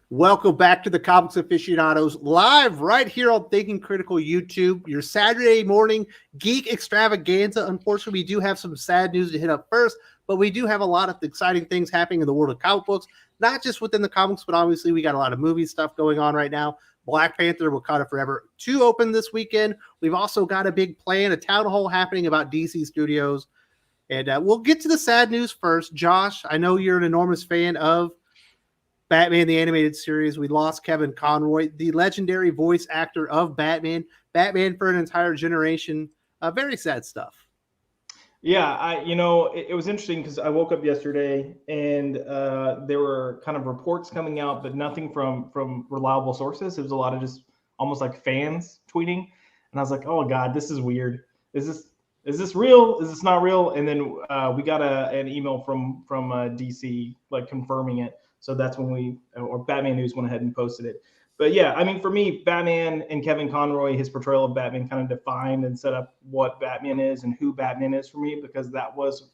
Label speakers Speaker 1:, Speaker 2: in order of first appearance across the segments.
Speaker 1: Welcome back to the Comics Aficionados, live right here on Thinking Critical YouTube, your Saturday morning geek extravaganza. Unfortunately, we do have some sad news to hit up first, but we do have a lot of exciting things happening in the world of comic books, not just within the comics, but obviously we got a lot of movie stuff going on right now. Black Panther, Wakanda Forever 2 open this weekend. We've also got a big plan, a town hall happening about DC Studios. And we'll get to the sad news first. Josh, I know you're an enormous fan of Batman the Animated Series. We lost Kevin Conroy, the legendary voice actor of Batman. Batman for an entire generation. Very sad stuff.
Speaker 2: Yeah, it was interesting because I woke up yesterday and there were kind of reports coming out, but nothing from reliable sources. It was a lot of just almost like fans tweeting, and I was like, "Oh God, this is weird. Is this real? Is this not real?" And then we got an email from DC like confirming it. So that's when Batman News went ahead and posted it. But yeah, I mean, for me, Batman and Kevin Conroy, his portrayal of Batman kind of defined and set up what Batman is and who Batman is for me, because that was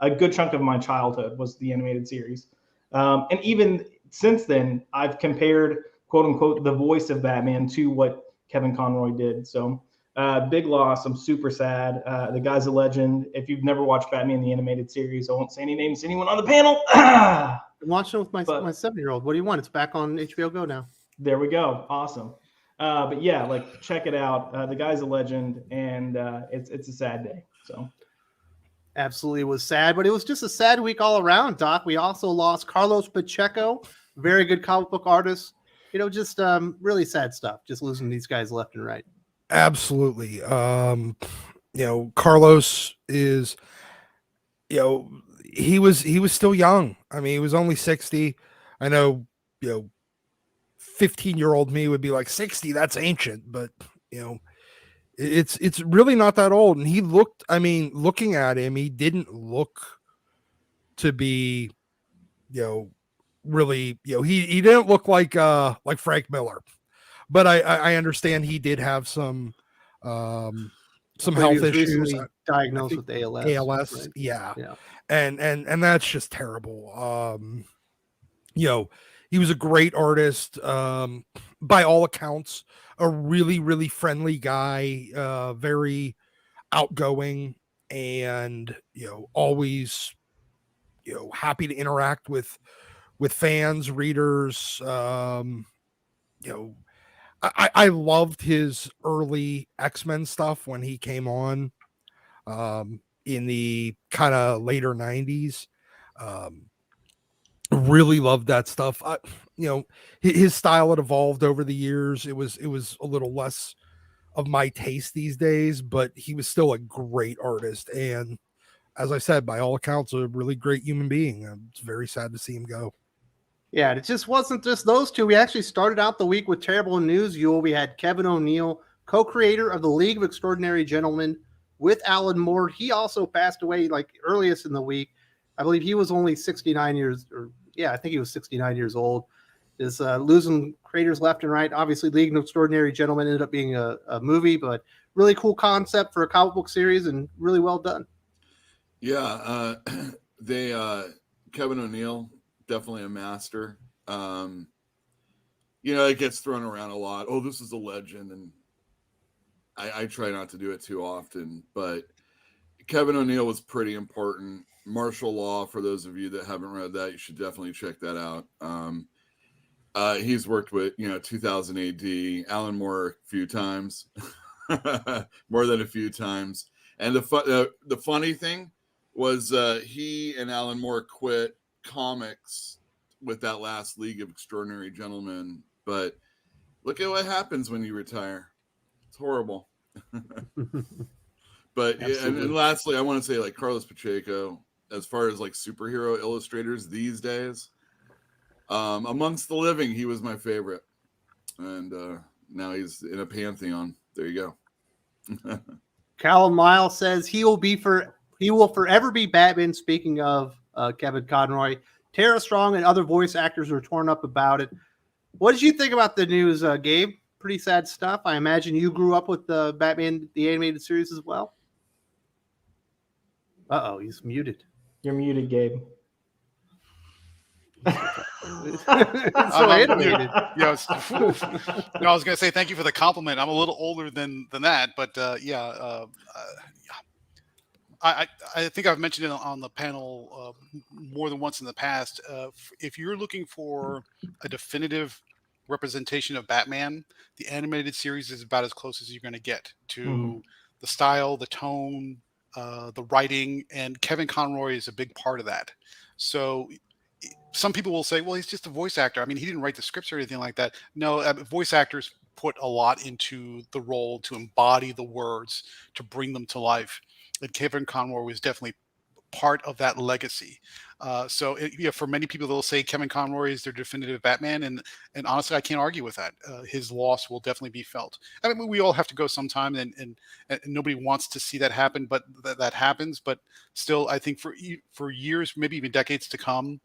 Speaker 2: a good chunk of my childhood was the animated series. And even since then, I've compared, quote unquote, the voice of Batman to what Kevin Conroy did. So big loss. I'm super sad. The guy's a legend. If you've never watched Batman the Animated Series, I won't say any names to anyone on the panel.
Speaker 1: I'm watching it with my 7-year-old. What do you want? It's back on HBO Go now.
Speaker 2: There we go. Awesome. But yeah, like check it out. The guy's a legend, and it's a sad day. So
Speaker 1: absolutely, it was sad, but it was just a sad week all around, Doc. We also lost Carlos Pacheco, very good comic book artist. Just really sad stuff. Just losing these guys left and right.
Speaker 3: Absolutely. Carlos is, he was still young. I mean, he was only 60. I know, 15-year-old me would be like 60. That's ancient, but it's really not that old. And he looked, looking at him, he didn't look to be, really, he didn't look like Frank Miller. But I understand he did have some health issues.
Speaker 1: Diagnosed with ALS.
Speaker 3: ALS, right? Yeah. And that's just terrible. He was a great artist. By all accounts, a really, really friendly guy, very outgoing, and always happy to interact with fans, readers. I loved his early X-Men stuff when he came on in the kind of later 90s. Really loved that stuff. His style had evolved over the years. It was a little less of my taste these days, but he was still a great artist. And as I said, by all accounts, a really great human being. It's very sad to see him go.
Speaker 1: Yeah, it just wasn't just those two. We actually started out the week with terrible news, Yule. We had Kevin O'Neill, co-creator of the League of Extraordinary Gentlemen, with Alan Moore. He also passed away like earliest in the week. I believe he was only 69 years, I think he was 69 years old. Is losing creators left and right. Obviously, League of Extraordinary Gentlemen ended up being a movie, but really cool concept for a comic book series and really well done.
Speaker 4: Yeah, Kevin O'Neill, definitely a master. It gets thrown around a lot. Oh, this is a legend, and I try not to do it too often, but Kevin O'Neill was pretty important. Martial Law, for those of you that haven't read that, you should definitely check that out. He's worked with 2000 AD, Alan Moore a few times, more than a few times. And the funny thing was he and Alan Moore quit comics with that last League of Extraordinary Gentlemen, but look at what happens when you retire. It's horrible. But and lastly, I want to say, like, Carlos Pacheco, as far as like superhero illustrators these days, amongst the living, he was my favorite, and now he's in a pantheon. There you go.
Speaker 1: Callum Miles says he will forever be Batman. Speaking of Kevin Conroy, Tara Strong and other voice actors were torn up about it. What did you think about the news, Gabe? Pretty sad stuff. I imagine you grew up with the Batman the Animated Series as well. He's muted.
Speaker 2: You're muted, Gabe.
Speaker 1: It's so animated.
Speaker 5: No, I was going to say thank you for the compliment. I'm a little older than that, but yeah. I think I've mentioned it on the panel more than once in the past. If you're looking for a definitive representation of Batman, the animated series is about as close as you're going to get to the style, the tone, the writing, and Kevin Conroy is a big part of that. So some people will say, well, he's just a voice actor. I mean, he didn't write the scripts or anything like that. No, voice actors put a lot into the role to embody the words, to bring them to life. And Kevin Conroy was definitely part of that legacy. For many people, they'll say Kevin Conroy is their definitive Batman, and honestly, I can't argue with that. His loss will definitely be felt. I mean, we all have to go sometime, and nobody wants to see that happen, but that happens. But still, I think for years, maybe even decades to come,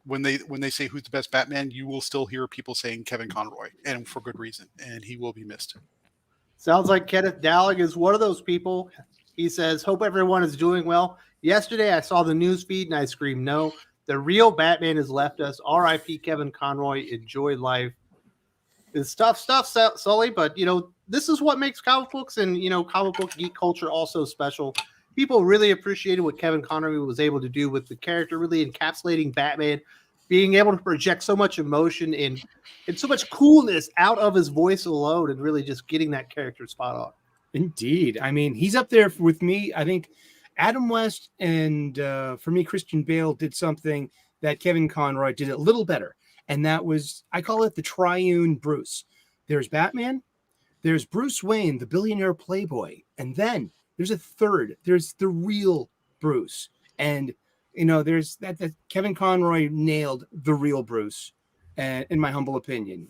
Speaker 5: when they say who's the best Batman, you will still hear people saying Kevin Conroy, and for good reason, and he will be missed.
Speaker 1: Sounds like Kenneth Dowling is one of those people. He says, hope everyone is doing well. Yesterday, I saw the news feed and I screamed, no, the real Batman has left us. R.I.P. Kevin Conroy. Enjoy life. It's tough stuff, Sully, but, this is what makes comic books and, comic book geek culture also special. People really appreciated what Kevin Conroy was able to do with the character, really encapsulating Batman, being able to project so much emotion and so much coolness out of his voice alone and really just getting that character spot on.
Speaker 6: Indeed. I mean, he's up there with me. I think Adam West and, for me, Christian Bale did something that Kevin Conroy did a little better. And that was, I call it the triune Bruce. There's Batman, there's Bruce Wayne, the billionaire playboy. And then there's a third. There's the real Bruce. And, there's that Kevin Conroy nailed the real Bruce, in my humble opinion.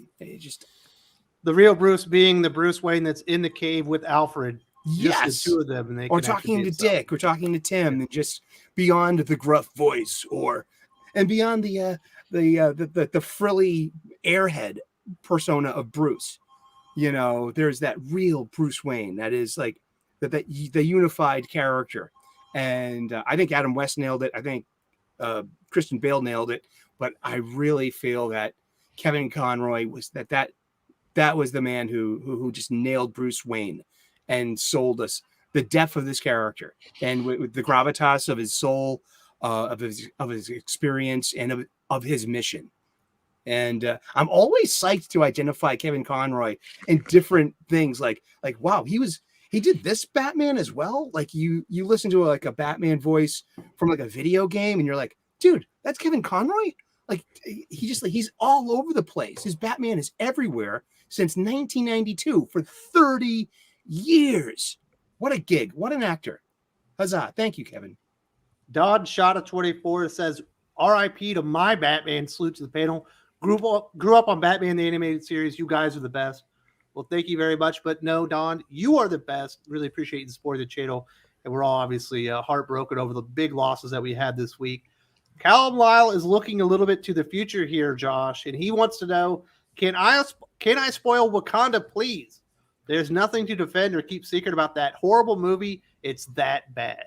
Speaker 1: The real Bruce being the Bruce Wayne that's in the cave with Alfred.
Speaker 6: Yes.
Speaker 1: Just the two of them. And
Speaker 6: or talking to Dick, or talking to Tim, and just beyond the gruff voice, and beyond the frilly airhead persona of Bruce. There's that real Bruce Wayne that is like the unified character. And I think Adam West nailed it. I think Christian Bale nailed it. But I really feel that Kevin Conroy was that was the man who just nailed Bruce Wayne and sold us the depth of this character, and with the gravitas of his soul, of his experience, and of his mission. And I'm always psyched to identify Kevin Conroy in different things. Like wow, he did this Batman as well. Like you listen to a Batman voice from like a video game, and you're like, dude, that's Kevin Conroy. Like he's all over the place. His Batman is everywhere since 1992 for 30 years. What a gig. What an actor. Huzzah. Thank you, Kevin.
Speaker 1: Don Shot of 24 says, R.I.P. to my Batman. Salute to the panel. Grew up on Batman the animated series. You guys are the best. Well, thank you very much. But no, Don, you are the best. Really appreciate you supporting the channel. And we're all obviously heartbroken over the big losses that we had this week. Callum Lyle is looking a little bit to the future here, Josh, and he wants to know, can I spoil Wakanda, please? There's nothing to defend or keep secret about that horrible movie. It's that bad.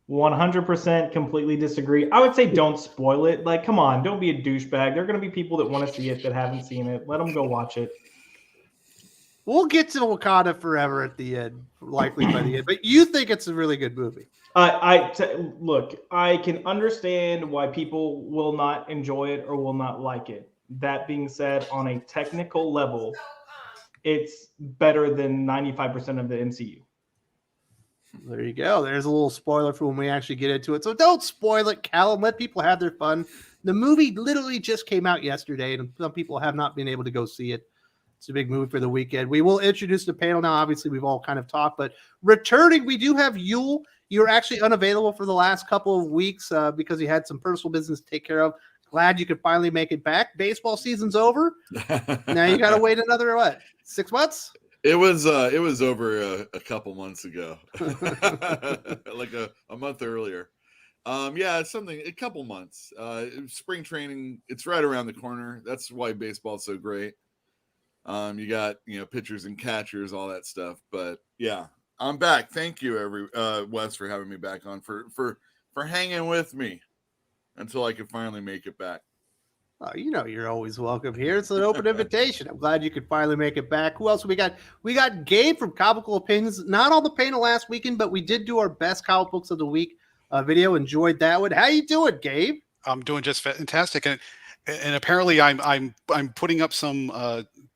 Speaker 2: 100% completely disagree. I would say don't spoil it. Like, come on, don't be a douchebag. There are going to be people that want to see it that haven't seen it. Let them go watch it.
Speaker 1: We'll get to Wakanda Forever at the end, likely by the end. But you think it's a really good movie.
Speaker 2: Look, I can understand why people will not enjoy it or will not like it. That being said, on a technical level, it's better than 95% of the MCU.
Speaker 1: There you go. There's a little spoiler for when we actually get into it. So don't spoil it, Callum. Let people have their fun. The movie literally just came out yesterday, and some people have not been able to go see it. It's a big movie for the weekend. We will introduce the panel now. Obviously, we've all kind of talked, but returning, we do have Yule. You were actually unavailable for the last couple of weeks because you had some personal business to take care of. Glad you could finally make it back. Baseball season's over. Now you got to wait another, 6 months?
Speaker 4: It was over a couple months ago, like a month earlier. Yeah, it's a couple months. Spring training, it's right around the corner. That's why baseball's so great. You got, pitchers and catchers, all that stuff. But yeah, I'm back. Thank you, Wes, for having me back on, for hanging with me until I could finally make it back.
Speaker 1: Oh, you know you're always welcome here. It's an open invitation. I'm glad you could finally make it back. Who else we got? We got Gabe from Comical Opinions. Not on the panel last weekend, but we did do our best comic books of the week video. Enjoyed that one. How you doing, Gabe?
Speaker 5: I'm doing just fantastic, and apparently I'm putting up some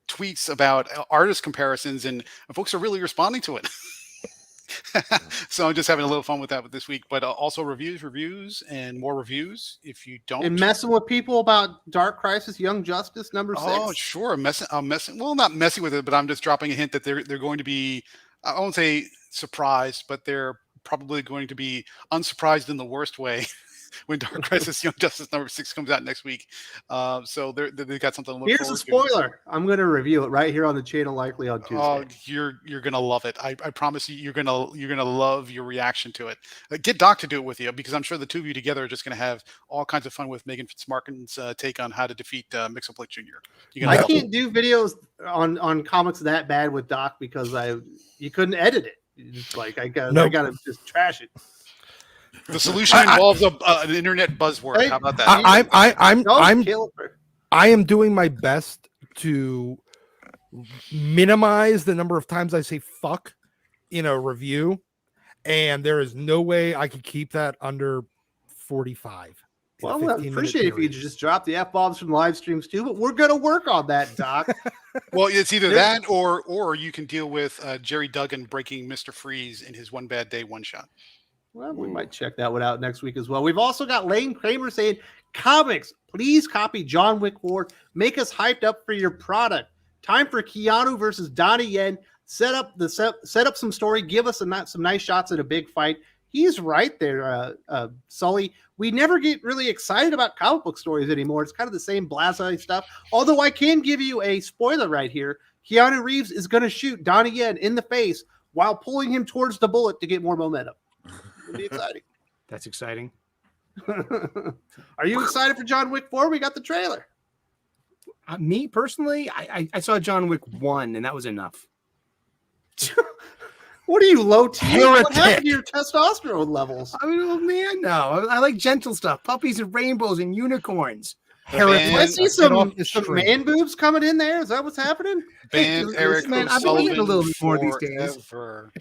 Speaker 5: tweets about artist comparisons, and folks are really responding to it. So I'm just having a little fun with that this week, but also reviews, and more reviews. If you don't,
Speaker 1: And messing with people about Dark Crisis, Young Justice #6.
Speaker 5: Oh, sure, I'm messing. Well, not messing with it, but I'm just dropping a hint that they're going to be. I won't say surprised, but they're probably going to be unsurprised in the worst way when Dark Crisis Young Justice #6 comes out next week. So they got something to look
Speaker 1: Here's a
Speaker 5: forward to.
Speaker 1: spoiler. I'm going to review it right here on the channel, likely on Tuesday.
Speaker 5: Oh, you're gonna love it. I promise you, you're gonna love your reaction to it. Get Doc to do it with you, because I'm sure the two of you together are just gonna have all kinds of fun with Megan Fitzmartin's take on how to defeat Mixoplick Jr.
Speaker 1: I can't do videos on comics that bad with Doc because you couldn't edit it. It's like I gotta just trash it.
Speaker 5: The solution involves an internet buzzword.
Speaker 1: Hey,
Speaker 5: How about that?
Speaker 3: I am doing my best to minimize the number of times I say fuck in a review, and there is no way I could keep that under 45.
Speaker 1: Well, I appreciate if you just drop the F-bombs from live streams too, but we're going to work on that, Doc.
Speaker 5: Well, it's either that or you can deal with Jerry Duggan breaking Mr. Freeze in his One Bad Day one shot.
Speaker 1: Well, we might check that one out next week as well. We've also got Lane Kramer saying, comics, please copy John Wick 4. Make us hyped up for your product. Time for Keanu versus Donnie Yen. Set up some story. Give us some nice shots at a big fight. He's right there, Sully. We never get really excited about comic book stories anymore. It's kind of the same blasé stuff. Although I can give you a spoiler right here. Keanu Reeves is going to shoot Donnie Yen in the face while pulling him towards the bullet to get more momentum. It'll be exciting.
Speaker 6: That's exciting.
Speaker 1: Are you excited for John Wick 4? We got the trailer.
Speaker 6: Me personally, I saw John Wick 1, and that was enough.
Speaker 1: What are you, low T? What
Speaker 3: Heretic.
Speaker 1: happened to your testosterone levels?
Speaker 6: I mean, oh man, no. I like gentle stuff, puppies and rainbows and unicorns.
Speaker 3: Heretic.
Speaker 1: I see some man boobs coming in there. Is that what's happening?
Speaker 5: Ban Eric
Speaker 6: man, I've been eating a little bit more
Speaker 5: O'Sullivan
Speaker 6: these days.
Speaker 5: forever.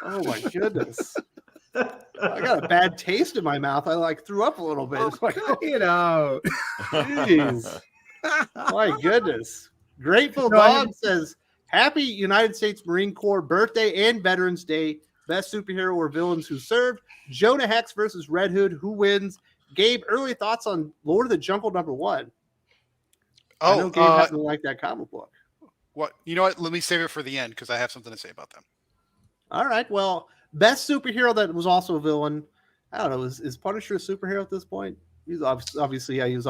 Speaker 1: Oh my goodness. I got a bad taste in my mouth. I threw up a little bit. It's like,
Speaker 6: Cut it out.
Speaker 1: jeez. My goodness. Grateful
Speaker 6: No,
Speaker 1: Dog says, happy United States Marine Corps birthday and Veterans Day. Best superhero or villains who served. Jonah Hex versus Red Hood. Who wins? Gabe, early thoughts on Lord of the Jungle #1. I know Gabe happened to like that comic book.
Speaker 5: What? You know what? Let me save it for the end because I have something to say about them.
Speaker 1: All right. Well, best superhero that was also a villain. I don't know. Is Punisher a superhero at this point? He's obviously he was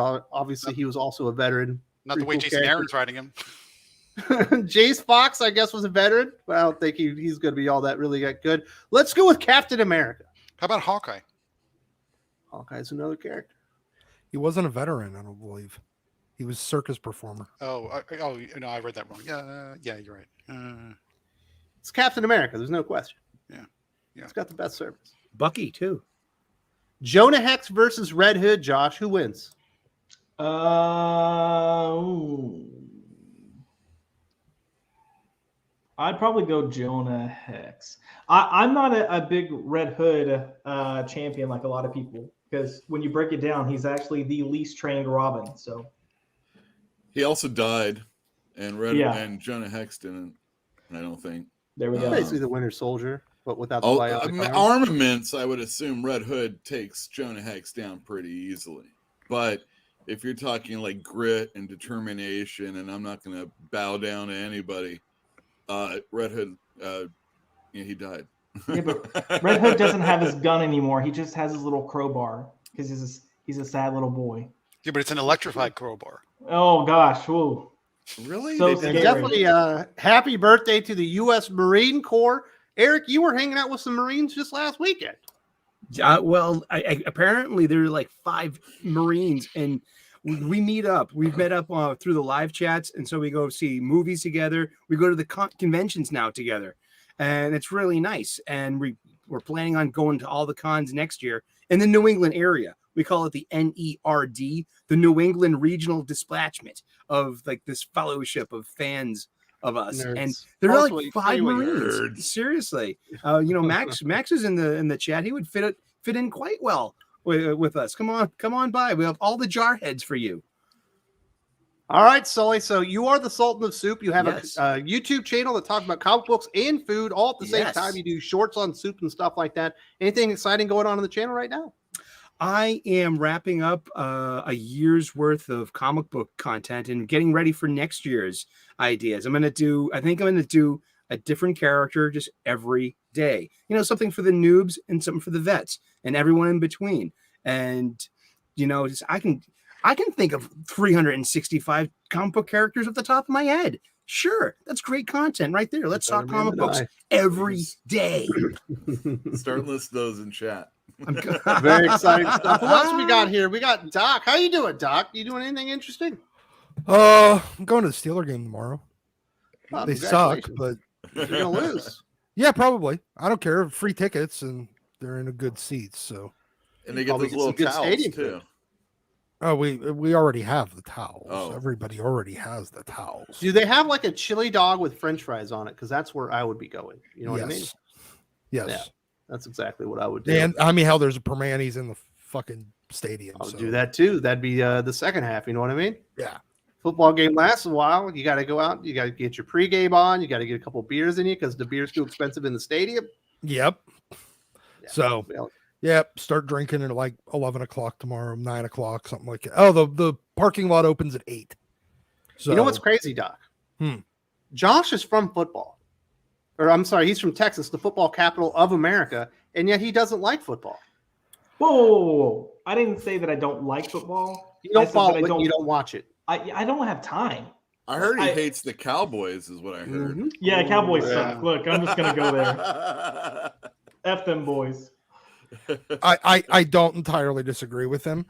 Speaker 1: also a veteran.
Speaker 5: Not the way Jason Aaron's writing him.
Speaker 1: Jace Fox, I guess, was a veteran, but I don't think he's going to be all that really good. Let's go with Captain America.
Speaker 5: How about Hawkeye?
Speaker 1: Hawkeye's another character.
Speaker 3: He wasn't a veteran, I don't believe. He was a circus performer.
Speaker 5: Oh no, I read that wrong. Yeah, you're right.
Speaker 1: It's Captain America. There's no question.
Speaker 5: Yeah.
Speaker 1: It's got the best service.
Speaker 6: Bucky, too.
Speaker 1: Jonah Hex versus Red Hood. Josh, who wins?
Speaker 2: I'd probably go Jonah Hex. I'm not a big Red Hood champion like a lot of people, because when you break it down, he's actually the least trained Robin. So
Speaker 4: he also died, and and Jonah Hex didn't. I don't think.
Speaker 2: There we go.
Speaker 1: Basically the Winter Soldier, but without the
Speaker 4: armaments. I would assume Red Hood takes Jonah Hex down pretty easily. But if you're talking like grit and determination, and I'm not going to bow down to anybody, Red Hood, he died.
Speaker 2: Yeah, but Red Hood doesn't have his gun anymore. He just has his little crowbar because he's a sad little boy.
Speaker 5: Yeah, but it's an electrified crowbar.
Speaker 2: Oh gosh, whoa.
Speaker 4: Really?
Speaker 2: So
Speaker 1: And definitely happy birthday to the U.S. Marine Corps. Eric, you were hanging out with some Marines just last weekend.
Speaker 6: Well, apparently there are like 5 Marines, and we meet up. We've met up through the live chats, and so we go see movies together. We go to the conventions now together, and it's really nice. And we're planning on going to all the cons next year in the New England area. We call it the NERD, the New England Regional Dispatchment of like this fellowship of fans of us.
Speaker 1: Nerds.
Speaker 6: And there
Speaker 1: Tell
Speaker 6: are
Speaker 1: us
Speaker 6: like
Speaker 1: tell
Speaker 6: 5
Speaker 1: you what you-
Speaker 6: Marines.
Speaker 4: Nerds.
Speaker 6: Seriously. Max is in the chat. He would fit in quite well with us. Come on by. We have all the jar heads for you.
Speaker 1: All right, Sully. So you are the Sultan of Soup. You have
Speaker 6: Yes.
Speaker 1: a YouTube channel that talks about comic books and food all at the same
Speaker 6: Yes.
Speaker 1: time. You do shorts on soup and stuff like that. Anything exciting going on the channel right now?
Speaker 6: I am wrapping up a year's worth of comic book content and getting ready for next year's ideas. I think I'm going to do a different character just every day. Something for the noobs and something for the vets and everyone in between. And, I can think of 365 comic book characters at the top of my head. Sure, that's great content right there. Let's talk comic books every day.
Speaker 4: Start listing those in chat.
Speaker 1: Very exciting stuff. Who else we got here? We got Doc. How you doing, Doc? You doing anything interesting?
Speaker 3: I'm going to the Steeler game tomorrow.
Speaker 1: Oh,
Speaker 3: They suck,
Speaker 1: congratulations.
Speaker 3: but
Speaker 1: You're gonna lose.
Speaker 3: yeah, probably. I don't care. Free tickets and they're in a good seats. So
Speaker 4: And they get
Speaker 1: Probably
Speaker 4: those
Speaker 1: get
Speaker 4: little
Speaker 1: some good
Speaker 4: towels
Speaker 1: stadium
Speaker 4: too.
Speaker 3: we already have the towels.
Speaker 4: Oh.
Speaker 3: Everybody already has the towels.
Speaker 1: Do they have like a chili dog with French fries on it? Because that's where I would be going. You know what I mean?
Speaker 3: Yes.
Speaker 1: Yeah. That's exactly what I would do.
Speaker 3: And I mean, hell, there's a Permanis in the fucking stadium.
Speaker 1: I'll
Speaker 3: so.
Speaker 1: do that too. That'd be the second half. You know what I mean?
Speaker 3: Yeah.
Speaker 1: Football game lasts a while. You got to go out. You got to get your pregame on. You got to get a couple beers in you because the beer's too expensive in the stadium.
Speaker 3: Yep.
Speaker 1: Yeah.
Speaker 3: So,
Speaker 1: Well,
Speaker 3: yep. Start drinking at like 11 o'clock tomorrow, 9 o'clock, something like that. Oh, the parking lot opens at 8. So,
Speaker 1: you know what's crazy, Doc?
Speaker 3: Hmm.
Speaker 1: Josh is from football. Or I'm sorry, he's from Texas, the football capital of America, and yet he doesn't like football.
Speaker 2: Whoa. I didn't say that I don't like football.
Speaker 1: You don't
Speaker 2: I said
Speaker 1: follow
Speaker 2: that
Speaker 1: it, and you don't watch it.
Speaker 2: I don't have time.
Speaker 4: I heard he
Speaker 2: I-
Speaker 4: hates the Cowboys, is what I heard.
Speaker 1: Mhm.
Speaker 2: Yeah, Cowboys
Speaker 5: Yeah.
Speaker 2: suck. Look, I'm just gonna go there. F them boys.
Speaker 3: I don't entirely disagree with him.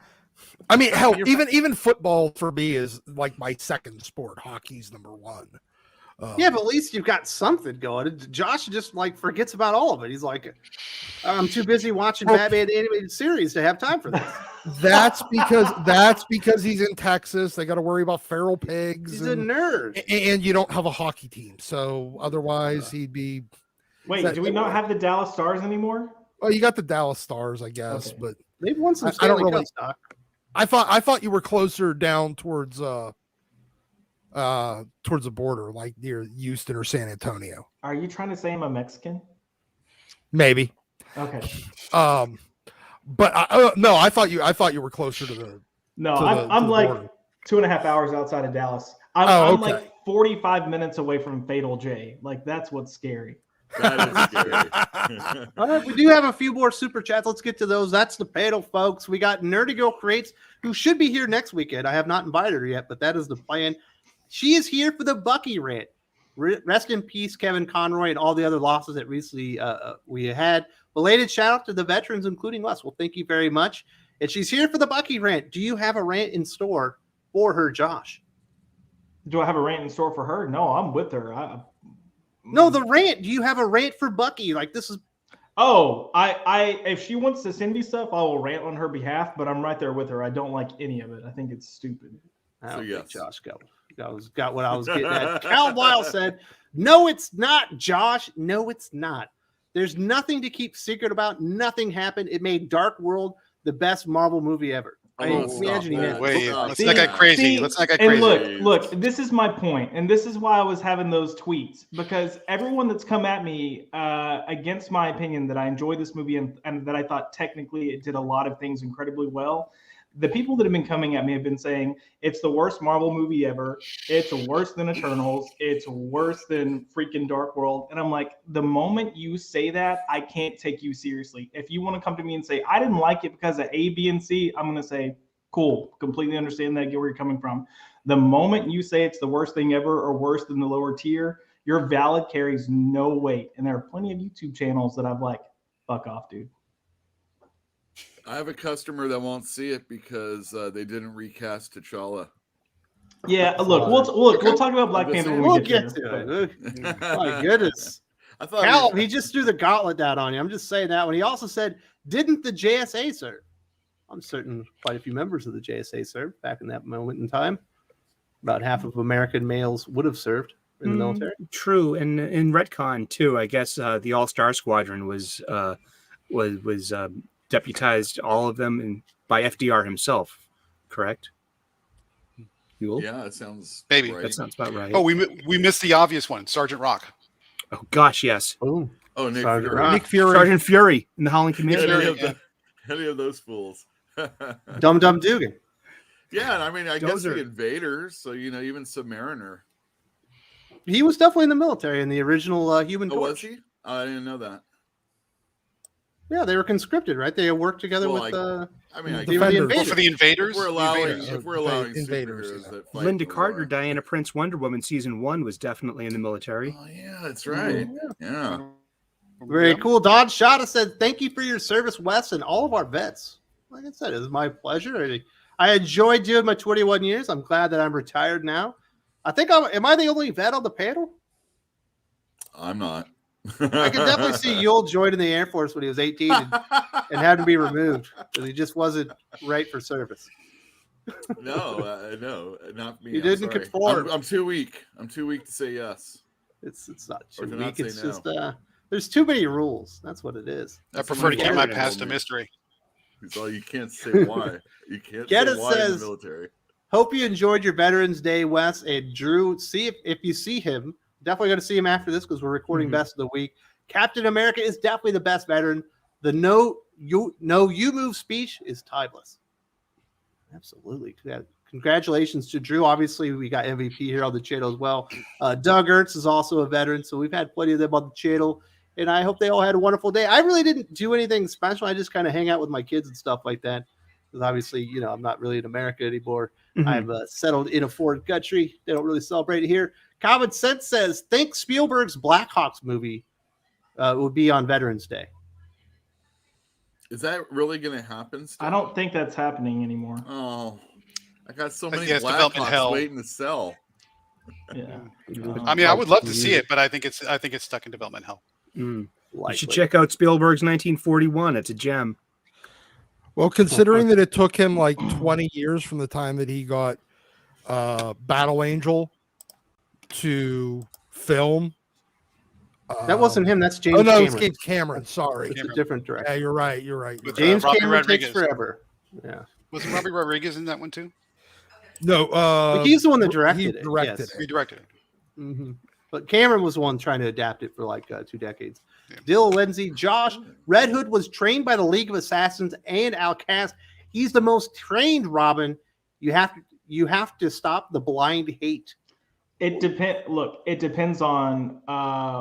Speaker 3: I mean, hell,
Speaker 1: You're
Speaker 3: even football for me is like my second sport. Hockey's number one.
Speaker 1: Yeah, but at least you've got something going. Josh just like forgets about all of it. He's like, I'm too busy watching
Speaker 3: Well-
Speaker 1: Batman animated series to have time for this.
Speaker 3: that's because he's in Texas. They got to worry about feral pigs,
Speaker 1: He's a
Speaker 3: and,
Speaker 1: nerd.
Speaker 3: and you don't have a hockey team. So otherwise, he'd be.
Speaker 2: Wait,
Speaker 3: That-
Speaker 2: do we not have the Dallas Stars anymore?
Speaker 3: Well, you got the Dallas Stars, I guess,
Speaker 2: Okay.
Speaker 3: but
Speaker 1: They've won some
Speaker 3: I don't
Speaker 1: Stanley
Speaker 3: really-
Speaker 1: Cups, Doc.
Speaker 3: I thought you were closer down towards the border, like near Houston or San Antonio.
Speaker 2: Are you trying to say I'm a Mexican?
Speaker 3: Maybe.
Speaker 2: Okay.
Speaker 3: But no, I thought you were closer to the.
Speaker 2: No,
Speaker 3: to the-
Speaker 2: I'm
Speaker 3: to the
Speaker 2: like
Speaker 3: border.
Speaker 2: 2.5 hours outside of Dallas.
Speaker 3: Oh,
Speaker 2: I'm
Speaker 3: okay.
Speaker 2: like 45 minutes away from Fatal J. Like that's what's scary.
Speaker 4: That is scary.
Speaker 1: All right, we do have a few more super chats. Let's get to those. That's the panel, folks. We got Nerdy Girl Creates, who should be here next weekend. I have not invited her yet, but that is the plan. She is here for the Bucky rant. Rest in peace, Kevin Conroy, and all the other losses that recently we had. Belated shout out to the veterans, including us. Well, thank you very much. And she's here for the Bucky rant. Do you have a rant in store for her, Josh?
Speaker 2: Do I have a rant in store for her? No, I'm with her.
Speaker 1: No, the rant. Do you have a rant for Bucky? Like this is
Speaker 2: Oh, I if she wants to send me stuff, I will rant on her behalf, but I'm right there with her. I don't like any of it. I think it's stupid.
Speaker 1: I
Speaker 4: So,
Speaker 1: don't
Speaker 4: yes.
Speaker 1: think Josh got what I was getting at. Cal Weil said, "No, it's not, Josh. No, it's not. There's nothing to keep secret about. Nothing happened. It made Dark World the best Marvel movie ever." I
Speaker 4: Oh,
Speaker 1: imagine he
Speaker 4: stop
Speaker 1: meant
Speaker 4: that.
Speaker 5: Wait,
Speaker 4: Stop
Speaker 5: let's not get
Speaker 4: that.
Speaker 5: crazy. Let's not get
Speaker 2: And
Speaker 5: crazy.
Speaker 2: look, this is my point, and this is why I was having those tweets, because everyone that's come at me against my opinion that I enjoyed this movie and that I thought technically it did a lot of things incredibly well, the people that have been coming at me have been saying it's the worst Marvel movie ever, it's worse than Eternals, it's worse than freaking Dark World, and I'm like, the moment you say that, I can't take you seriously. If you want to come to me and say I didn't like it because of A, B, and C, I'm going to say, cool, completely understand that, get where you're coming from. The moment you say it's the worst thing ever or worse than the lower tier, your valid carries no weight. And there are plenty of YouTube channels that I've like, fuck off, dude.
Speaker 4: I have a customer that won't see it because they didn't recast T'Challa.
Speaker 2: Yeah, look, we'll talk about Black
Speaker 4: I'm just
Speaker 2: Panther
Speaker 4: saying.
Speaker 2: when
Speaker 1: We'll
Speaker 2: we
Speaker 1: get
Speaker 2: get
Speaker 1: to
Speaker 2: there.
Speaker 1: it. My goodness.
Speaker 4: I thought
Speaker 1: Cal, he just threw the gauntlet down on you. I'm just saying that one. He also said, "Didn't the JSA, sir?" I'm certain quite a few members of the JSA served back in that moment in time. About half of American males would have served in the military.
Speaker 6: True, and in retcon too. I guess the All-Star Squadron was deputized, all of them, by FDR himself. Correct? Yule?
Speaker 4: Yeah, it sounds
Speaker 5: Maybe.
Speaker 4: right.
Speaker 6: That sounds about right.
Speaker 5: Oh, we missed the obvious one, Sergeant Rock.
Speaker 6: Oh gosh, yes.
Speaker 1: Boom.
Speaker 4: Oh, Nick
Speaker 1: Sergeant
Speaker 4: Fury.
Speaker 1: Rock.
Speaker 3: Nick Fury.
Speaker 6: Sergeant Fury in the Howling Commission.
Speaker 4: Any,
Speaker 5: Fury,
Speaker 4: of the, any of those fools.
Speaker 1: Dum Dum Dugan.
Speaker 4: Yeah, and I mean, I guess
Speaker 6: Dozer.
Speaker 4: the Invaders. So even Submariner.
Speaker 1: He was definitely in the military in the original Human
Speaker 4: Oh,
Speaker 1: Torch.
Speaker 4: was he? I didn't know that.
Speaker 1: Yeah, they were conscripted, right? They worked together
Speaker 4: Well,
Speaker 1: with.
Speaker 4: I mean, I
Speaker 1: They were the
Speaker 3: Defenders.
Speaker 5: Oh,
Speaker 1: invaders.
Speaker 5: for the Invaders?
Speaker 4: if we're allowing,
Speaker 5: The Invaders.
Speaker 4: if we're allowing
Speaker 3: Invaders,
Speaker 4: superheroes
Speaker 3: yeah.
Speaker 4: that fight
Speaker 6: Linda
Speaker 4: for
Speaker 6: Carter,
Speaker 4: war.
Speaker 6: Diana Prince, Wonder Woman, season 1 was definitely in the military.
Speaker 4: Oh yeah, that's right. Yeah.
Speaker 1: Very
Speaker 5: Yeah.
Speaker 1: cool. Don Shada said, "Thank you for your service, Wes, and all of our vets." Like I said, it was my pleasure. I enjoyed doing my 21 years. I'm glad that I'm retired now. I think am I the only vet on the panel?
Speaker 4: I'm not.
Speaker 1: I can definitely see Yule joined in the Air Force when he was 18 and had to be removed because he just wasn't right for service.
Speaker 4: No, not me.
Speaker 1: You
Speaker 4: I'm
Speaker 1: didn't
Speaker 4: sorry.
Speaker 1: conform.
Speaker 4: I'm too weak. I'm too weak to say yes.
Speaker 1: It's not
Speaker 4: Or
Speaker 1: too
Speaker 4: to not
Speaker 1: weak.
Speaker 4: say
Speaker 1: It's
Speaker 4: no.
Speaker 1: just there's too many rules. That's what it is.
Speaker 5: I prefer to keep my
Speaker 4: Somebody
Speaker 5: past a
Speaker 4: told me.
Speaker 5: mystery.
Speaker 4: So you can't say why. You can't
Speaker 1: Geddes
Speaker 4: say why in
Speaker 1: says-
Speaker 4: the military.
Speaker 1: Hope you enjoyed your Veterans Day, Wes. And Drew, see if you see him. Definitely going to see him after this because we're recording Best of the Week. Captain America is definitely the best veteran. The no you move speech is timeless. Absolutely. Congratulations to Drew. Obviously, we got MVP here on the channel as well. Doug Ernst is also a veteran, so we've had plenty of them on the channel. And I hope they all had a wonderful day. I really didn't do anything special. I just kind of hang out with my kids and stuff like that. Because obviously, I'm not really in America anymore. I'm settled in a foreign country. They don't really celebrate it here. Common Sense says, think Spielberg's Blackhawks movie would be on Veterans Day.
Speaker 4: Is that really going to happen? Still?
Speaker 2: I don't think that's happening anymore.
Speaker 4: Oh, I got so
Speaker 5: I
Speaker 4: many
Speaker 5: think it's development
Speaker 4: Blackhawks
Speaker 5: hell.
Speaker 4: waiting to sell.
Speaker 2: Yeah.
Speaker 5: I mean, I would love to see it, but I think it's stuck in development hell.
Speaker 6: You
Speaker 1: Likely.
Speaker 6: should check out Spielberg's 1941. It's a gem.
Speaker 3: Well, considering that it took him like 20 years from the time that he got Battle Angel to film.
Speaker 1: That wasn't him. That's James
Speaker 3: Oh, no, it's
Speaker 1: Cameron.
Speaker 3: James Cameron. Sorry.
Speaker 1: It's a different director.
Speaker 3: Yeah, you're right.
Speaker 5: With,
Speaker 1: James
Speaker 5: Robbie
Speaker 1: Cameron
Speaker 5: Rodriguez.
Speaker 1: takes forever. Yeah.
Speaker 5: Was it Robbie Rodriguez in that one too?
Speaker 3: No,
Speaker 1: He's the one that
Speaker 3: he
Speaker 1: directed it.
Speaker 3: directed
Speaker 1: yes.
Speaker 3: it.
Speaker 5: He directed it.
Speaker 1: Mhm. But Cameron was the one trying to adapt it for like 2 decades.
Speaker 5: Yeah.
Speaker 1: Dill Lindsay, Josh, Red Hood was trained by the League of Assassins and Outcast. He's the most trained Robin. You have to stop the blind hate.
Speaker 2: It depends on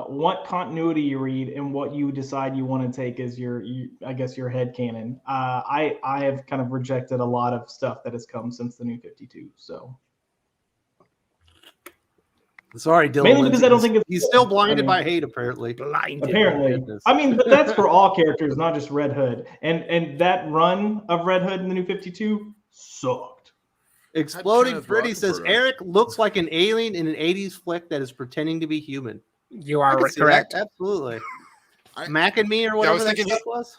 Speaker 2: what continuity you read and what you decide you want to take as your head canon. I have kind of rejected a lot of stuff that has come since the New 52. So
Speaker 1: Sorry, Dylan.
Speaker 2: Mainly because I don't think
Speaker 1: he's still blinded
Speaker 2: I mean-
Speaker 1: by hate. Apparently,
Speaker 6: Blinded.
Speaker 2: apparently,
Speaker 1: Goodness.
Speaker 2: I mean, but that's for all characters, not just Red Hood. And that run of Red Hood in the New 52 sucked.
Speaker 1: Exploding
Speaker 4: Kenneth
Speaker 1: Freddy says
Speaker 4: Rockefeller.
Speaker 1: Eric looks like an alien in an '80s flick that is pretending to be human.
Speaker 6: You
Speaker 1: I
Speaker 6: are
Speaker 1: can see
Speaker 6: correct.
Speaker 1: that, absolutely.
Speaker 4: I-
Speaker 1: Mac and me or
Speaker 5: I
Speaker 1: whatever
Speaker 5: was
Speaker 1: that
Speaker 5: thinking
Speaker 1: stuff was.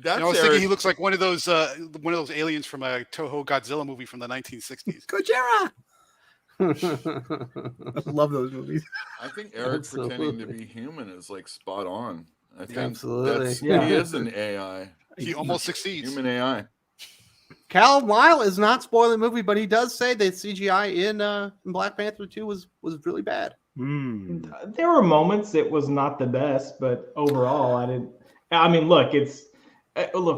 Speaker 4: That's
Speaker 5: I was
Speaker 4: Eric.
Speaker 5: thinking he looks like one of those aliens from a Toho Godzilla movie from the 1960s.
Speaker 6: Gojira. I love those movies.
Speaker 4: I think Eric
Speaker 1: Absolutely.
Speaker 4: pretending to be human is like spot on. I think
Speaker 1: Absolutely.
Speaker 4: that's,
Speaker 2: Yeah.
Speaker 4: he is an AI,
Speaker 5: He almost succeeds.
Speaker 4: human AI.
Speaker 1: Cal Lyle is not spoiling the movie, but he does say that CGI in Black Panther 2 was really bad.
Speaker 2: There were moments it was not the best, but overall, I didn't. I mean, look,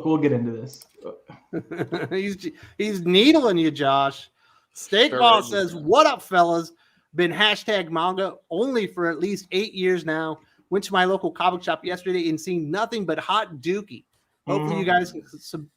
Speaker 2: we'll get into this.
Speaker 1: he's needling you, Josh. Steak
Speaker 5: Fair
Speaker 1: Ball
Speaker 5: enough.
Speaker 1: says, "What up, fellas? Been hashtag manga only for at least 8 years now. Went to my local comic shop yesterday and seen nothing but hot dookie. Hopefully, you guys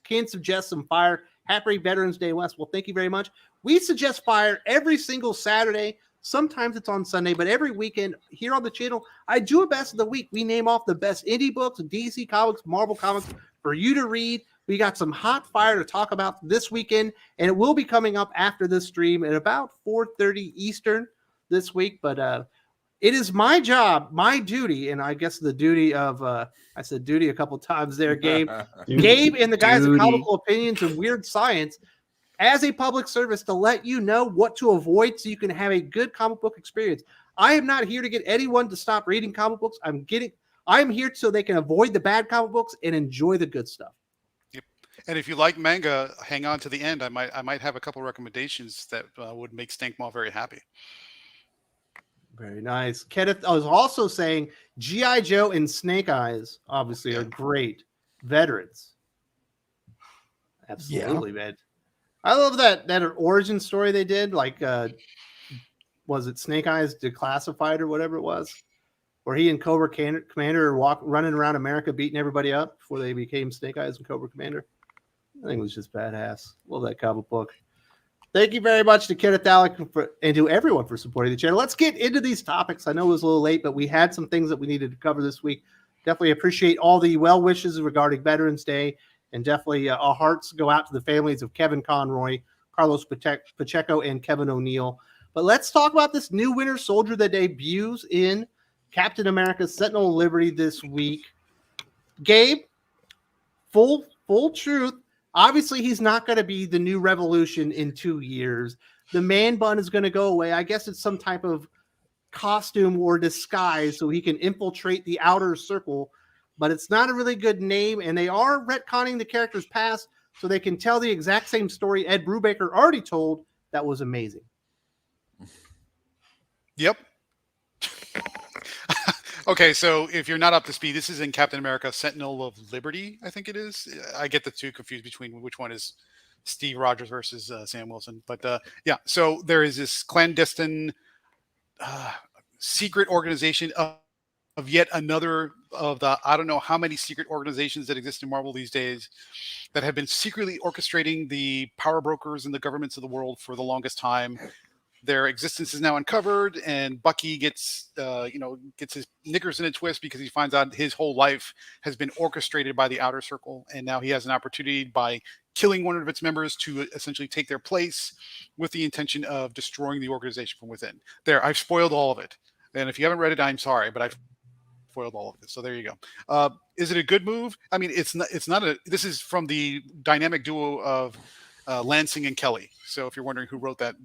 Speaker 1: can suggest some fire. Happy Veterans Day, Wes. Well, thank you very much. We suggest fire every single Saturday. Sometimes it's on Sunday, but every weekend here on the channel, I do a best of the week. We name off the best indie books, DC Comics, Marvel Comics for you to read. We got some hot fire to talk about this weekend, and it will be coming up after this stream at about 4:30 Eastern this week. But It is my job, my duty, and I guess the duty of I said duty a couple times there, Gabe. Gabe and the guys at
Speaker 6: Duty.
Speaker 1: Comical Opinions and Weird Science, as a public service, to let you know what to avoid so you can have a good comic book experience. I am not here to get anyone to stop reading comic books. I'm here so they can avoid the bad comic books and enjoy the good stuff.
Speaker 5: Yep. And if you like manga, hang on to the end. I might have a couple recommendations that would make Stankmaw very happy.
Speaker 1: Very nice. Kenneth, I was also saying G.I. Joe and Snake Eyes obviously are great veterans. Absolutely, man. I love that origin story they did. Like, was it Snake Eyes Declassified or whatever it was? Where he and Cobra Commander are running around America beating everybody up before they became Snake Eyes and Cobra Commander. I think it was just badass. Love that comic book. Thank you very much to Kenneth Alec and to everyone for supporting the channel. Let's get into these topics. I know it was a little late, but we had some things that we needed to cover this week. Definitely appreciate all the well wishes regarding Veterans Day, and definitely our hearts go out to the families of Kevin Conroy, Carlos Pacheco, and Kevin O'Neill. But let's talk about this new Winter Soldier that debuts in Captain America: Sentinel of Liberty this week. Gabe, full truth. Obviously, he's not going to be the new Revolution in 2 years. The man bun is going to go away. I guess it's some type of costume or disguise so he can infiltrate the outer circle, but it's not a really good name, and they are retconning the character's past so they can tell the exact same story Ed Brubaker already told that was amazing.
Speaker 5: Yep. Okay, so if you're not up to speed, this is in Captain America: Sentinel of Liberty, I think it is. I get the two confused between which one is Steve Rogers versus Sam Wilson. But yeah, so there is this clandestine secret organization of yet another of the, I don't know how many secret organizations that exist in Marvel these days that have been secretly orchestrating the power brokers and the governments of the world for the longest time. Their existence is now uncovered, and Bucky gets his knickers in a twist because he finds out his whole life has been orchestrated by the outer circle, and now he has an opportunity by killing one of its members to essentially take their place with the intention of destroying the organization from within. There, I've spoiled all of it, and if you haven't read it, I'm sorry, but I've spoiled all of it. So there you go. Is it a good move? I mean, it's not a. This is from the dynamic duo of Lansing and Kelly. So if you're wondering who wrote that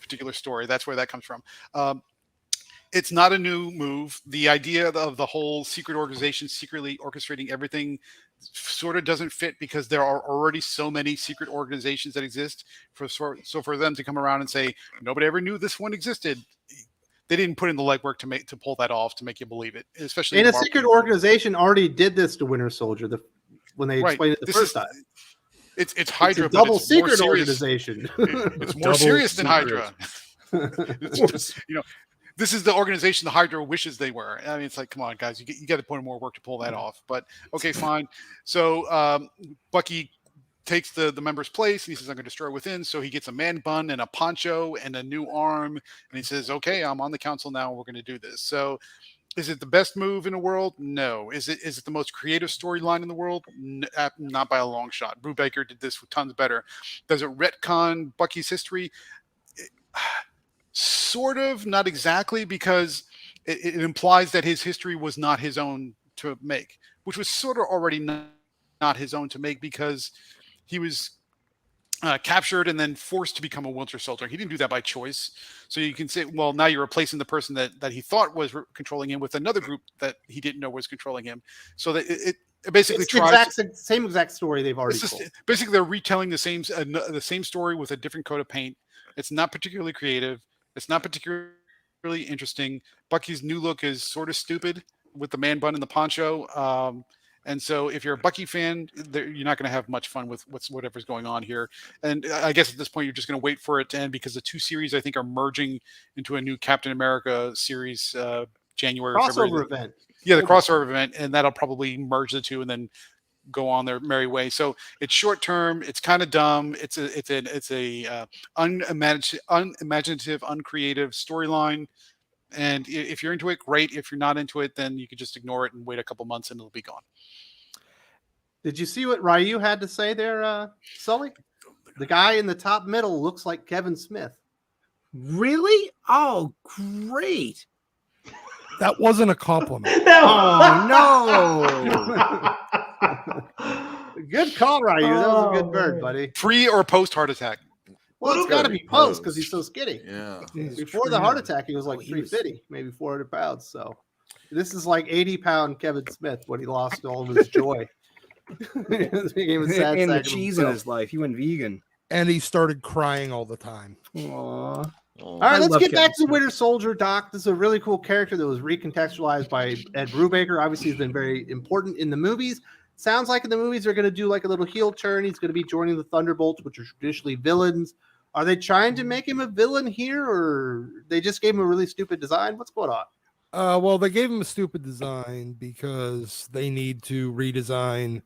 Speaker 5: particular story, that's where that comes from. It's not a new move. The idea of the whole secret organization secretly orchestrating everything sort of doesn't fit because there are already so many secret organizations that exist. So for them to come around and say nobody ever knew this one existed, they didn't put in the legwork to pull that off to make you believe it. Especially
Speaker 1: and a secret organization already did this to Winter Soldier when they explained it the first time.
Speaker 5: It's Hydra,
Speaker 1: it's a double
Speaker 5: it's
Speaker 1: secret organization.
Speaker 5: It's more serious than Hydra. This is the organization the Hydra wishes they were. I mean, it's like, come on, guys, you got to put in more work to pull that off. But okay, fine. So Bucky takes the member's place, and he says, "I'm going to destroy within." So he gets a man bun and a poncho and a new arm, and he says, "Okay, I'm on the council now. We're going to do this." So. Is it the best move in the world? No. Is it the most creative storyline in the world? Not by a long shot. Brubaker did this tons better. Does it retcon Bucky's history? Sort of, not exactly, because it implies that his history was not his own to make, which was sort of already not his own to make because he was captured and then forced to become a Winter Soldier. He didn't do that by choice. So you can say, well, now you're replacing the person that he thought was controlling him with another group that he didn't know was controlling him. So that it basically
Speaker 1: same exact story they've already told.
Speaker 5: Basically, they're retelling the same story with a different coat of paint. It's not particularly creative. It's not particularly interesting. Bucky's new look is sort of stupid with the man bun and the poncho. And so if you're a Bucky fan, you're not going to have much fun with whatever's going on here. And I guess at this point, you're just going to wait for it to end because the two series, I think, are merging into a new Captain America series, January.
Speaker 1: Crossover event.
Speaker 5: Yeah, the crossover event. And that'll probably merge the two and then go on their merry way. So it's short term. It's kind of dumb. It's a unimaginative, uncreative storyline. And if you're into it, great. If you're not into it, then you could just ignore it and wait a couple months and it'll be gone.
Speaker 1: Did you see what Ryu had to say there, Sully? The guy in the top middle looks like Kevin Smith.
Speaker 6: Really? Oh, great.
Speaker 3: That wasn't a compliment.
Speaker 6: Oh,
Speaker 1: Good call, Ryan. That was a good bird,
Speaker 2: man.
Speaker 1: buddy.
Speaker 5: Pre or post heart attack?
Speaker 1: Well, it's got to be post because he's so skinny.
Speaker 4: Yeah.
Speaker 1: Before the heart attack, he was like 350, maybe 400 pounds. So this is like 80-pound Kevin Smith when he lost all of his joy. Became a sad
Speaker 6: and the
Speaker 1: sack of
Speaker 6: cheese in
Speaker 1: himself.
Speaker 6: his life. He went vegan.
Speaker 3: And he started crying all the time.
Speaker 6: Aww.
Speaker 1: All right,
Speaker 6: I
Speaker 1: let's
Speaker 6: love
Speaker 1: get back to
Speaker 6: Kevin
Speaker 1: the Winter Soldier, Doc. This is a really cool character that was recontextualized by Ed Brubaker. Obviously, he's been very important in the movies. Sounds like in the movies they're going to do like a little heel turn. He's going to be joining the Thunderbolts, which are traditionally villains. Are they trying to make him a villain here, or they just gave him a really stupid design? What's going on?
Speaker 3: Well, they gave him a stupid design because they need to redesign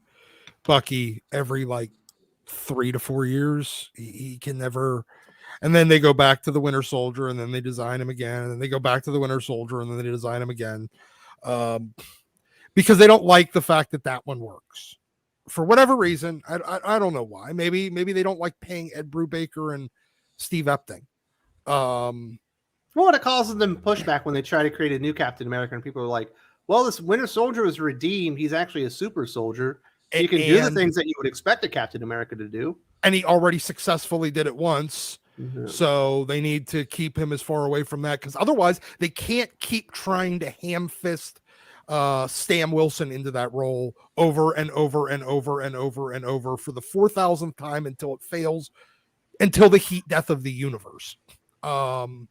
Speaker 3: Bucky every like 3 to 4 years. He can never. And then they go back to the Winter Soldier, and then they design him again, and then they go back to the Winter Soldier, and then they design him again, because they don't like the fact that that one works for whatever reason. I don't know why. Maybe they don't like paying Ed Brubaker and Steve Epting.
Speaker 1: Well, it causes them pushback when they try to create a new Captain America, and people are like, "Well, this Winter Soldier was redeemed. He's actually a super soldier. He can do the things that you would expect a Captain America to do."
Speaker 3: And he already successfully did it once. So they need to keep him as far away from that, because otherwise they can't keep trying to ham fist Sam Wilson into that role over and over and over and over and over for the 4,000th time until it fails, until the heat death of the universe. So,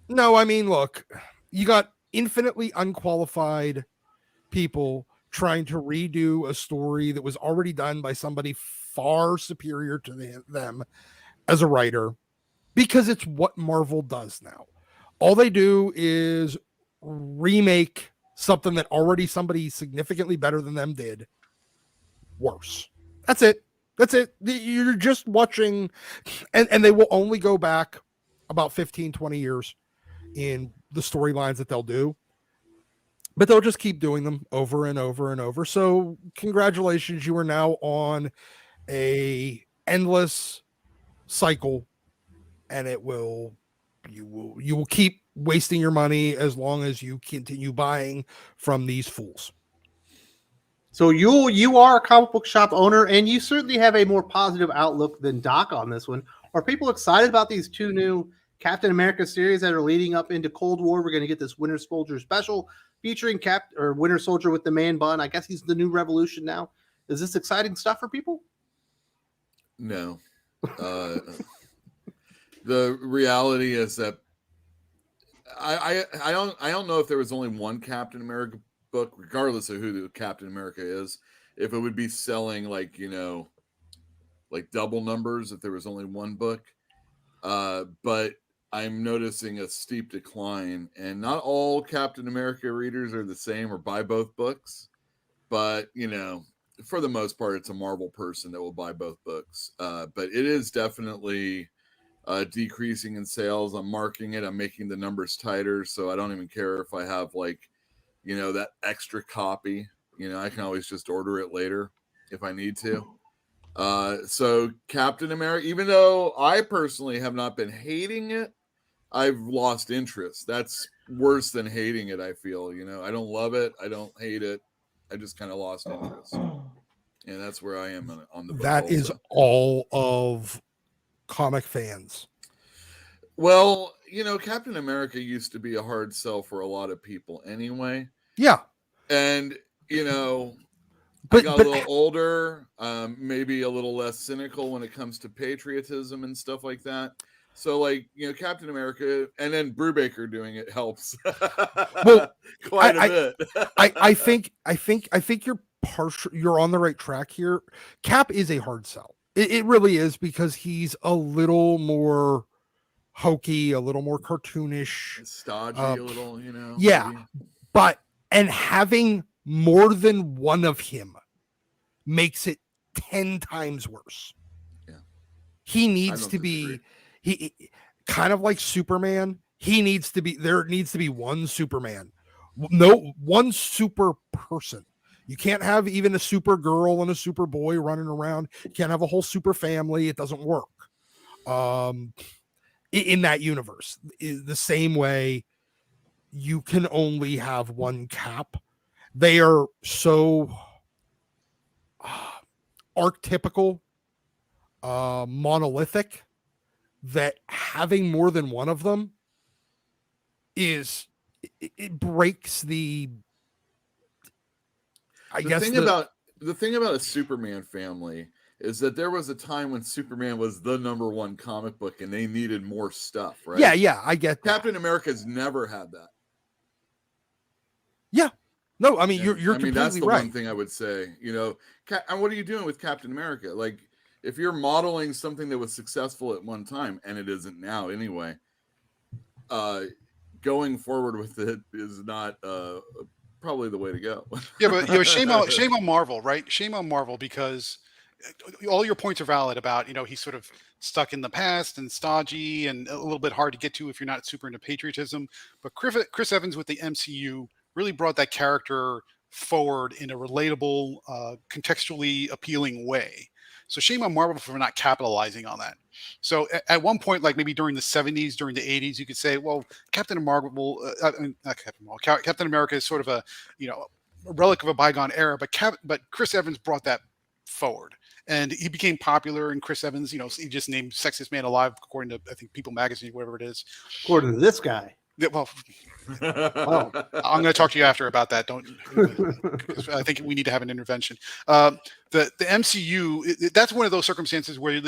Speaker 3: no, I mean, look, you got infinitely unqualified people trying to redo a story that was already done by somebody far superior to them as a writer, because it's what Marvel does now. All they do is remake something that already somebody significantly better than them did worse. That's it. You're just watching, and they will only go back about 15, 20 years in the storylines that they'll do. But they'll just keep doing them over and over and over. So congratulations, you are now on a endless cycle, and you will keep wasting your money as long as you continue buying from these fools.
Speaker 1: So you are a comic book shop owner, and you certainly have a more positive outlook than Doc on this one. Are people excited about these two new Captain America series that are leading up into Cold War? We're going to get this Winter Soldier special featuring Winter Soldier with the man bun. I guess he's the new Revolution now. Is this exciting stuff for people?
Speaker 4: No. The reality is that I don't know if there was only one Captain America book, regardless of who the Captain America is, if it would be selling like double numbers if there was only one book. But I'm noticing a steep decline, and not all Captain America readers are the same or buy both books, but for the most part, it's a Marvel person that will buy both books. But it is definitely decreasing in sales. I'm marking it. I'm making the numbers tighter, so I don't even care if I have that extra copy. I can always just order it later if I need to. So Captain America, even though I personally have not been hating it, I've lost interest. That's worse than hating it, I feel. I don't love it. I don't hate it. I just kind of lost interest. And that's where I am on the book.
Speaker 3: That also is all of comic fans.
Speaker 4: Well, Captain America used to be a hard sell for a lot of people anyway.
Speaker 3: Yeah.
Speaker 4: And,
Speaker 3: But,
Speaker 4: I got a little older, maybe a little less cynical when it comes to patriotism and stuff like that. So, Captain America, and then Brubaker doing it helps.
Speaker 3: Well,
Speaker 4: quite a bit.
Speaker 3: I think you're on the right track here. Cap is a hard sell. It really is, because he's a little more hokey, a little more cartoonish,
Speaker 4: stodgy, a little,
Speaker 3: Yeah,
Speaker 4: maybe.
Speaker 3: And having more than one of him makes it 10 times worse.
Speaker 4: Yeah.
Speaker 3: He needs to be he kind of like Superman. There needs to be one Superman. No, one super person. You can't have even a super girl and a super boy running around. You can't have a whole super family. It doesn't work. In that universe, the same way you can only have one Cap. They are so archetypical, monolithic, that having more than one of them it breaks the
Speaker 4: the thing about a Superman family is that there was a time when Superman was the number one comic book and they needed more stuff, right?
Speaker 3: Yeah, I get that.
Speaker 4: Captain America's never had that.
Speaker 3: Yeah. No, I mean,
Speaker 4: And,
Speaker 3: you're
Speaker 4: I mean,
Speaker 3: completely
Speaker 4: that's the
Speaker 3: right.
Speaker 4: one thing I would say, you know, and what are you doing with Captain America? Like, if you're modeling something that was successful at one time, and it isn't now anyway, going forward with it is not probably the way to go.
Speaker 5: Yeah, but shame on Marvel, right? Shame on Marvel, because all your points are valid about, he's sort of stuck in the past and stodgy and a little bit hard to get to if you're not super into patriotism. But Chris Evans with the MCU really brought that character forward in a relatable, contextually appealing way. So shame on Marvel for not capitalizing on that. So at one point, like maybe during the 70s, during the 80s, you could say, well, Captain America is sort of a relic of a bygone era, but Chris Evans brought that forward. And he became popular, and Chris Evans, he just named Sexiest Man Alive, according to, I think, People Magazine, whatever it is.
Speaker 1: According to this guy.
Speaker 5: Yeah, well, I'm going to talk to you after about that. Because I think we need to have an intervention. The MCU, that's one of those circumstances where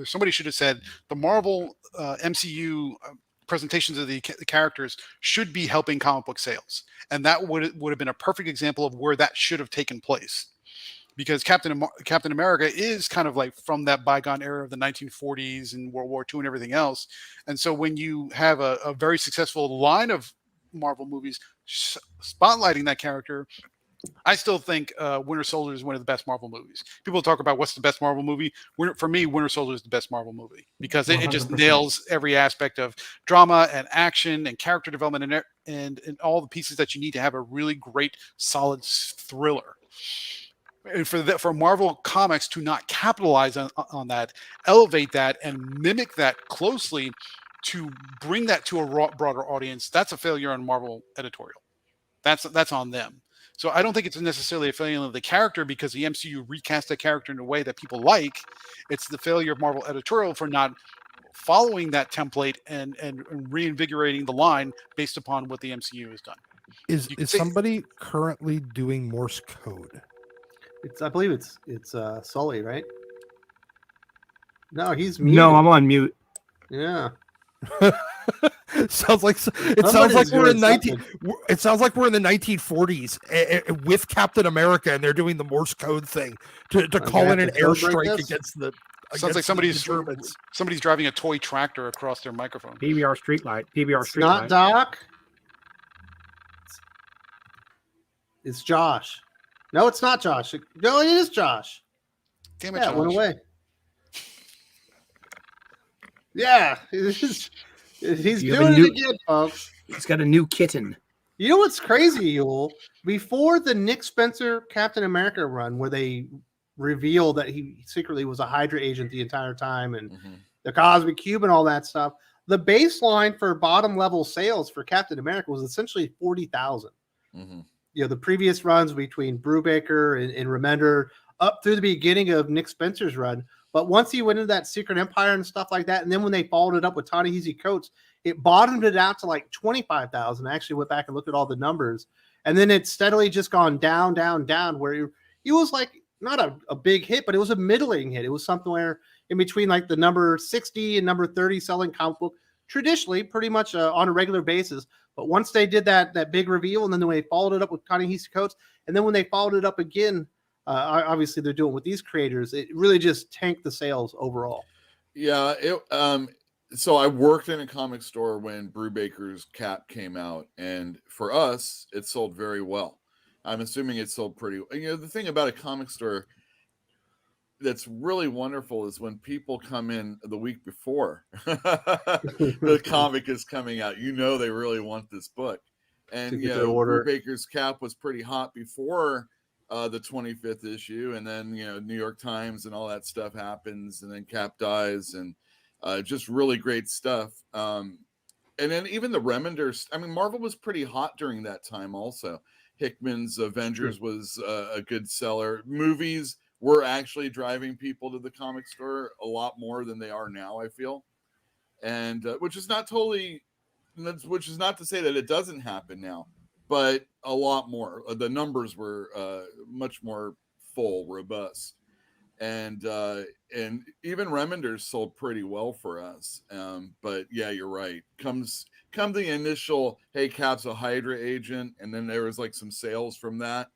Speaker 5: somebody should have said the Marvel MCU presentations of the characters should be helping comic book sales, and that would have been a perfect example of where that should have taken place. Because Captain America is kind of like from that bygone era of the 1940s and World War II and everything else. And so when you have a very successful line of Marvel movies spotlighting that character, I still think Winter Soldier is one of the best Marvel movies. People talk about what's the best Marvel movie. For me, Winter Soldier is the best Marvel movie because it just nails every aspect of drama and action and character development and all the pieces that you need to have a really great, solid thriller. And for Marvel Comics to not capitalize on that, elevate that, and mimic that closely to bring that to a broader audience, that's a failure on Marvel editorial. That's on them. So I don't think it's necessarily a failure of the character because the MCU recast the character in a way that people like. It's the failure of Marvel editorial for not following that template and reinvigorating the line based upon what the MCU has done.
Speaker 3: Is somebody currently doing Morse code?
Speaker 1: I believe it's Sully, right? No, he's muted.
Speaker 6: No, I'm on mute.
Speaker 1: Yeah.
Speaker 3: Sounds like we're in 1940s with Captain America, and they're doing the Morse code thing to call in an airstrike against the.
Speaker 5: Sounds like somebody's driving a toy tractor across their microphone.
Speaker 6: PBR streetlight.
Speaker 1: Not Doc. It's Josh. No, it's not Josh. No, it is Josh.
Speaker 5: Damn it,
Speaker 1: Josh. Went away. Yeah, he's doing it again, folks.
Speaker 6: He's got a new kitten.
Speaker 1: You know what's crazy, Yule? Before the Nick Spencer Captain America run, where they reveal that he secretly was a Hydra agent the entire time, and the Cosmic Cube and all that stuff, the baseline for bottom level sales for Captain America was essentially 40,000. The previous runs between Brubaker and Remender up through the beginning of Nick Spencer's run. But once he went into that Secret Empire and stuff like that, and then when they followed it up with Ta-Nehisi Coates, it bottomed it out to like 25,000. I actually went back and looked at all the numbers. And then it's steadily just gone down, where it was like not a big hit, but it was a middling hit. It was somewhere in between like the number 60 and number 30 selling comic book, traditionally pretty much on a regular basis. But once they did that big reveal, and then when they followed it up with Ta-Nehisi Coates, and then when they followed it up again, obviously they're doing it with these creators, it really just tanked the sales overall.
Speaker 4: Yeah. So I worked in a comic store when Brubaker's Cap came out, and for us, it sold very well. I'm assuming it sold pretty well. The thing about a comic store that's really wonderful is when people come in the week before the comic is coming out, they really want this book. And Brubaker's Cap was pretty hot before the 25th issue, and then New York Times and all that stuff happens, and then Cap dies, and just really great stuff. and then even the Remenders. I mean, Marvel was pretty hot during that time. Also, Hickman's Avengers was a good seller. Movies were actually driving people to the comic store a lot more than they are now, I feel, and which is not totally, which is not to say that it doesn't happen now, but a lot more. The numbers were much more full, robust, and even Remenders sold pretty well for us. But yeah, you're right. Come the initial, hey, Cap's a Hydra agent, and then there was like some sales from that.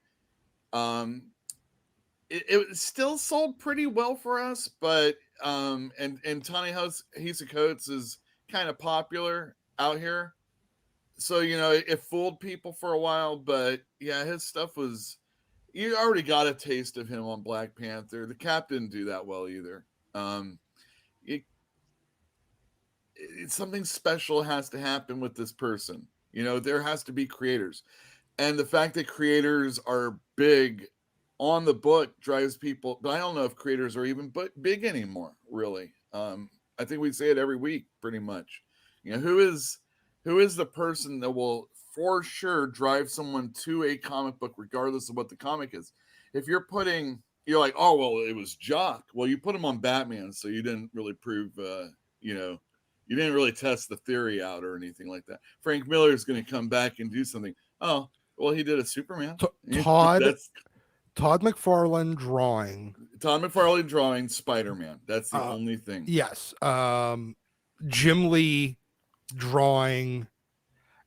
Speaker 4: It still sold pretty well for us, but and Ta-Nehisi Coates is kind of popular out here, so it fooled people for a while. But yeah, his stuff was, you already got a taste of him on Black Panther. The Cap didn't do that well either. Something special has to happen with this person. There has to be creators, and the fact that creators are big on the book drives people. But I don't know if creators are even big anymore, really. I think we say it every week, pretty much. Who is the person that will for sure drive someone to a comic book, regardless of what the comic is? If you're like, oh well, it was Jock. Well, you put him on Batman, so you didn't really prove, you didn't really test the theory out or anything like that. Frank Miller is going to come back and do something. Oh, well, he did a Superman.
Speaker 3: Todd McFarlane drawing Spider-Man. That's the only thing. Yes. Jim Lee drawing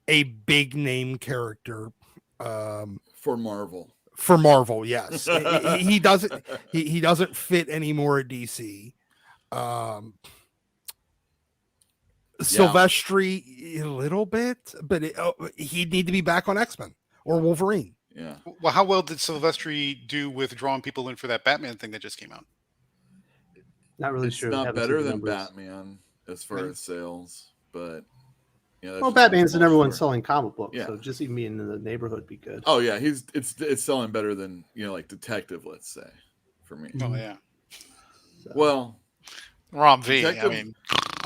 Speaker 3: a big name character
Speaker 4: for Marvel.
Speaker 3: Yes. he doesn't fit anymore at DC. Silvestri a little bit, but he'd need to be back on X-Men or Wolverine.
Speaker 4: Yeah.
Speaker 5: Well, how well did Silvestri do with drawing people in for that Batman thing that just came out?
Speaker 1: Not really sure.
Speaker 4: It's not better than Batman as far as sales, but
Speaker 1: well, Batman's the number one selling comic book, so just even being in the neighborhood would be good.
Speaker 4: Oh yeah, it's selling better than like Detective, let's say, for me.
Speaker 5: Oh yeah.
Speaker 4: So. Well,
Speaker 5: Rom V. I mean,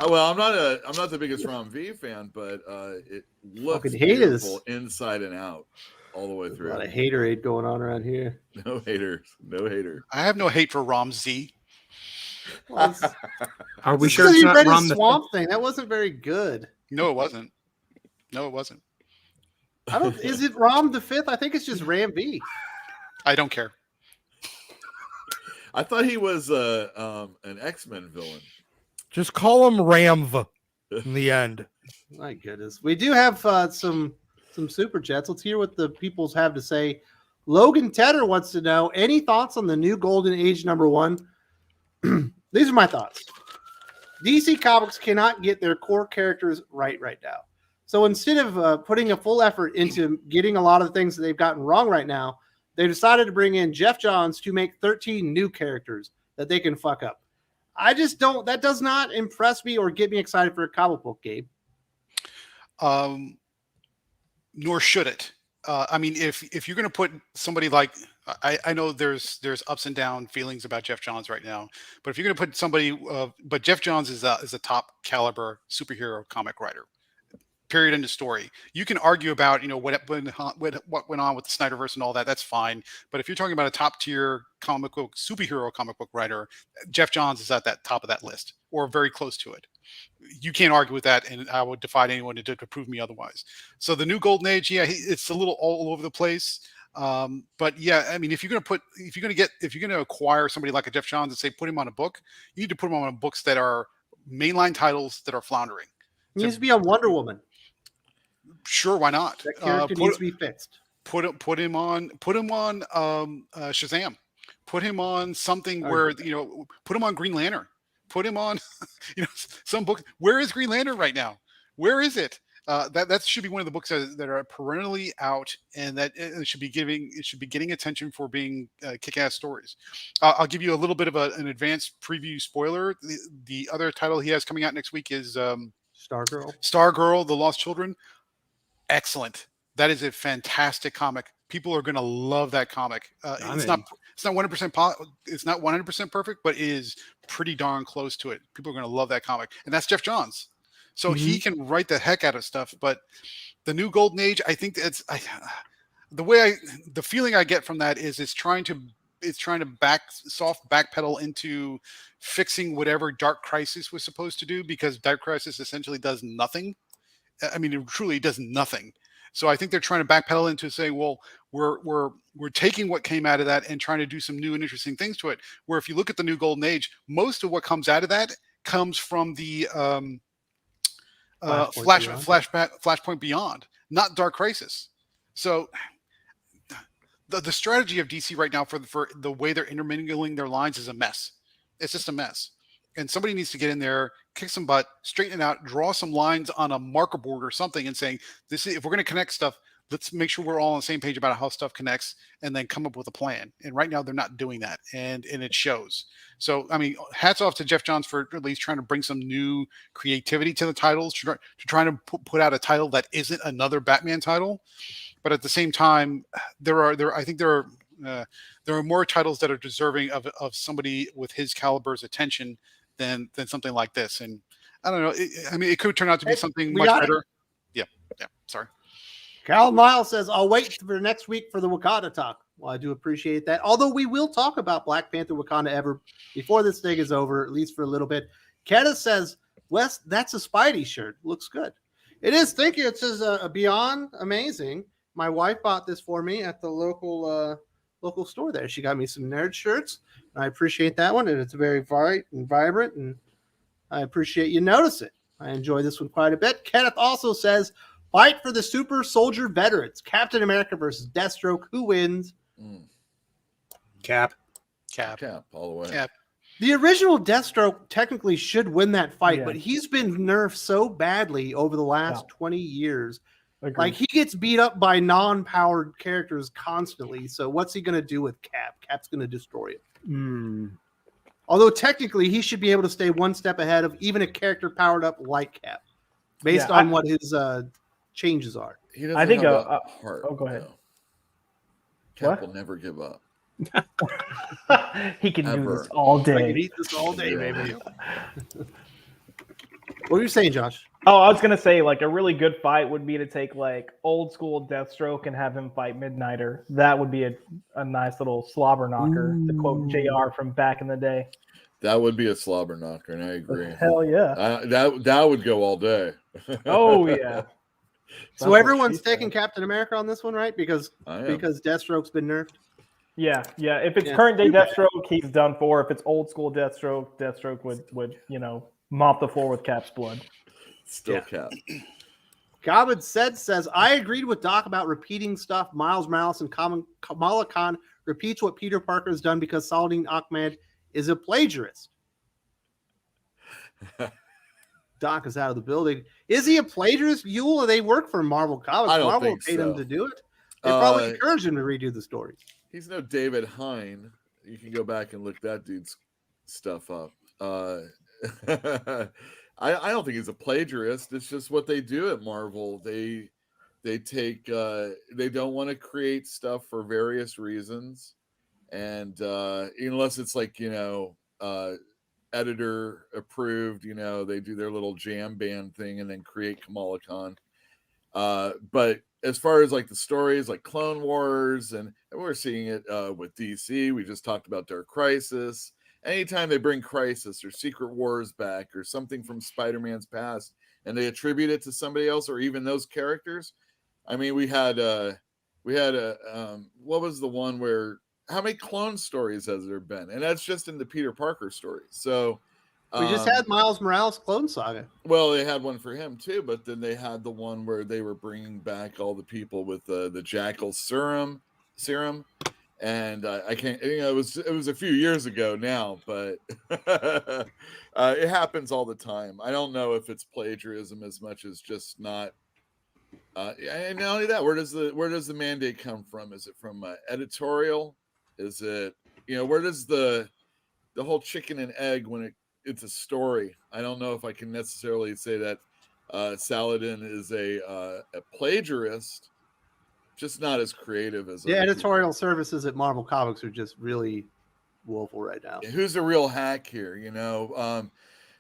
Speaker 4: well, I'm not the biggest Rom V fan, but it looks beautiful inside and out. All the way through.
Speaker 1: A lot of haterade going on around here.
Speaker 4: No hater.
Speaker 5: I have no hate for Rom Z.
Speaker 1: Well,
Speaker 6: are we sure it's
Speaker 1: you
Speaker 6: not
Speaker 1: read
Speaker 6: Rom
Speaker 1: his Swamp Thing? That wasn't very good.
Speaker 5: No, it wasn't.
Speaker 1: Is it Rom the Fifth? I think it's just Ram V.
Speaker 5: I don't care.
Speaker 4: I thought he was an X-Men villain.
Speaker 3: Just call him Ramv in the end.
Speaker 1: My goodness. We do have some super chats. Let's hear what the peoples have to say. Logan Tedder wants to know, any thoughts on the new Golden Age #1? These are my thoughts. DC Comics cannot get their core characters right now. So instead of putting a full effort into getting a lot of the things that they've gotten wrong right now, they decided to bring in Jeff Johns to make 13 new characters that they can fuck up. That does not impress me or get me excited for a comic book, Gabe.
Speaker 5: Nor should it. I mean, if you're going to put somebody like, I know there's ups and down feelings about Jeff Johns right now, but if you're going to put somebody, but Jeff Johns is a top caliber superhero comic writer. Period. End of story. You can argue about what went on with the Snyderverse and all that. That's fine. But if you're talking about a top tier superhero comic book writer, Jeff Johns is at that top of that list or very close to it. You can't argue with that, and I would defy anyone to prove me otherwise. So the new Golden Age, it's a little all over the place. But yeah, I mean, if you're going to acquire somebody like a Jeff Johns and say put him on a book, you need to put him on books that are mainline titles that are floundering.
Speaker 1: He needs to be on Wonder Woman.
Speaker 5: Sure, why not?
Speaker 1: That character needs to be fixed.
Speaker 5: Put him on Shazam. Put him on something where put him on Green Lantern. Put him on some book. Where is Green Lantern right now? Where is it? That should be one of the books that are perennially out, and that it should be getting attention for being kick-ass stories. I'll give you a little bit of an advanced preview spoiler. The other title he has coming out next week is Stargirl, The Lost Children. Excellent. That is a fantastic comic. People are going to love that comic. It's not 100% perfect, but it is pretty darn close to it. People are going to love that comic, and that's Jeff Johns. So he can write the heck out of stuff. But the new Golden Age, I think the feeling I get from that is it's trying to backpedal into fixing whatever Dark Crisis was supposed to do, because Dark Crisis essentially does nothing. I mean, it truly does nothing. So I think they're trying to backpedal into saying, well, we're taking what came out of that and trying to do some new and interesting things to it. Where if you look at the new Golden Age, most of what comes out of that comes from the Flashpoint Beyond, not Dark Crisis. So the strategy of DC right now for the way they're intermingling their lines is a mess. It's just a mess. And somebody needs to get in there, kick some butt, straighten it out, draw some lines on a marker board or something, and saying, if we're going to connect stuff, let's make sure we're all on the same page about how stuff connects, and then come up with a plan. And right now they're not doing that, and it shows. So, I mean, hats off to Jeff Johns for at least trying to bring some new creativity to the titles, to trying to put out a title that isn't another Batman title. But at the same time, there are more titles that are deserving of somebody with his caliber's attention than something like this. And I don't know. It could turn out to be something much better. Yeah. Sorry.
Speaker 1: Cal Miles says, I'll wait for next week for the Wakanda talk. Well, I do appreciate that. Although we will talk about Black Panther Wakanda ever before this thing is over, at least for a little bit. Kenneth says, Wes, that's a Spidey shirt. Looks good. It is. Thank you. It says Beyond Amazing. My wife bought this for me at the local store there. She got me some nerd shirts. I appreciate that one, and it's very bright and vibrant, and I appreciate you notice it. I enjoy this one quite a bit. Kenneth also says, fight for the super soldier veterans. Captain America versus Deathstroke. Who wins?
Speaker 6: Cap
Speaker 4: all the way.
Speaker 5: Cap.
Speaker 1: The original Deathstroke technically should win that fight, but he's been nerfed so badly over the last 20 years.
Speaker 2: Agreed.
Speaker 1: Like, he gets beat up by non-powered characters constantly. So what's he going to do with Cap? Cap's going to destroy it. Although technically he should be able to stay one step ahead of even a character powered up like Cap, based on what his changes are.
Speaker 4: He doesn't
Speaker 2: I think
Speaker 4: have a heart.
Speaker 2: Oh, go ahead.
Speaker 4: Though. Cap will never give up.
Speaker 2: He can do
Speaker 4: Ever.
Speaker 2: this all
Speaker 1: I
Speaker 2: day.
Speaker 1: can eat this all day, baby. What were you saying, Josh?
Speaker 2: Oh, I was gonna say, like, a really good fight would be to take like old school Deathstroke and have him fight Midnighter. That would be a nice little slobber knocker, to quote JR from back in the day.
Speaker 4: That would be a slobber knocker, and I agree.
Speaker 2: Hell yeah.
Speaker 4: That would go all day.
Speaker 2: Oh yeah.
Speaker 1: So everyone's taking Captain America on this one, right? Because Deathstroke's been nerfed.
Speaker 2: Yeah. If it's current day Deathstroke, he's done for. If it's old school Deathstroke, Deathstroke would mop the floor with Cap's blood.
Speaker 4: Still Cap.
Speaker 1: Gabid says, I agreed with Doc about repeating stuff. Miles Morales and Kamala Khan repeats what Peter Parker has done because Saladin Ahmed is a plagiarist. Doc is out of the building. Is he a plagiarist, Yule, or they work for Marvel Comics?
Speaker 4: I don't
Speaker 1: Marvel
Speaker 4: think
Speaker 1: paid
Speaker 4: so.
Speaker 1: him to do it. They probably encouraged him to redo the stories.
Speaker 4: He's no David Hine. You can go back and look that dude's stuff up. I don't think he's a plagiarist. It's just what they do at Marvel. They take they don't want to create stuff for various reasons, and unless it's like editor approved, they do their little jam band thing and then create Kamala Khan. But as far as like the stories, like Clone Wars, and we're seeing it with DC. We just talked about Dark Crisis. Anytime they bring Crisis or Secret Wars back or something from Spider-Man's past and they attribute it to somebody else or even those characters. I mean, we had what was the one where, how many clone stories has there been? And that's just in the Peter Parker stories. So
Speaker 1: we just had Miles Morales Clone Saga.
Speaker 4: Well, they had one for him too, but then they had the one where they were bringing back all the people with the Jackal serum. And I can't, it was a few years ago now, but it happens all the time. I don't know if it's plagiarism as much as just not. And not only that, where does the mandate come from? Is it from editorial? Is it, where does the whole chicken and egg when it's a story? I don't know if I can necessarily say that Saladin is a plagiarist. Just not as creative as
Speaker 1: editorial services at Marvel Comics are just really woeful right now.
Speaker 4: Who's the real hack here?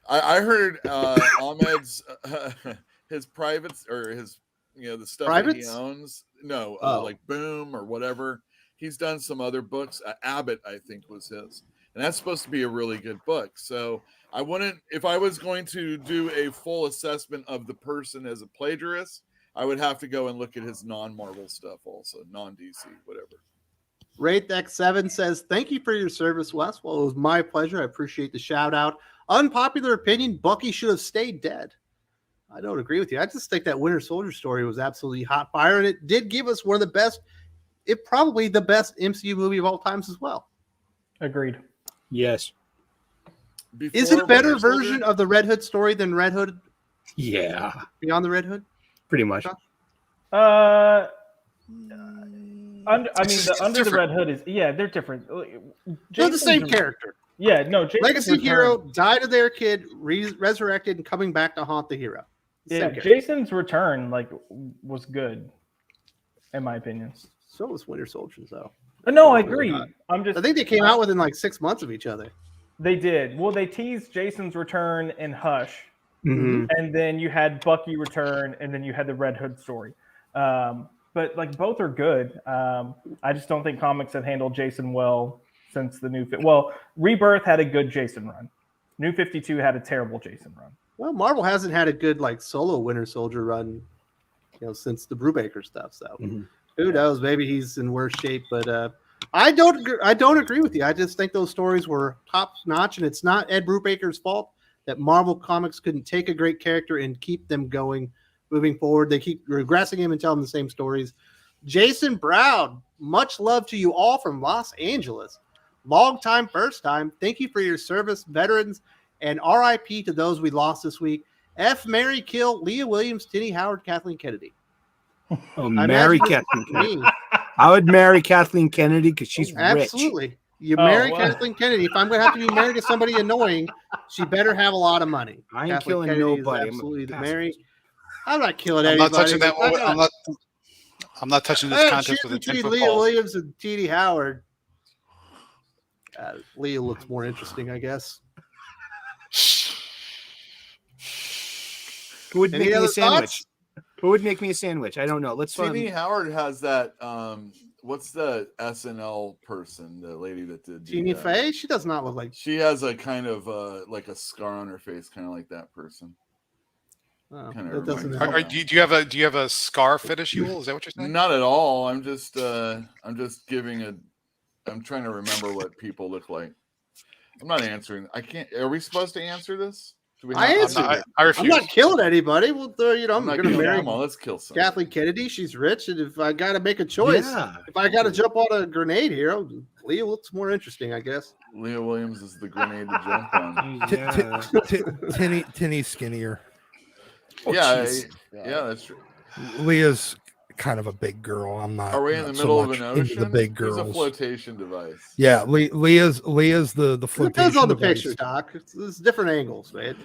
Speaker 4: I heard Ahmed privates, his privates or his, the stuff
Speaker 1: Privates?
Speaker 4: that he owns. No,
Speaker 1: Oh.
Speaker 4: like Boom or whatever. He's done some other books. Abbott, I think, was his, and that's supposed to be a really good book. So I wouldn't, if I was going to do a full assessment of the person as a plagiarist, I would have to go and look at his non-Marvel stuff also, non-DC, whatever.
Speaker 1: WraithX7 says, thank you for your service, Wes. Well, it was my pleasure. I appreciate the shout out. Unpopular opinion, Bucky should have stayed dead. I don't agree with you. I just think that Winter Soldier story was absolutely hot fire, and it did give us one of the best, probably the best MCU movie of all times as well.
Speaker 2: Agreed.
Speaker 6: Yes.
Speaker 1: Is it a better version of the Red Hood story than Red Hood
Speaker 6: Yeah.
Speaker 1: Beyond the Red Hood?
Speaker 6: Pretty much.
Speaker 2: I mean, Under the Red Hood is they're different.
Speaker 1: They're the same character.
Speaker 2: Yeah, no. Jason's
Speaker 1: Legacy
Speaker 2: return,
Speaker 1: hero died of their kid, resurrected, and coming back to haunt the hero.
Speaker 2: Yeah, Jason's return was good, in my opinion.
Speaker 1: So was Winter Soldier, though.
Speaker 2: No, I agree. I
Speaker 1: think they came out within like 6 months of each other.
Speaker 2: They did. Well, they teased Jason's return in Hush,
Speaker 6: Mm-hmm.
Speaker 2: and then you had Bucky return, and then you had the Red Hood story. But like both are good. I just don't think comics have handled Jason well since the new. Well, Rebirth had a good Jason run. New 52 had a terrible Jason run.
Speaker 1: Well, Marvel hasn't had a good like solo Winter Soldier run, since the Brubaker stuff. So who knows? Maybe he's in worse shape. But I don't agree with you. I just think those stories were top notch, and it's not Ed Brubaker's fault that Marvel Comics couldn't take a great character and keep them going, moving forward. They keep regressing him and telling the same stories. Jason Brown, much love to you all from Los Angeles. Long time, first time. Thank you for your service, veterans, and RIP to those we lost this week. F, Mary, kill Leah Williams, Tinny Howard, Kathleen Kennedy.
Speaker 6: Oh, marry Kathleen Kennedy. I would marry Kathleen Kennedy because she's rich.
Speaker 1: Absolutely. You marry Kathleen Kennedy. If I'm going to have to be married to somebody annoying, she better have a lot of money.
Speaker 6: I ain't
Speaker 1: Kathleen
Speaker 6: killing
Speaker 1: Kennedy
Speaker 6: nobody.
Speaker 1: Absolutely the Mary. I'm not killing
Speaker 5: I'm
Speaker 1: anybody.
Speaker 5: not touching that. I'm not touching this contest with a 10 foot
Speaker 1: Leah
Speaker 5: pole.
Speaker 1: Williams and T.D. Howard. Leah looks more interesting, I guess.
Speaker 6: Who would
Speaker 1: Any
Speaker 6: make me
Speaker 1: other
Speaker 6: a sandwich?
Speaker 1: thoughts?
Speaker 6: Who would make me a sandwich? I don't know. Let's
Speaker 4: T.D. Howard has that. What's the SNL person? The lady that did
Speaker 1: Jeannie Faye? She does not look like.
Speaker 4: She has a kind of like a scar on her face, kind of like that person.
Speaker 1: Oh,
Speaker 4: Kinda
Speaker 1: that doesn't
Speaker 4: reminds
Speaker 1: help.
Speaker 4: me.
Speaker 5: Do you have a scar fetish, Yule? Is that what you're saying?
Speaker 4: Not at all. I'm just giving I'm trying to remember what people look like. I'm not answering. I can't. Are we supposed to answer this? Do we
Speaker 1: I answered it.
Speaker 5: I refuse.
Speaker 1: I'm not killing anybody. Well, I'm
Speaker 4: not
Speaker 1: going to
Speaker 4: killing
Speaker 1: marry
Speaker 4: them all. Let's kill someone.
Speaker 1: Kathleen Kennedy. She's rich, and if I got to make a choice,
Speaker 6: Yeah.
Speaker 1: if I got to jump on a grenade here, Leah looks more interesting, I guess.
Speaker 4: Leah Williams is the grenade to jump on.
Speaker 3: Tinny's skinnier.
Speaker 4: Yeah, that's true.
Speaker 3: Leah's kind of a big girl. I'm not.
Speaker 4: Are we in the
Speaker 3: not
Speaker 4: middle
Speaker 3: so
Speaker 4: of
Speaker 3: much
Speaker 4: an
Speaker 3: into
Speaker 4: ocean?
Speaker 3: The big
Speaker 4: There's
Speaker 3: girls.
Speaker 4: a flotation device.
Speaker 3: Yeah, Leah's the
Speaker 1: It
Speaker 3: flotation.
Speaker 1: depends on the
Speaker 3: device.
Speaker 1: picture, Doc. It's different angles, man.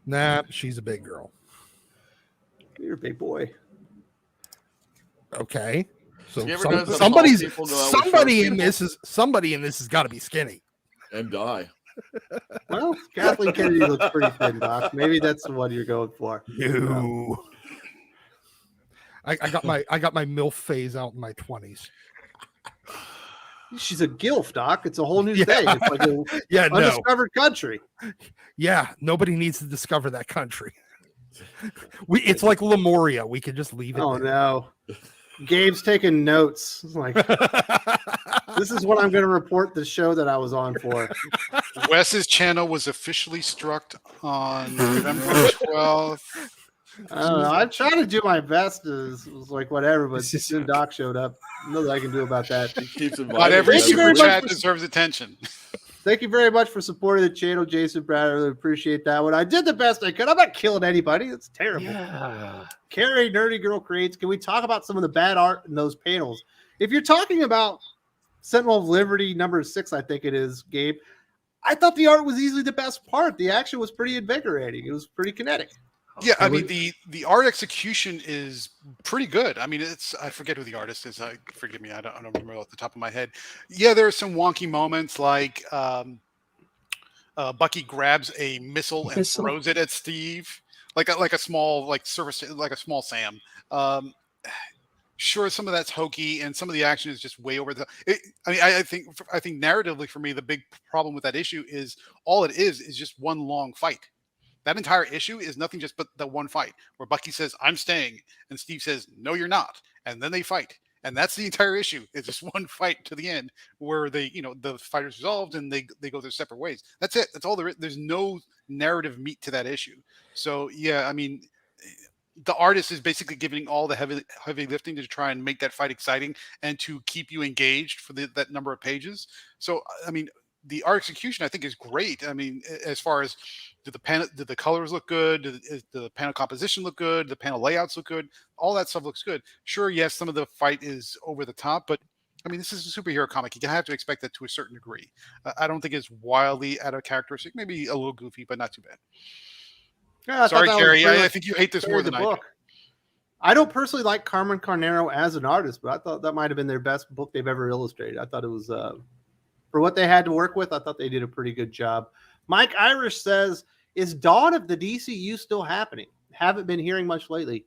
Speaker 3: Nah, she's a big girl.
Speaker 1: You're a big boy.
Speaker 3: Okay. So
Speaker 4: You ever notice that
Speaker 3: somebody
Speaker 4: tall people go out with
Speaker 3: somebody in this has got to be skinny.
Speaker 4: And die.
Speaker 1: Well, Kathleen Kennedy looks pretty thin, Doc. Maybe that's the one you're going for.
Speaker 3: No. I got my MILF phase out in my 20s.
Speaker 1: She's a gilf, Doc. It's a whole new
Speaker 3: Yeah.
Speaker 1: thing. It's like an
Speaker 3: Yeah, no.
Speaker 1: undiscovered country.
Speaker 3: Yeah, nobody needs to discover that country. It's like Lemuria. We could just leave it.
Speaker 1: Oh
Speaker 3: there.
Speaker 1: no. Gabe's taking notes. It's like, this is what I'm going to report the show that I was on for.
Speaker 5: Wes's channel was officially struck on November 12th.
Speaker 1: I don't know. I'm trying to do my best. It was like whatever, but then Doc showed up. Nothing I can do about that.
Speaker 4: He keeps inviting
Speaker 5: Not every
Speaker 1: Thank you very
Speaker 5: super
Speaker 1: much
Speaker 5: chat
Speaker 1: for-
Speaker 5: deserves attention.
Speaker 1: Thank you very much for supporting the channel, Jason Brad. I really appreciate that one. I did the best I could. I'm not killing anybody. It's terrible.
Speaker 6: Yeah.
Speaker 1: Carrie Nerdy Girl Creates. Can we talk about some of the bad art in those panels? If you're talking about Sentinel of Liberty number 6, I think it is, Gabe, I thought the art was easily the best part. The action was pretty invigorating. It was pretty kinetic.
Speaker 5: Yeah, I mean the art execution is pretty good. I mean, I forget who the artist is. Forgive me, I don't remember off the top of my head. Yeah, there are some wonky moments like Bucky grabs a missile and throws it at Steve. like a small surface, like a small Sam. Sure, some of that's hokey, and some of the action is just way over the. I think narratively for me, the big problem with that issue is all it is just one long fight. That entire issue is nothing just but the one fight where Bucky says, "I'm staying," and Steve says, "No, you're not," and then they fight, and that's the entire issue. It's just one fight to the end where the fighters resolved and they go their separate ways. That's it. That's all there is. There's no narrative meat to that issue. So yeah, I mean, the artist is basically giving all the heavy lifting to try and make that fight exciting and to keep you engaged for that number of pages. So I mean, the art execution I think is great. I mean, as far as did the colors look good? Did the panel composition look good? The panel layouts look good? All that stuff looks good. Sure, yes, some of the fight is over the top, but I mean, this is a superhero comic. You have to expect that to a certain degree. I don't think it's wildly out of characteristic. Maybe a little goofy, but not too bad.
Speaker 1: Yeah,
Speaker 5: Sorry, Carrie. I think you hate this more than I do.
Speaker 1: I don't personally like Carmen Carnero as an artist, but I thought that might have been their best book they've ever illustrated. I thought it was, for what they had to work with, I thought they did a pretty good job. Mike Irish says, is Dawn of the DCU still happening? Haven't been hearing much lately.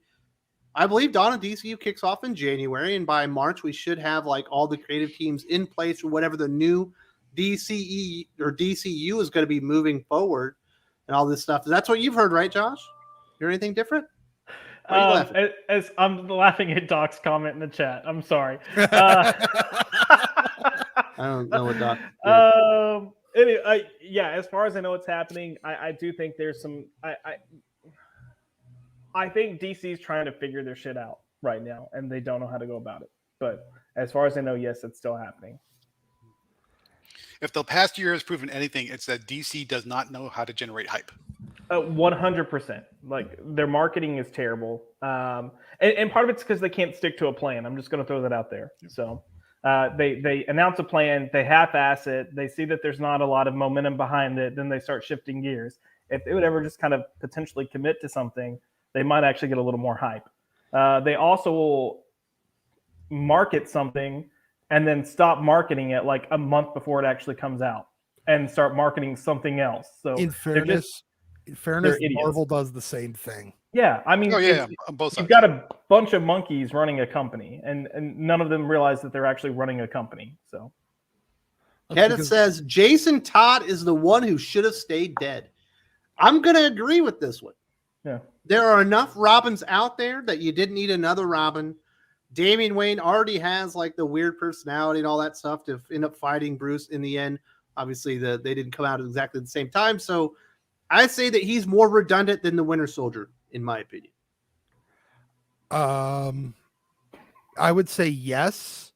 Speaker 1: I believe Dawn of DCU kicks off in January, and by March we should have like all the creative teams in place for whatever the new DCE or DCU is going to be moving forward. And all this stuff. That's what you've heard, right, Josh? Hear anything different?
Speaker 7: As I'm laughing at Doc's comment in the chat. I'm sorry.
Speaker 1: I don't know what Doc.
Speaker 7: Anyway, yeah. As far as I know, what's happening. I do think there's some. I think DC's trying to figure their shit out right now, and they don't know how to go about it. But as far as I know, yes, it's still happening.
Speaker 5: If the past year has proven anything, it's that DC does not know how to generate hype.
Speaker 7: 100%. Like their marketing is terrible, and part of it's because they can't stick to a plan. I'm just going to throw that out there. So they announce a plan, they half-ass it, they see that there's not a lot of momentum behind it, then they start shifting gears. If they would ever just kind of potentially commit to something, they might actually get a little more hype. They also will market something and then stop marketing it like a month before it actually comes out and start marketing something else. So
Speaker 3: in fairness, Marvel does the same thing.
Speaker 7: Yeah, I mean,
Speaker 5: on both sides.
Speaker 7: You've got a bunch of monkeys running a company, and none of them realize that they're actually running a company. So,
Speaker 1: Kenneth says Jason Todd is the one who should have stayed dead. I'm going to agree with this one.
Speaker 7: Yeah,
Speaker 1: there are enough Robins out there that you didn't need another Robin. Damian Wayne already has like the weird personality and all that stuff to end up fighting Bruce in the end. Obviously, they didn't come out at exactly the same time. So I say that he's more redundant than the Winter Soldier, in my opinion.
Speaker 3: I would say yes.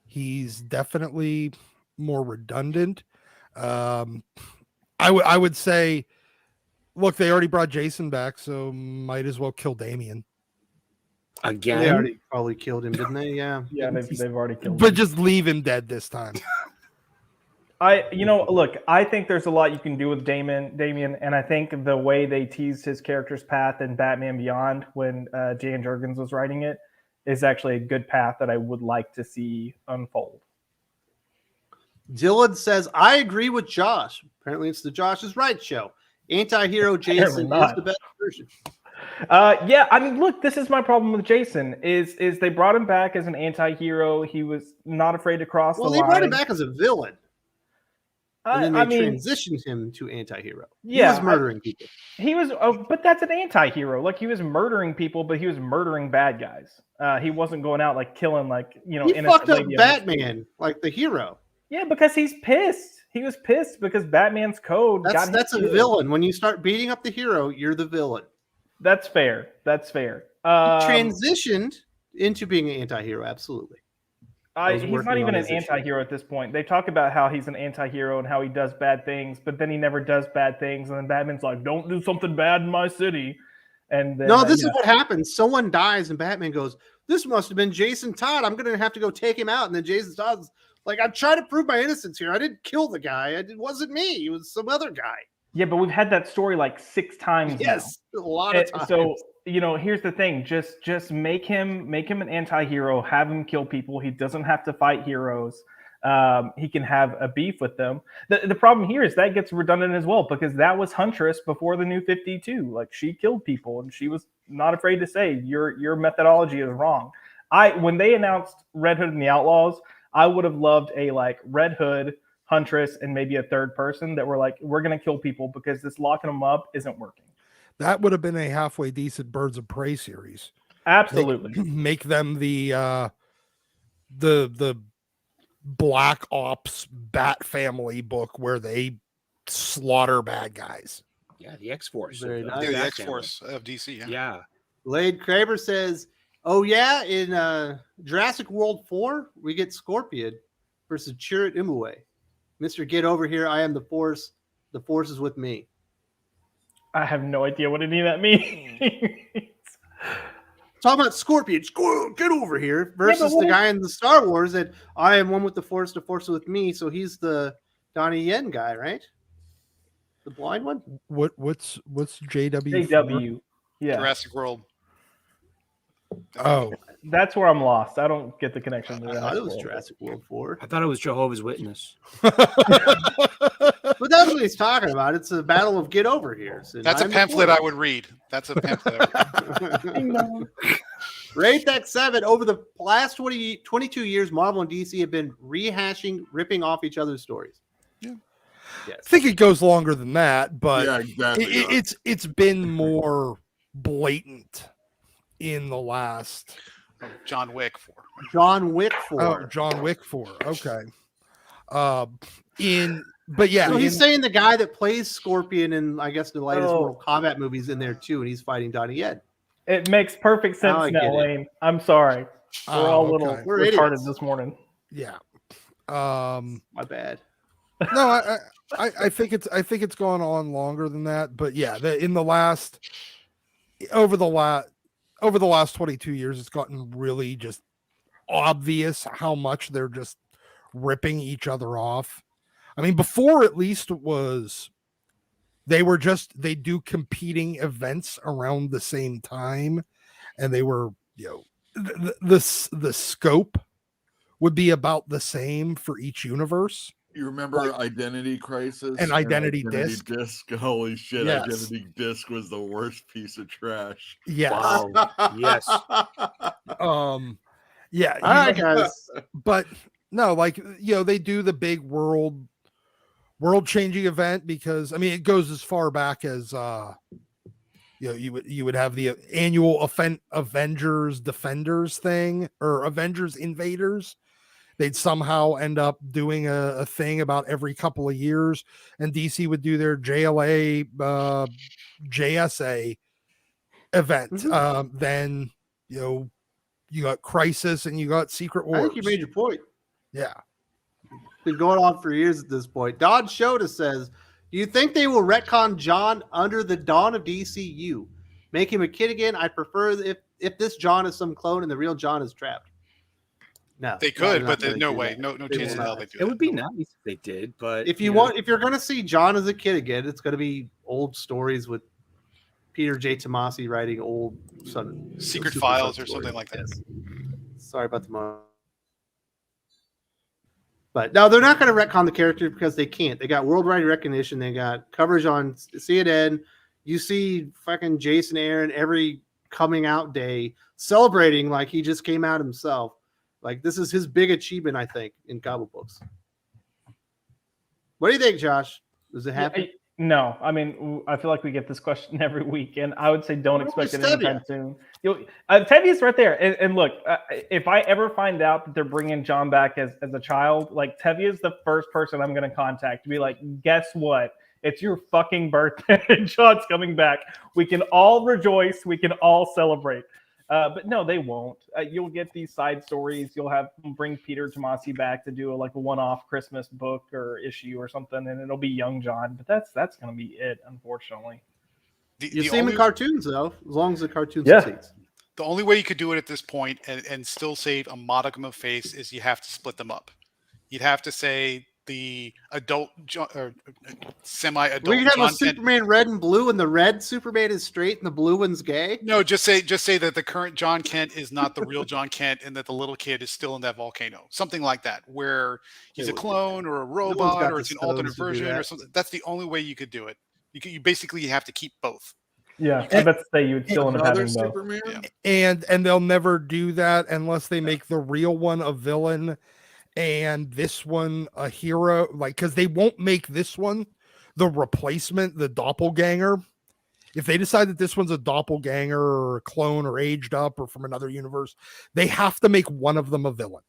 Speaker 3: He's definitely more redundant. I would say, look, they already brought Jason back, so might as well kill Damian.
Speaker 6: Again?
Speaker 1: They already probably killed him, didn't they? Yeah.
Speaker 7: Yeah, they've already killed him.
Speaker 3: But just leave him dead this time.
Speaker 7: Look, I think there's a lot you can do with Damian, and I think the way they teased his character's path in Batman Beyond when Jan Jurgens was writing it is actually a good path that I would like to see unfold.
Speaker 1: Dylan says, I agree with Josh. Apparently it's the Josh is Right show. Anti-hero Jason is the best version.
Speaker 7: Yeah, I mean, look, this is my problem with Jason is they brought him back as an anti-hero. He was not afraid to cross the line.
Speaker 1: Well, they brought him back as a villain. And then they transitioned him to anti-hero.
Speaker 7: Yeah,
Speaker 1: he was murdering people.
Speaker 7: He was, but that's an anti-hero. Like he was murdering people, but he was murdering bad guys. He wasn't going out like killing
Speaker 1: He fucked up Batman like the hero.
Speaker 7: Yeah, because he's pissed. He was pissed because Batman's code.
Speaker 1: That's a villain. When you start beating up the hero, you're the villain.
Speaker 7: That's fair.
Speaker 1: He transitioned into being an anti-hero. Absolutely.
Speaker 7: He's not even an anti-hero at this point. They talk about how he's an anti-hero and how he does bad things, but then he never does bad things. And then Batman's like, "Don't do something bad in my city." And then,
Speaker 1: this is what happens. Someone dies, and Batman goes, "This must have been Jason Todd. I'm going to have to go take him out." And then Jason Todd's like, "I'm trying to prove my innocence here. I didn't kill the guy. It wasn't me. It was some other guy."
Speaker 7: Yeah, but we've had that story like 6 times.
Speaker 1: Yes,
Speaker 7: now.
Speaker 1: A lot of times.
Speaker 7: So here's the thing: just make him an anti-hero. Have him kill people. He doesn't have to fight heroes. he can have a beef with them. The problem here is that gets redundant as well, because that was Huntress before the New 52. Like, she killed people, and she was not afraid to say your methodology is wrong. When they announced Red Hood and the Outlaws, I would have loved a like Red Hood, Huntress, and maybe a third person that were like, we're going to kill people because this locking them up isn't working.
Speaker 3: That would have been a halfway decent Birds of Prey series.
Speaker 7: Absolutely.
Speaker 3: Make them the Black Ops Bat Family book where they slaughter bad guys.
Speaker 6: Yeah, the X-Force.
Speaker 1: Very nice.
Speaker 5: Yeah, the X-Force of DC.
Speaker 6: Yeah.
Speaker 1: Blade Kraber says, "Oh yeah, in Jurassic World 4, we get Scorpion versus Chirrut Imwe. Mr. Get Over Here, I am the Force. The Force is with me."
Speaker 7: I have no idea what any of that means.
Speaker 1: Talking about Scorpion, get over here, versus the guy in the Star Wars that I am one with the Force is with me. So he's the Donnie Yen guy, right? The blind one?
Speaker 3: What's JW?
Speaker 7: JW. Yeah.
Speaker 5: Jurassic World.
Speaker 3: Oh,
Speaker 7: That's where I'm lost. I don't get the connection to
Speaker 1: I
Speaker 7: that.
Speaker 1: thought it was Jurassic World 4.
Speaker 6: I thought it was Jehovah's Witness.
Speaker 1: But that's what he's talking about. It's a battle of get over here. So
Speaker 5: That's a
Speaker 1: I'm the
Speaker 5: pamphlet
Speaker 1: Force.
Speaker 5: I would read. That's a pamphlet.
Speaker 1: Rate that 7. Over the last 22 years, Marvel and DC have been rehashing, ripping off each other's stories.
Speaker 5: Yeah.
Speaker 1: Yes.
Speaker 3: I think it goes longer than that, but
Speaker 4: Yeah, exactly.
Speaker 3: it's been more blatant in the last.
Speaker 5: John Wick 4.
Speaker 1: John Wick 4.
Speaker 3: Oh, John Wick 4. Okay. But yeah,
Speaker 1: So he's saying the guy that plays Scorpion in, I guess, the latest Mortal Kombat movies in there too, and he's fighting Donnie Yen.
Speaker 7: It makes perfect sense
Speaker 1: Now I
Speaker 7: now,
Speaker 1: get it.
Speaker 7: Lane. I'm sorry. We're all a little
Speaker 3: okay.
Speaker 1: We're
Speaker 7: retarded
Speaker 1: idiots.
Speaker 7: this morning.
Speaker 3: Yeah.
Speaker 1: My bad.
Speaker 3: No, I think it's gone on longer than that, but yeah, over the last 22 years, it's gotten really just obvious how much they're just ripping each other off. I mean, before at least it was they do competing events around the same time, and they were, the scope would be about the same for each universe.
Speaker 4: You remember Identity Crisis
Speaker 3: and Identity
Speaker 4: Disc? Holy shit!
Speaker 3: Yes.
Speaker 4: Identity Disc was the worst piece of trash.
Speaker 3: Yes.
Speaker 6: Wow. Yes.
Speaker 3: Yeah.
Speaker 1: All right, guys.
Speaker 3: But no, like, they do the big world changing event because, I mean, it goes as far back as you would have the annual Avengers Defenders thing, or Avengers Invaders. They'd somehow end up doing a thing about every couple of years, and DC would do their JLA JSA event.
Speaker 1: Mm-hmm.
Speaker 3: Then you got Crisis and you got Secret
Speaker 1: I
Speaker 3: Wars.
Speaker 1: think you made your point.
Speaker 3: Yeah.
Speaker 1: Been going on for years at this point. Don Shota says, "Do you think they will retcon John under the Dawn of DCU? Make him a kid again? I prefer if this John is some clone and the real John is trapped." No,
Speaker 5: They could,
Speaker 1: they're
Speaker 5: but
Speaker 1: not
Speaker 5: there's
Speaker 1: gonna
Speaker 5: no
Speaker 1: do
Speaker 5: way.
Speaker 1: that.
Speaker 5: No
Speaker 1: They
Speaker 5: chance in
Speaker 1: will
Speaker 5: hell
Speaker 1: not.
Speaker 5: they do
Speaker 6: It
Speaker 5: that.
Speaker 6: would be nice if they did, but
Speaker 1: If if you're going to see John as a kid again, it's going to be old stories with Peter J. Tomasi writing old
Speaker 5: Secret
Speaker 1: Super
Speaker 5: Files
Speaker 1: Son
Speaker 5: or something
Speaker 1: stories.
Speaker 5: like that.
Speaker 1: Yes. Sorry about the moment. But no, they're not going to retcon the character because they can't. They got worldwide recognition. They got coverage on CNN. You see fucking Jason Aaron every coming out day celebrating like he just came out himself. Like, this is his big achievement, I think, in comic books. What do you think, Josh? Does it happen?
Speaker 7: No, I mean, I feel like we get this question every week, and I would say don't expect it anytime soon. Tevia's right there, and look, if I ever find out that they're bringing John back as a child, like, Tevia's the first person I'm going to contact to be like, guess what? It's your fucking birthday. John's coming back. We can all rejoice. We can all celebrate. But no, they won't. You'll get these side stories. You'll bring Peter Tomasi back to do a one-off Christmas book or issue or something, and it'll be young John. But that's going to be it, unfortunately.
Speaker 1: You see him in cartoons, though, as long as the cartoon
Speaker 7: Yeah.
Speaker 1: succeeds.
Speaker 5: The only way you could do it at this point and still save a modicum of face is you have to split them up. You'd have to say the adult or semi-adult
Speaker 1: We can have
Speaker 5: John
Speaker 1: a
Speaker 5: Kent.
Speaker 1: Superman red and blue, and the red Superman is straight, and the blue one's gay.
Speaker 5: No, just say that the current John Kent is not the real John Kent, and that the little kid is still in that volcano. Something like that, where he's a clone or a robot,
Speaker 1: got
Speaker 5: or
Speaker 1: the
Speaker 5: it's an alternate
Speaker 1: stones to do
Speaker 5: version or
Speaker 1: that.
Speaker 5: something. That's the only way you could do it. You basically have to keep both.
Speaker 7: Yeah, I bet say you would still end up
Speaker 4: Another
Speaker 7: having both.
Speaker 4: Superman.
Speaker 5: Yeah.
Speaker 3: And they'll never do that unless they make the real one a villain and this one a hero. Like, because they won't make this one the replacement, the doppelganger. If they decide that this one's a doppelganger or a clone or aged up or from another universe, they have to make one of them a villain,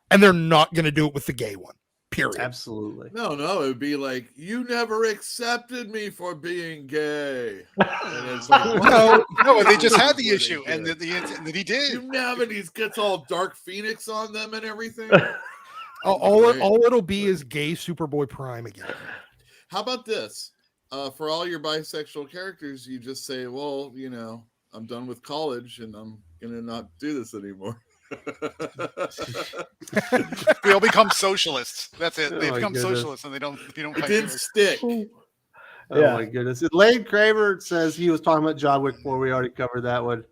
Speaker 3: and they're not going to do it with the gay one. Period.
Speaker 1: Absolutely.
Speaker 4: No, it would be like, you never accepted me for being gay. And it's like,
Speaker 5: No, they just had the
Speaker 4: Were they
Speaker 5: issue, and
Speaker 4: gay?
Speaker 5: that he did.
Speaker 4: You never, and he gets all Dark Phoenix on them and everything.
Speaker 3: All it'll be is gay Superboy Prime again.
Speaker 4: How about this? For all your bisexual characters, you just say, well, I'm done with college and I'm going to not do this anymore.
Speaker 5: They all become socialists. That's it. They
Speaker 1: Oh my
Speaker 5: become
Speaker 1: goodness.
Speaker 5: socialists, and they don't
Speaker 4: It
Speaker 5: fight
Speaker 4: didn't
Speaker 5: heroes.
Speaker 4: stick.
Speaker 1: Oh
Speaker 7: Yeah.
Speaker 1: my goodness. Lane Kramer says he was talking about John Wick 4. We already covered that one.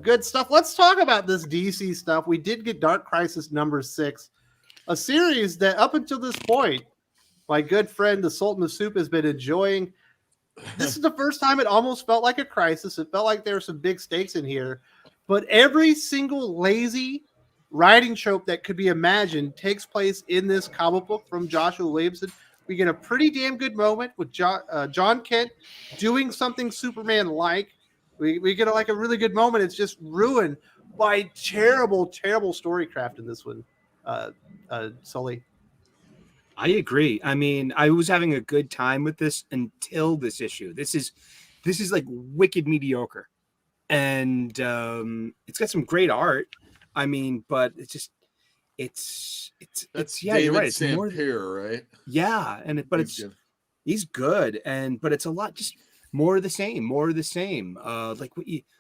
Speaker 1: Good stuff. Let's talk about this DC stuff. We did get Dark Crisis #6, a series that up until this point, my good friend, the Sultan of Soup, has been enjoying. This is the first time it almost felt like a crisis. It felt like there were some big stakes in here. But every single lazy writing trope that could be imagined takes place in this comic book from Joshua Williamson. We get a pretty damn good moment with John Kent doing something Superman-like. We get a really good moment. It's just ruined by terrible, terrible storycraft in this one. Sully.
Speaker 6: I agree. I mean, I was having a good time with this until this issue. This is like wicked mediocre, and it's got some great art. I mean, but it's yeah,
Speaker 4: David
Speaker 6: you're right. It's more,
Speaker 4: Sampere, right?
Speaker 6: yeah, he's good, but it's a lot just more of the same.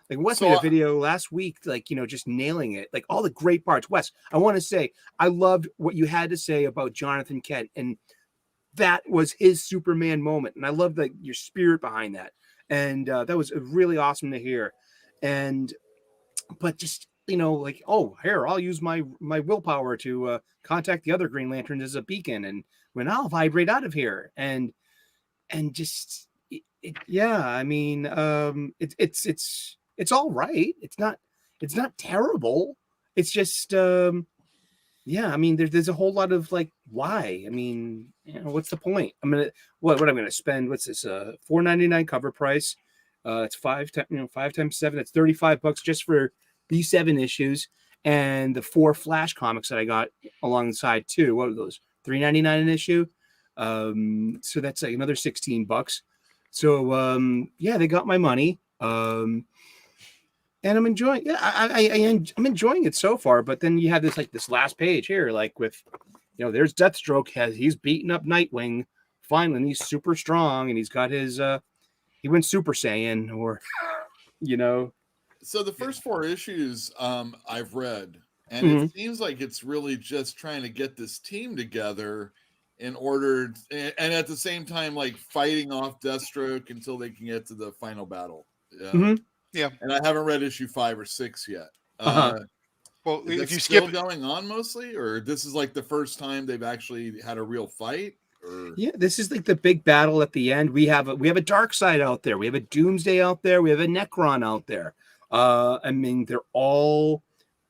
Speaker 6: Wes
Speaker 4: So
Speaker 6: made a video last week, just nailing it, like all the great parts. Wes, I want to say I loved what you had to say about Jonathan Kent, and that was his Superman moment, and I love your spirit behind that, and that was really awesome to hear. But just here, I'll use my willpower to contact the other Green Lanterns as a beacon, and when I'll vibrate out of here, and just yeah, I mean, it's all right. It's not terrible. It's just yeah, I mean, there's a whole lot of why? I mean, what's the point? I'm gonna what I'm gonna spend? What's this? $4.99 cover price. It's 5 times 7. That's $35 just for these 7 issues, and the 4 Flash comics that I got alongside too. What are those? $3.99 an issue. So that's like another $16. So yeah, they got my money. And I'm enjoying. Yeah, I'm enjoying it so far. But then you have this last page here, with there's Deathstroke. He's beating up Nightwing finally, and he's super strong, and he's got his he went Super Saiyan, or
Speaker 4: So the first 4 issues I've read, and it seems like it's really just trying to get this team together in order, and at the same time, fighting off Deathstroke until they can get to the final battle. Yeah.
Speaker 5: Yeah.
Speaker 4: And I haven't read issue 5 or 6 yet.
Speaker 5: Well,
Speaker 4: is
Speaker 5: if you
Speaker 4: still
Speaker 5: skip
Speaker 4: going on mostly, or this is the first time they've actually had a real fight? Or
Speaker 6: yeah, this is the big battle at the end. We have a Darkseid out there. We have a Doomsday out there. We have a Necron out there. I mean, they're all,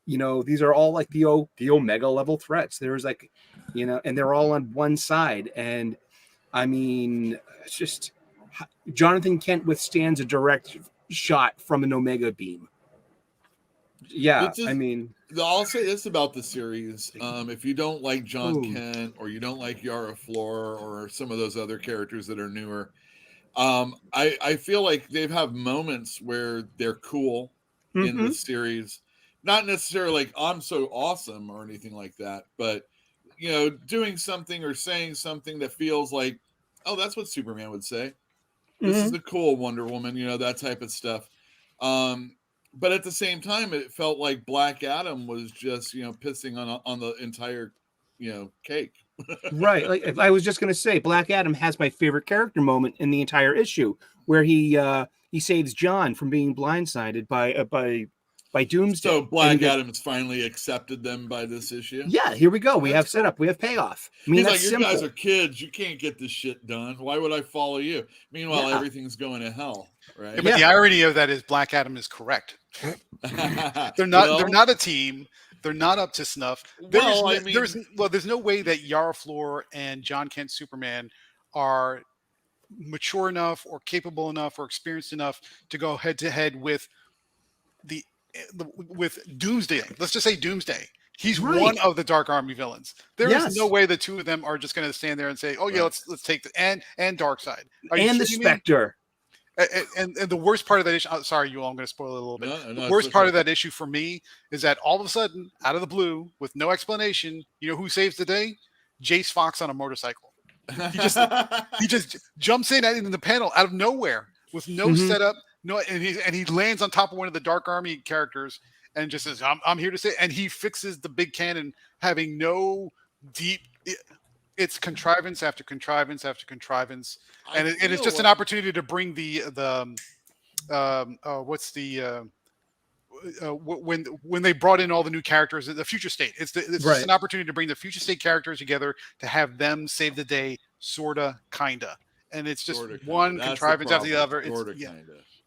Speaker 6: these are all the Omega level threats. There's and they're all on one side. And I mean, it's just Jonathan Kent withstands a direct shot from an Omega beam. Yeah, I mean,
Speaker 4: I'll say this about the series: if you don't like John Kent, or you don't like Yara Flor, or some of those other characters that are newer, I feel like they have moments where they're cool in the series. Not necessarily I'm so awesome or anything like that, but doing something or saying something that feels like, oh, that's what Superman would say. This is a cool Wonder Woman, that type of stuff. But at the same time, it felt like Black Adam was just, pissing on the entire, cake.
Speaker 6: Right. Like I was just gonna say, Black Adam has my favorite character moment in the entire issue, where he saves John from being blindsided by Doomsday.
Speaker 4: So
Speaker 6: And
Speaker 4: Black
Speaker 6: he goes,
Speaker 4: Adam's finally accepted them by this issue.
Speaker 6: yeah, here we go. We
Speaker 4: That's
Speaker 6: have setup. We have payoff. I mean,
Speaker 4: He's
Speaker 6: that's
Speaker 4: like, you
Speaker 6: simple.
Speaker 4: guys are kids. You can't get this shit done. Why would I follow you? Meanwhile,
Speaker 6: Yeah.
Speaker 4: everything's going to hell, right?
Speaker 5: Yeah, but the irony of that is Black Adam is correct. They're not a team. They're not up to snuff. There's no way that Yara Flor and John Kent Superman are mature enough or capable enough or experienced enough to go head to head with with Doomsday. Let's just say Doomsday. He's one of the Dark Army villains. There is no way the two of them are just going to stand there and say, "Oh yeah, let's take the and Darkseid
Speaker 6: and the Spectre."
Speaker 5: And the worst part of that issue, sorry, you all, I'm going to spoil it a little bit. The worst part of that issue for me is that all of a sudden, out of the blue, with no explanation, you know who saves the day? Jace Fox on a motorcycle. He just jumps in the panel out of nowhere with no setup, and he lands on top of one of the Dark Army characters and just says, "I'm here to say," and he fixes the big cannon, having no deep. It's contrivance after contrivance after contrivance, and it's just an opportunity to bring when they brought in all the new characters, the future state. It's just an opportunity to bring the future state characters together to have them save the day, sorta, kinda, and it's just one contrivance after the other.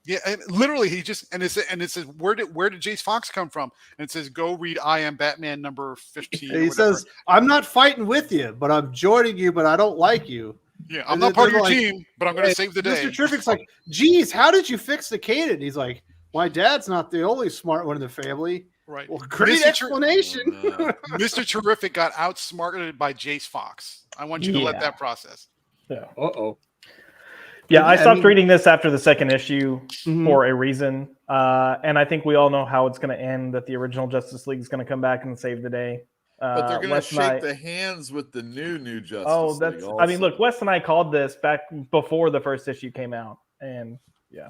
Speaker 5: Yeah, and literally he just and it says where did Jace Fox come from? And it says go read I Am Batman number 15.
Speaker 1: He says, "I'm not fighting with you, but I'm joining you, but I don't like you."
Speaker 5: Yeah, I'm not part of your team, but I'm going to save the day.
Speaker 1: Mr. Terrific's like, "Geez, how did you fix the cannon?" He's like, "My dad's not the only smart one in the family."
Speaker 5: Right.
Speaker 1: Well, great explanation.
Speaker 5: Mr. Terrific got outsmarted by Jace Fox. I want you to let that process.
Speaker 7: Yeah.
Speaker 1: Yeah,
Speaker 7: I stopped reading this after the second issue for a reason. And I think we all know how it's going to end, that the original Justice League is going to come back and save the day.
Speaker 4: But they're going to shake the hands with the new Justice League.
Speaker 7: I mean, look, Wes and I called this back before the first issue came out. And yeah.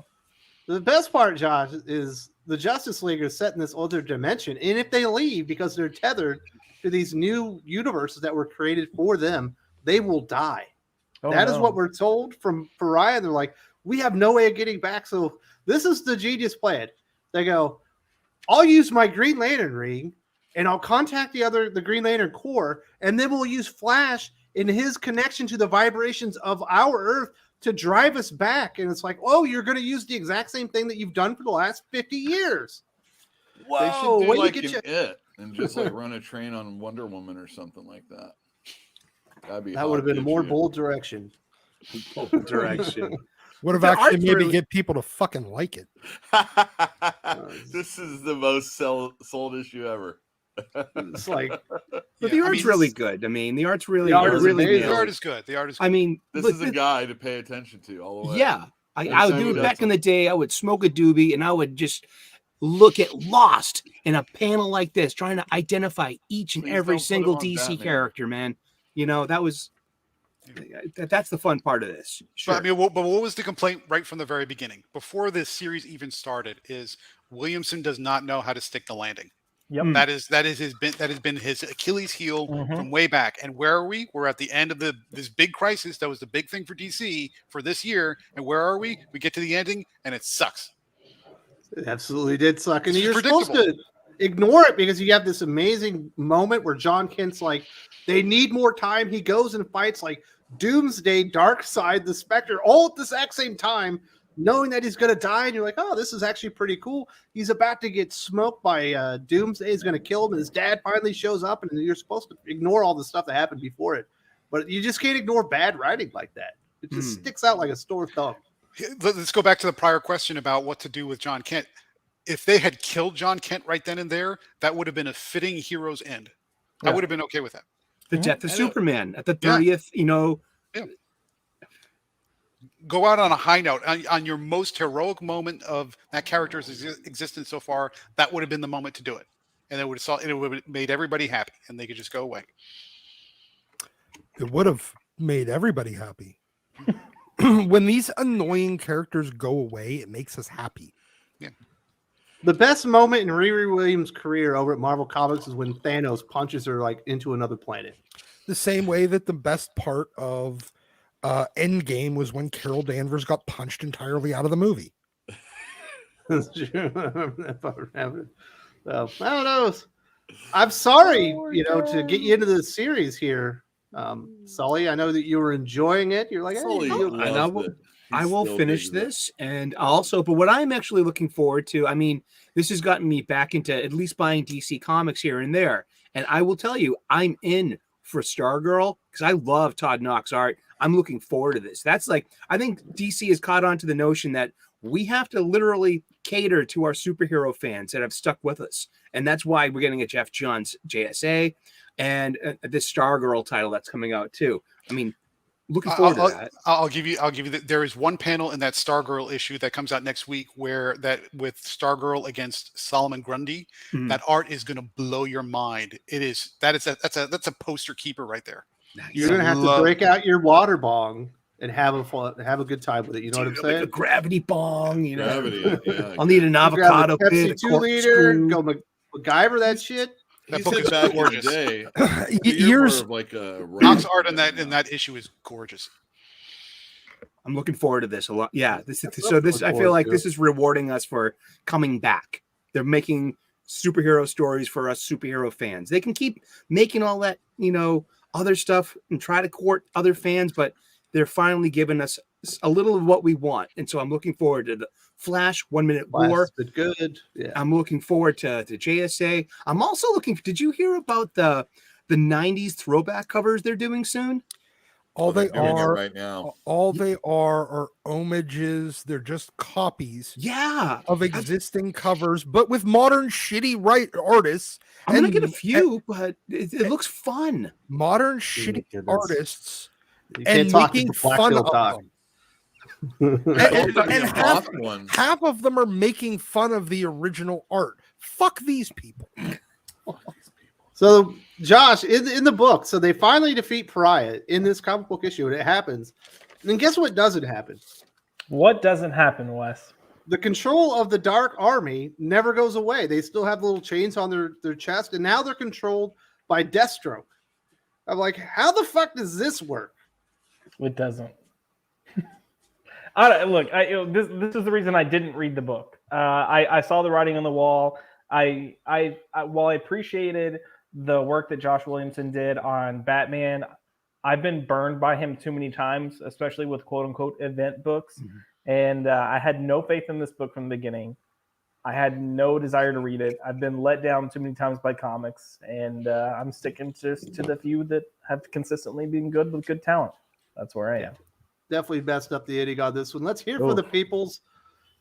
Speaker 1: The best part, Josh, is the Justice League is set in this other dimension. And if they leave because they're tethered to these new universes that were created for them, they will die. That is what we're told from Ryan. They're like, we have no way of getting back. So this is the genius plan. They go, I'll use my Green Lantern ring and I'll contact the Green Lantern Corps, and then we'll use Flash in his connection to the vibrations of our Earth to drive us back. And it's like, oh, you're going to use the exact same thing that you've done for the last 50 years. Whoa,
Speaker 4: they should do like
Speaker 1: It
Speaker 4: and just like run a train on Wonder Woman or something like that.
Speaker 1: That would have been a more bold direction.
Speaker 6: Bold direction.
Speaker 3: Would have actually maybe get people to fucking like it.
Speaker 4: This is the most sold issue ever.
Speaker 1: It's like,
Speaker 6: but the art's really good. I mean, the art's really,
Speaker 5: the art is good. The art is good.
Speaker 6: I mean,
Speaker 4: this is a guy to pay attention to all the way.
Speaker 6: Yeah, I would do it back in the day. I would smoke a doobie and I would just look at Lost in a panel like this, trying to identify each and every single DC character, man. You know, that's the fun part of this. Sure.
Speaker 5: But I mean, but what was the complaint right from the very beginning, before this series even started? Is Williamson does not know how to stick the landing.
Speaker 7: Yep.
Speaker 5: That has been his Achilles heel from way back. And where are we? We're at the end of this big crisis. That was the big thing for DC for this year. And where are we? We get to the ending and it sucks.
Speaker 1: It absolutely did suck. And you're supposed to ignore it because you have this amazing moment where John Kent's like, they need more time. He goes and fights like Doomsday, Darkseid, the Spectre, all at the exact same time, knowing that he's going to die. And you're like, oh, this is actually pretty cool. He's about to get smoked by Doomsday. He's going to kill him. And his dad finally shows up, and you're supposed to ignore all the stuff that happened before it. But you just can't ignore bad writing like that. It just sticks out like a sore thumb.
Speaker 5: Let's go back to the prior question about what to do with John Kent. If they had killed John Kent right then and there, that would have been a fitting hero's end. I would have been okay with that.
Speaker 6: The death of Superman at the 30th, you know.
Speaker 5: Yeah. Go out on a high note. On your most heroic moment of that character's existence so far, that would have been the moment to do it. And it would have made everybody happy, and they could just go away.
Speaker 3: It would have made everybody happy. When these annoying characters go away, it makes us happy.
Speaker 5: Yeah.
Speaker 1: The best moment in Riri Williams' career over at Marvel Comics is when Thanos punches her like into another planet.
Speaker 3: the same way that the best part of Endgame was when Carol Danvers got punched entirely out of the movie.
Speaker 1: That's true. I remember that part happening. So, I don't know. I'm sorry, to get you into the series here, Sully. I know that you were enjoying it. You're like, hey,
Speaker 4: Sully loves it.
Speaker 6: I
Speaker 4: He
Speaker 6: will
Speaker 4: still
Speaker 6: finish
Speaker 4: digs it.
Speaker 6: this, and also, but what I'm actually looking forward to, I mean, this has gotten me back into at least buying DC comics here and there, and I will tell you, I'm in for Stargirl because I love Todd Knox art. I'm looking forward to this. That's like, I think DC has caught on to the notion that we have to literally cater to our superhero fans that have stuck with us, and that's why we're getting a Jeff Johns JSA and this Stargirl title that's coming out too. I mean, looking forward to that.
Speaker 5: I'll give you that. There is one panel in that Stargirl issue that comes out next week where that with Stargirl against Solomon Grundy, that art is going to blow your mind. That's a poster keeper right there.
Speaker 1: You're gonna have to break out your water bong and have a good time with it. You know what I'm saying?
Speaker 6: Like a gravity bong,
Speaker 4: Gravity, yeah.
Speaker 6: I'll need an avocado
Speaker 1: Pepsi
Speaker 6: pit, a
Speaker 1: 2-liter.
Speaker 6: corkscrew.
Speaker 1: Go MacGyver that shit.
Speaker 5: That
Speaker 4: He
Speaker 5: book
Speaker 4: said
Speaker 5: is
Speaker 4: back in the
Speaker 5: gorgeous.
Speaker 4: day, you're
Speaker 3: Years
Speaker 4: more of like a
Speaker 5: Knox art in that issue is gorgeous.
Speaker 6: I'm looking forward to this a lot. Yeah, this I
Speaker 1: forward
Speaker 6: feel like
Speaker 1: to
Speaker 6: this is rewarding us for coming back. They're making superhero stories for us superhero fans. They can keep making all that, other stuff and try to court other fans, but they're finally giving us a little of what we want. And so I'm looking forward to the Flash 1 Minute War.
Speaker 1: Blasted good. Yeah.
Speaker 6: I'm looking forward to JSA. I'm also did you hear about the 90s throwback covers they're doing soon?
Speaker 3: all they
Speaker 4: They're doing it
Speaker 3: are
Speaker 4: right now.
Speaker 3: all they are homages. They're just copies
Speaker 6: Yeah.
Speaker 3: of existing covers, but with modern shitty artists.
Speaker 6: I'm going to
Speaker 3: and-
Speaker 6: get a few, but it looks fun.
Speaker 3: modern shitty
Speaker 1: goodness.
Speaker 3: artists
Speaker 1: You
Speaker 3: and
Speaker 1: can't talk
Speaker 3: making
Speaker 1: to Black
Speaker 3: fun
Speaker 1: Bill
Speaker 3: of
Speaker 1: talk.
Speaker 3: them.
Speaker 4: And
Speaker 3: half,
Speaker 4: one.
Speaker 3: half of them are making fun of the original art. Fuck these people.
Speaker 1: So, Josh, in the book, so they finally defeat Pariah in this comic book issue, and it happens. And then guess what doesn't happen?
Speaker 7: What doesn't happen, Wes?
Speaker 1: The control of the Dark Army never goes away. They still have little chains on their chest, and now they're controlled by Deathstroke. I'm like, how the fuck does this work?
Speaker 7: It doesn't. This is the reason I didn't read the book. I saw the writing on the wall. While I appreciated the work that Josh Williamson did on Batman, I've been burned by him too many times, especially with quote unquote event books.
Speaker 6: Mm-hmm.
Speaker 7: And I had no faith in this book from the beginning. I had no desire to read it. I've been let down too many times by comics, and I'm sticking just to the few that have consistently been good with good talent. That's where I am.
Speaker 1: Definitely messed up the ending on this one. Let's hear from the peoples.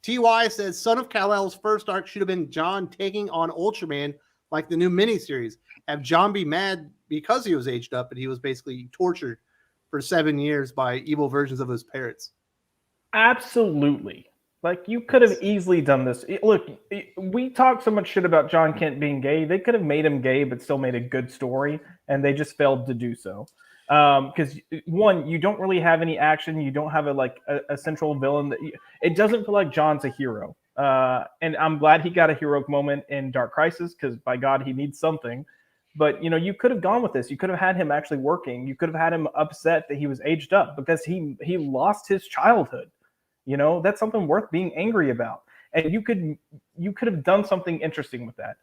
Speaker 1: TY says, Son of Kal-El's first arc should have been John taking on Ultraman like the new miniseries. Have John be mad because he was aged up and he was basically tortured for 7 years by evil versions of his parents.
Speaker 7: Absolutely. Like, you could have easily done this. Look, we talk so much shit about John Kent being gay. They could have made him gay, but still made a good story, and they just failed to do so. Because one, you don't really have any action. You don't have a central villain. It doesn't feel like John's a hero. And I'm glad he got a heroic moment in Dark Crisis, because by God, he needs something. But, you could have gone with this. You could have had him actually working. You could have had him upset that he was aged up because he lost his childhood. That's something worth being angry about. And you could have done something interesting with that.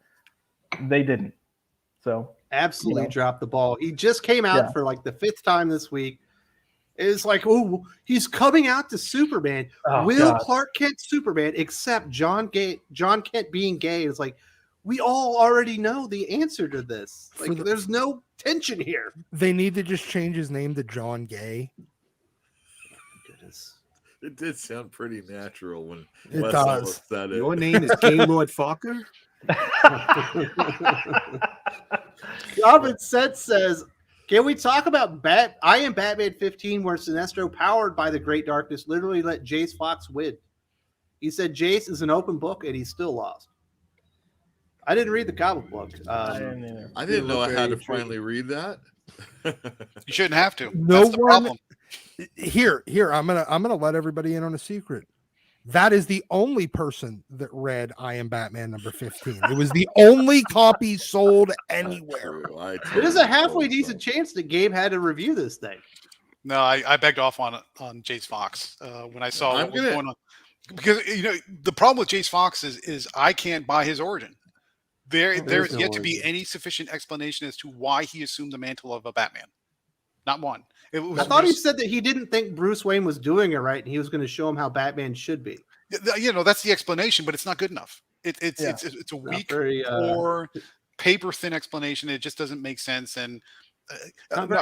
Speaker 7: They didn't. So
Speaker 1: absolutely dropped the ball. He just came out for like the 5th time this week. It's like, oh, he's coming out to Superman. Clark Kent Superman, except John Kent being gay. It's like, we all already know the answer to this. Like, there's no tension here.
Speaker 3: They need to just change his name to John Gay.
Speaker 1: Goodness.
Speaker 4: It did sound pretty natural when
Speaker 3: It
Speaker 4: Wes
Speaker 3: does.
Speaker 4: almost said it.
Speaker 6: Your name is Gaylord Fokker?
Speaker 1: Robin Set says, can we talk about I Am Batman 15, where Sinestro, powered by the Great Darkness, literally let Jace Fox win? He said Jace is an open book, and he's still lost. I didn't read the comic book.
Speaker 4: I didn't know I had to finally read that.
Speaker 5: You shouldn't have to.
Speaker 3: No
Speaker 5: That's the
Speaker 3: one.
Speaker 5: problem.
Speaker 3: Here. I'm gonna let everybody in on a secret. That is the only person that read I Am Batman number 15. It was the only copy sold anywhere.
Speaker 1: There's a halfway decent chance that Gabe had to review this thing.
Speaker 5: No, I begged off on Jace Fox when I saw what was going on. Because the problem with Jace Fox is I can't buy his origin. There is yet to be any sufficient explanation as to why he assumed the mantle of a Batman. Not one.
Speaker 1: I thought he said that he didn't think Bruce Wayne was doing it right, and he was going to show him how Batman should be.
Speaker 5: That's the explanation, but it's not good enough. It's a weak or paper thin explanation. It just doesn't make sense. And when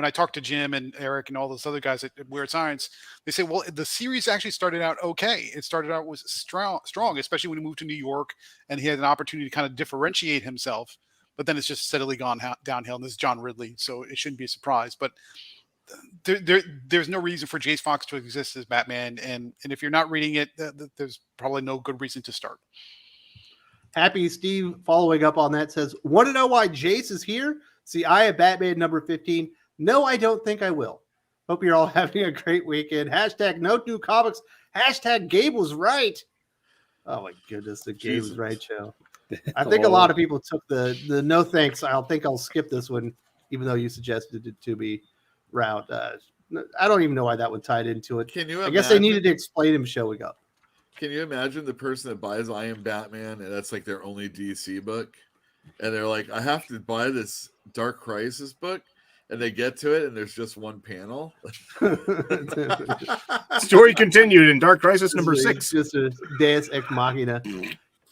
Speaker 5: I talk to Jim and Eric and all those other guys at Weird Science, they say, well, the series actually started out okay. It started out was strong, especially when he moved to New York and he had an opportunity to kind of differentiate himself. But then it's just steadily gone downhill. And this is John Ridley, so it shouldn't be a surprise. But there's no reason for Jace Fox to exist as Batman. And if you're not reading it, there's probably no good reason to start.
Speaker 1: Happy Steve following up on that says, want to know why Jace is here? See, I Am Batman number 15. No, I don't think I will. Hope you're all having a great weekend. Hashtag no new comics. Hashtag Gabe was right. Oh my goodness, the Gabe was right show. I think a lot of people took the no thanks. I think I'll skip this one, even though you suggested it to be route. I don't even know why that one tied into it.
Speaker 4: Can you
Speaker 1: I guess they needed to explain him showing up.
Speaker 4: Can you imagine the person that buys I Am Batman and that's like their only DC book? And they're like, I have to buy this Dark Crisis book. And they get to it and there's just one panel.
Speaker 6: Story continued in Dark Crisis number 6.
Speaker 1: Just a Deus Ex Machina.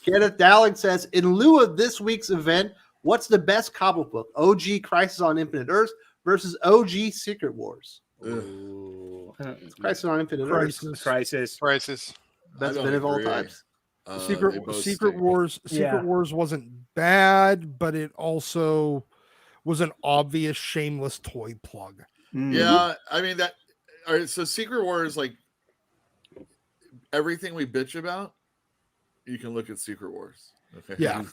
Speaker 1: Kenneth Dowling says, in lieu of this week's event, what's the best comic book? OG Crisis on Infinite Earths versus OG Secret Wars. Crisis on Infinite Earths.
Speaker 6: Crisis.
Speaker 1: Best event of all times.
Speaker 3: Secret Wars wasn't bad, but it also was an obvious shameless toy plug.
Speaker 4: Yeah, I mean that. All right, so Secret Wars, like everything we bitch about, you can look at Secret Wars. Okay.
Speaker 3: Yeah.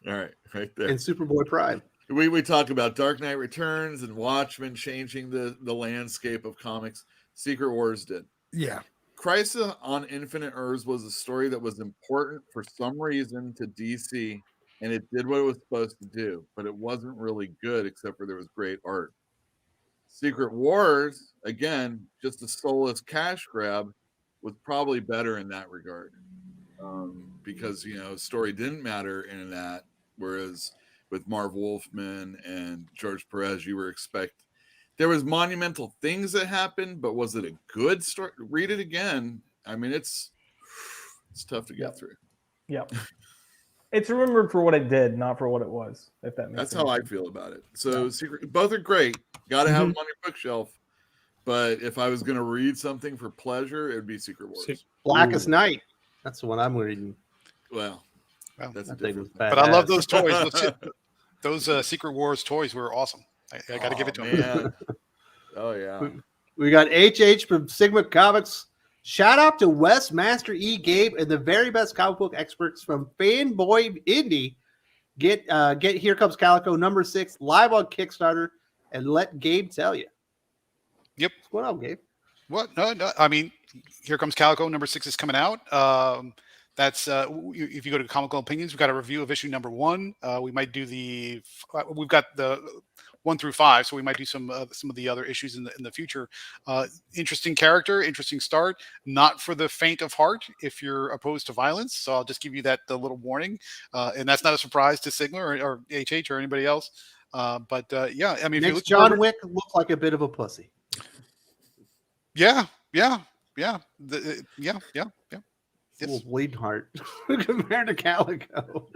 Speaker 4: All right there.
Speaker 1: And Superboy Pride.
Speaker 4: We talked about Dark Knight Returns and Watchmen changing the landscape of comics. Secret Wars did.
Speaker 3: Yeah.
Speaker 4: Crisis on Infinite Earths was a story that was important for some reason to DC, and it did what it was supposed to do, but it wasn't really good except for there was great art. Secret Wars, again, just a soulless cash grab, was probably better in that regard. Because, story didn't matter in that, whereas with Marv Wolfman and George Perez, you were there was monumental things that happened, but was it a good story? Read it again. I mean, it's tough to get through.
Speaker 7: Yep. It's remembered for what it did, not for what it was, if that makes sense.
Speaker 4: That's how I feel about it. So both are great. Got to have them on your bookshelf. But if I was going to read something for pleasure, it would be Secret Wars.
Speaker 1: Blackest Night. That's the one I'm reading.
Speaker 4: Well, that's a different.
Speaker 5: But I love those toys. Those Secret Wars toys were awesome. I got to give it to him.
Speaker 4: Oh, yeah.
Speaker 1: We got HH from Sigma Comics. Shout out to Wes, Master E, Gabe, and the very best comic book experts from Fanboy Indie. Get Here Comes Calico number 6 live on Kickstarter, and let Gabe tell you.
Speaker 5: Yep.
Speaker 1: What's going on, Gabe?
Speaker 5: What? No. I mean, Here Comes Calico number 6 is coming out. That's if you go to Comical Opinions, we've got a review of issue number 1. We might do we've got the 1 through 5, so we might do some of the other issues in the future. Interesting character, interesting start. Not for the faint of heart if you're opposed to violence. So I'll just give you the little warning, and that's not a surprise to Sigma or HH or anybody else. But yeah, I mean, if
Speaker 1: Next John Wick looked like a bit of a pussy.
Speaker 5: Yeah.
Speaker 1: A little bleeding heart compared to Calico.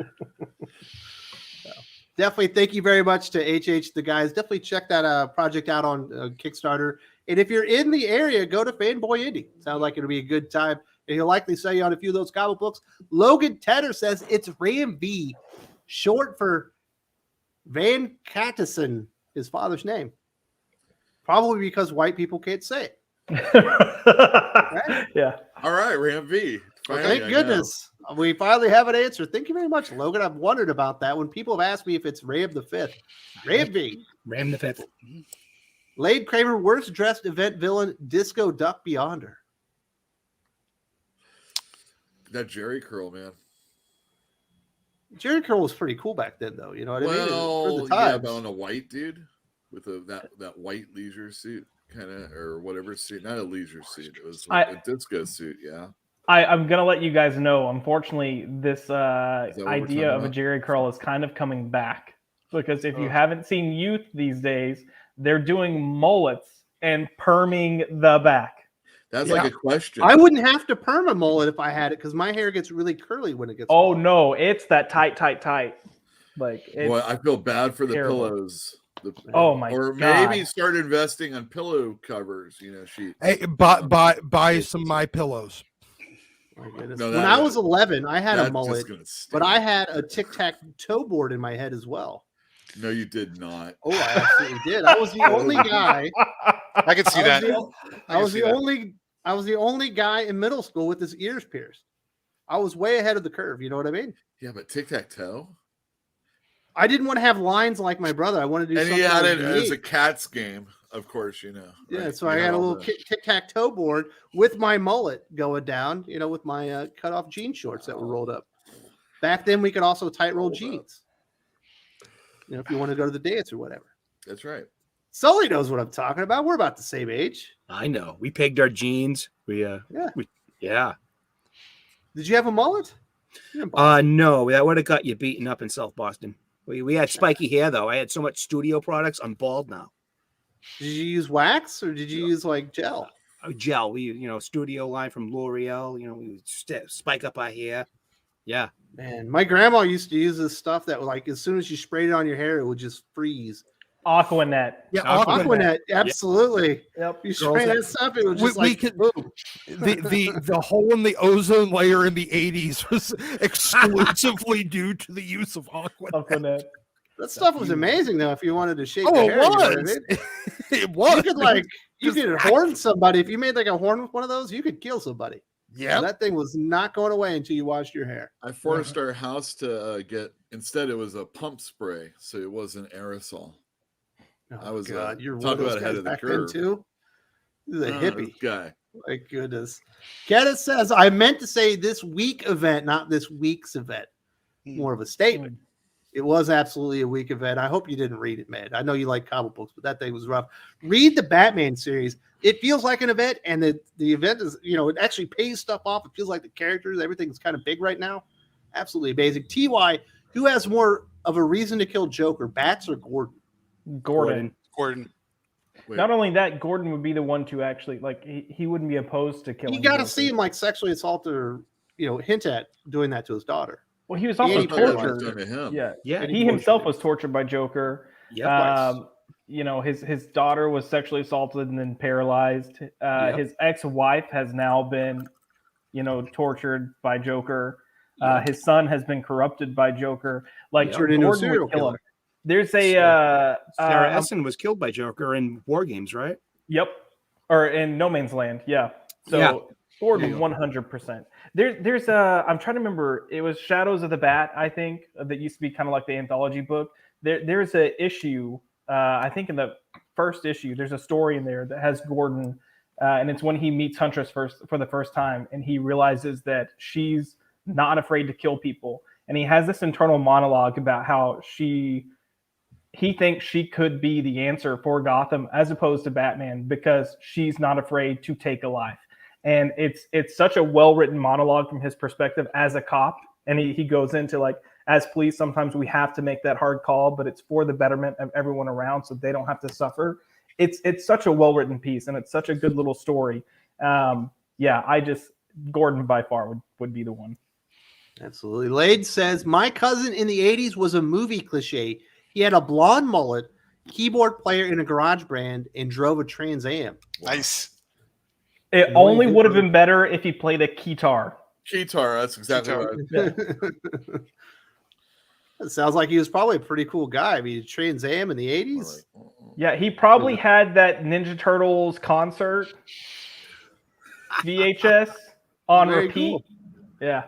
Speaker 1: Definitely, thank you very much to HH, the guys. Definitely check that project out on Kickstarter. And if you're in the area, go to Fanboy Indie. Sounds like it'll be a good time. And he'll likely sell you on a few of those comic books. Logan Tedder says it's Ram V, short for Van Cattison, his father's name. Probably because white people can't say it. Right?
Speaker 7: Yeah.
Speaker 4: All right, Ram V.
Speaker 1: Thank goodness. We finally have an answer. Thank you very much, Logan. I've wondered about that when people have asked me if it's Ram the Fifth. Ram V.
Speaker 6: Ram the Fifth.
Speaker 1: Lade Kramer, worst dressed event villain, Disco Duck Beyonder.
Speaker 4: that Jerry curl, man.
Speaker 1: Jerry curl was pretty cool back then, though. You know what I mean? For
Speaker 4: Well,
Speaker 1: the
Speaker 4: yeah,
Speaker 1: times.
Speaker 4: but on a white dude with that white leisure suit, kind of, or whatever suit, not a leisure suit. It was a disco suit. Yeah.
Speaker 7: I'm gonna let you guys know. Unfortunately, this idea of a
Speaker 4: about?
Speaker 7: Jerry curl is kind of coming back, because if you haven't seen youth these days, they're doing mullets and perming the back.
Speaker 4: That's like a question.
Speaker 1: I wouldn't have to perm a mullet if I had it, because my hair gets really curly when it gets.
Speaker 7: Oh
Speaker 1: long.
Speaker 7: no, it's that tight. Like, it's
Speaker 4: Boy, I feel bad for the
Speaker 7: terrible.
Speaker 4: pillows.
Speaker 7: Oh my
Speaker 4: Or
Speaker 7: God.
Speaker 4: maybe start investing on pillow covers. You know, sheets.
Speaker 3: Hey, buy some My Pillows.
Speaker 1: My goodness.
Speaker 4: No,
Speaker 1: When I was 11, I had a
Speaker 4: That's
Speaker 1: mullet,
Speaker 4: just gonna stink.
Speaker 1: but I had a tic-tac-toe board in my head as well.
Speaker 4: No, you did not.
Speaker 1: Oh, I absolutely did. I was the only guy.
Speaker 5: I can see that.
Speaker 1: I was the only guy in middle school with his ears pierced. I was way ahead of the curve. You know what I mean?
Speaker 4: Yeah, but tic-tac-toe.
Speaker 1: I didn't want to have lines like my brother. I wanted to do
Speaker 4: And
Speaker 1: something
Speaker 4: he had it
Speaker 1: that was
Speaker 4: as a
Speaker 1: unique.
Speaker 4: Cats game, of course, you know.
Speaker 1: Yeah,
Speaker 4: right?
Speaker 1: so I
Speaker 4: You
Speaker 1: had a
Speaker 4: all
Speaker 1: little
Speaker 4: the-
Speaker 1: tic-tac-toe board with my mullet going down, you know, with my cut-off jean shorts that were rolled up. Back then, we could also tight roll
Speaker 4: Rolled up.
Speaker 1: jeans. You know, if you want to go to the dance or whatever.
Speaker 4: That's right.
Speaker 1: Sully knows what I'm talking about. We're about the same age.
Speaker 6: I know. We pegged our jeans. Yeah.
Speaker 1: Did you have a mullet? You didn't
Speaker 6: No, that would have got you beaten up in South Boston. We had spiky hair though. I had so much studio products. I'm bald now.
Speaker 1: Did you use wax or did you use like gel?
Speaker 6: Gel. We studio line from L'Oreal. We would spike up our hair. Yeah.
Speaker 1: Man, my grandma used to use this stuff that like as soon as you sprayed it on your hair, it would just freeze.
Speaker 7: Aquanet.
Speaker 3: Yeah,
Speaker 1: Aquanet, absolutely.
Speaker 7: Yep.
Speaker 1: You spray that stuff, it would just
Speaker 3: We
Speaker 1: like
Speaker 3: could-
Speaker 1: boom.
Speaker 3: The hole in the ozone layer in the 80s was exclusively due to the use of Aquanet.
Speaker 7: Aquanet.
Speaker 1: That stuff was amazing though. If you wanted to shake
Speaker 3: Oh,
Speaker 1: your
Speaker 3: it
Speaker 1: hair, you know what I
Speaker 3: was.
Speaker 1: mean?
Speaker 3: It was.
Speaker 1: You could horn somebody. If you made like a horn with one of those, you could kill somebody.
Speaker 3: Yeah.
Speaker 1: That thing was not going away until you washed your hair.
Speaker 4: I forced our house to get, instead it was a pump spray, so it wasn't aerosol. I was
Speaker 1: You're
Speaker 4: talk
Speaker 1: one of those
Speaker 4: about ahead
Speaker 1: guys
Speaker 4: of the
Speaker 1: back then,
Speaker 4: curve.
Speaker 1: too. This is a hippie.
Speaker 4: This guy.
Speaker 1: My goodness. Kenneth says, I meant to say this week event, not this week's event. More of a statement. It was absolutely a week event. I hope you didn't read it, man. I know you like comic books, but that thing was rough. Read the Batman series. It feels like an event, and the event is, it actually pays stuff off. It feels like the characters, everything's kind of big right now. Absolutely amazing. TY, who has more of a reason to kill Joker, Bats or Gordon?
Speaker 7: Gordon.
Speaker 4: Wait,
Speaker 7: Not only that, Gordon would be the one to actually he wouldn't be opposed to killing.
Speaker 1: You got to
Speaker 7: Joker.
Speaker 1: see him like sexually assault or hint at doing that to his daughter.
Speaker 7: Well, he was
Speaker 1: Yeah,
Speaker 7: also
Speaker 1: he
Speaker 7: tortured.
Speaker 4: done to him.
Speaker 7: Yeah,
Speaker 6: Yeah.
Speaker 7: he himself was tortured by Joker.
Speaker 6: Yeah.
Speaker 7: His daughter was sexually assaulted and then paralyzed. His ex-wife has now been, tortured by Joker. His son has been corrupted by Joker. Like
Speaker 1: Turned into a
Speaker 7: Gordon would
Speaker 1: serial
Speaker 7: kill him.
Speaker 1: killer.
Speaker 7: There's a
Speaker 6: Sarah Essen was killed by Joker in War Games, right?
Speaker 7: Yep, or in No Man's Land. Yeah. So
Speaker 6: Yeah.
Speaker 7: Gordon, 100%. There's I'm trying to remember. It was Shadows of the Bat, I think, that used to be kind of like the anthology book. There's a issue. I think in the first issue, there's a story in there that has Gordon, and it's when he meets Huntress for the first time, and he realizes that she's not afraid to kill people, and he has this internal monologue about how he thinks she could be the answer for Gotham as opposed to Batman because she's not afraid to take a life. And it's such a well-written monologue from his perspective as a cop. And he goes into like, as police, sometimes we have to make that hard call, but it's for the betterment of everyone around so they don't have to suffer. It's such a well-written piece and it's such a good little story. Gordon by far would be the one.
Speaker 1: Absolutely. Lade says, my cousin in the 80s was a movie cliche. He had a blonde mullet, keyboard player in a garage band, and drove a Trans Am.
Speaker 5: Nice.
Speaker 7: It only would have been better if he played a guitar.
Speaker 4: Guitar, that's exactly right.
Speaker 1: It sounds like he was probably a pretty cool guy. I mean, Trans Am in the 80s.
Speaker 7: Yeah, he probably had that Ninja Turtles concert VHS on
Speaker 1: Very
Speaker 7: repeat.
Speaker 1: cool.
Speaker 7: Yeah.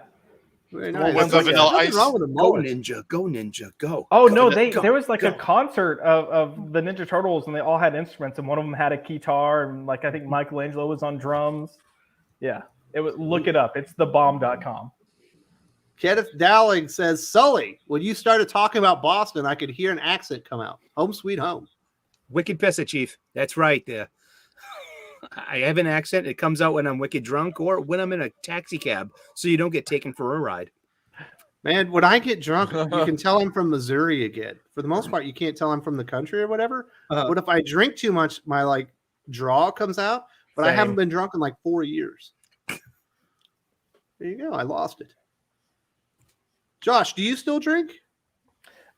Speaker 1: Very
Speaker 5: Well,
Speaker 1: nice.
Speaker 5: with the
Speaker 1: Nothing
Speaker 5: Vanilla Ice.
Speaker 1: wrong with a
Speaker 6: Go
Speaker 1: mullet.
Speaker 6: Ninja, go Ninja, go.
Speaker 7: Oh
Speaker 6: Go,
Speaker 7: no,
Speaker 6: go,
Speaker 7: there was like a
Speaker 6: go.
Speaker 7: concert of the Ninja Turtles and they all had instruments and one of them had a guitar and like I think Michelangelo was on drums. Yeah. Look it up. It's thebomb.com.
Speaker 1: Kenneth Dowling says, Sully, when you started talking about Boston, I could hear an accent come out. Home sweet home.
Speaker 6: Wicked pissa, Chief. That's right. I have an accent. It comes out when I'm wicked drunk or when I'm in a taxi cab, so you don't get taken for a ride.
Speaker 1: Man, when I get drunk, you can tell I'm from Missouri again. For the most part, you can't tell I'm from the country or whatever. But if I drink too much, my draw comes out. But I haven't been drunk in 4 years. There you go. I lost it. Josh, do you still drink?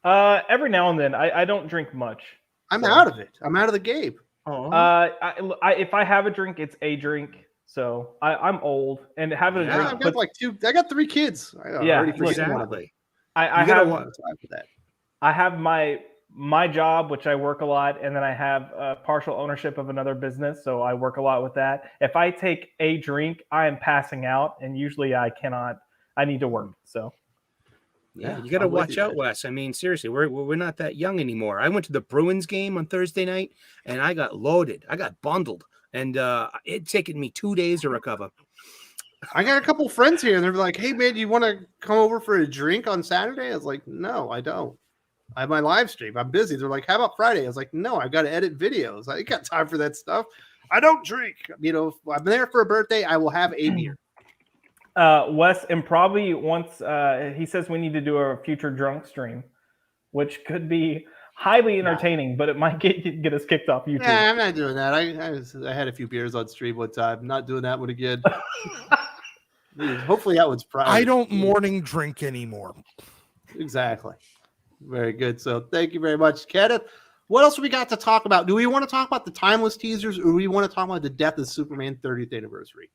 Speaker 7: Every now and then. I don't drink much.
Speaker 1: I'm out of it. I'm out of the game.
Speaker 7: If I have a drink, it's a drink. So I'm old and having a drink.
Speaker 1: I've got I got 3 kids. I already forget one of them.
Speaker 7: I have
Speaker 1: a lot of time for that.
Speaker 7: I have my job, which I work a lot, and then I have partial ownership of another business, so I work a lot with that. If I take a drink, I am passing out, and usually I cannot. I need to work. So.
Speaker 6: Yeah, you got to watch out, Wes. I mean, seriously, we're not that young anymore. I went to the Bruins game on Thursday night, and I got loaded. I got bundled, and it taken me 2 days to recover.
Speaker 1: I got a couple friends here, and they're like, "Hey, man, do you want to come over for a drink on Saturday?" I was like, "No, I don't. I have my live stream. I'm busy." They're like, "How about Friday?" I was like, "No, I got to edit videos. I ain't got time for that stuff. I don't drink. If I'm there for a birthday, I will have a beer."
Speaker 7: Wes, and probably once he says we need to do a future drunk stream, which could be highly entertaining, but it might get us kicked off YouTube.
Speaker 1: Yeah, I'm not doing that. I had a few beers on stream one time. I'm not doing that one again. Hopefully that one's private.
Speaker 3: I don't morning drink anymore.
Speaker 1: Exactly. Very good. So thank you very much, Kenneth. What else we got to talk about? Do we want to talk about the timeless teasers, or do we want to talk about the death of Superman 30th anniversary?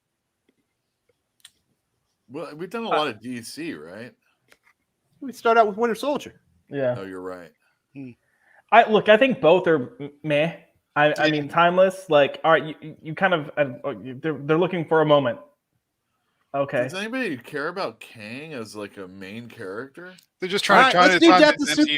Speaker 4: Well, we've done a lot of DC, right?
Speaker 1: We start out with Winter Soldier.
Speaker 7: Yeah.
Speaker 4: Oh, you're right.
Speaker 7: I think both are meh. I mean, timeless. All right, you kind of they're looking for a moment. Okay.
Speaker 4: Does anybody care about Kang as a main character?
Speaker 5: They're just trying to
Speaker 1: let's do
Speaker 5: time
Speaker 1: Death
Speaker 5: the
Speaker 1: of
Speaker 5: MCU.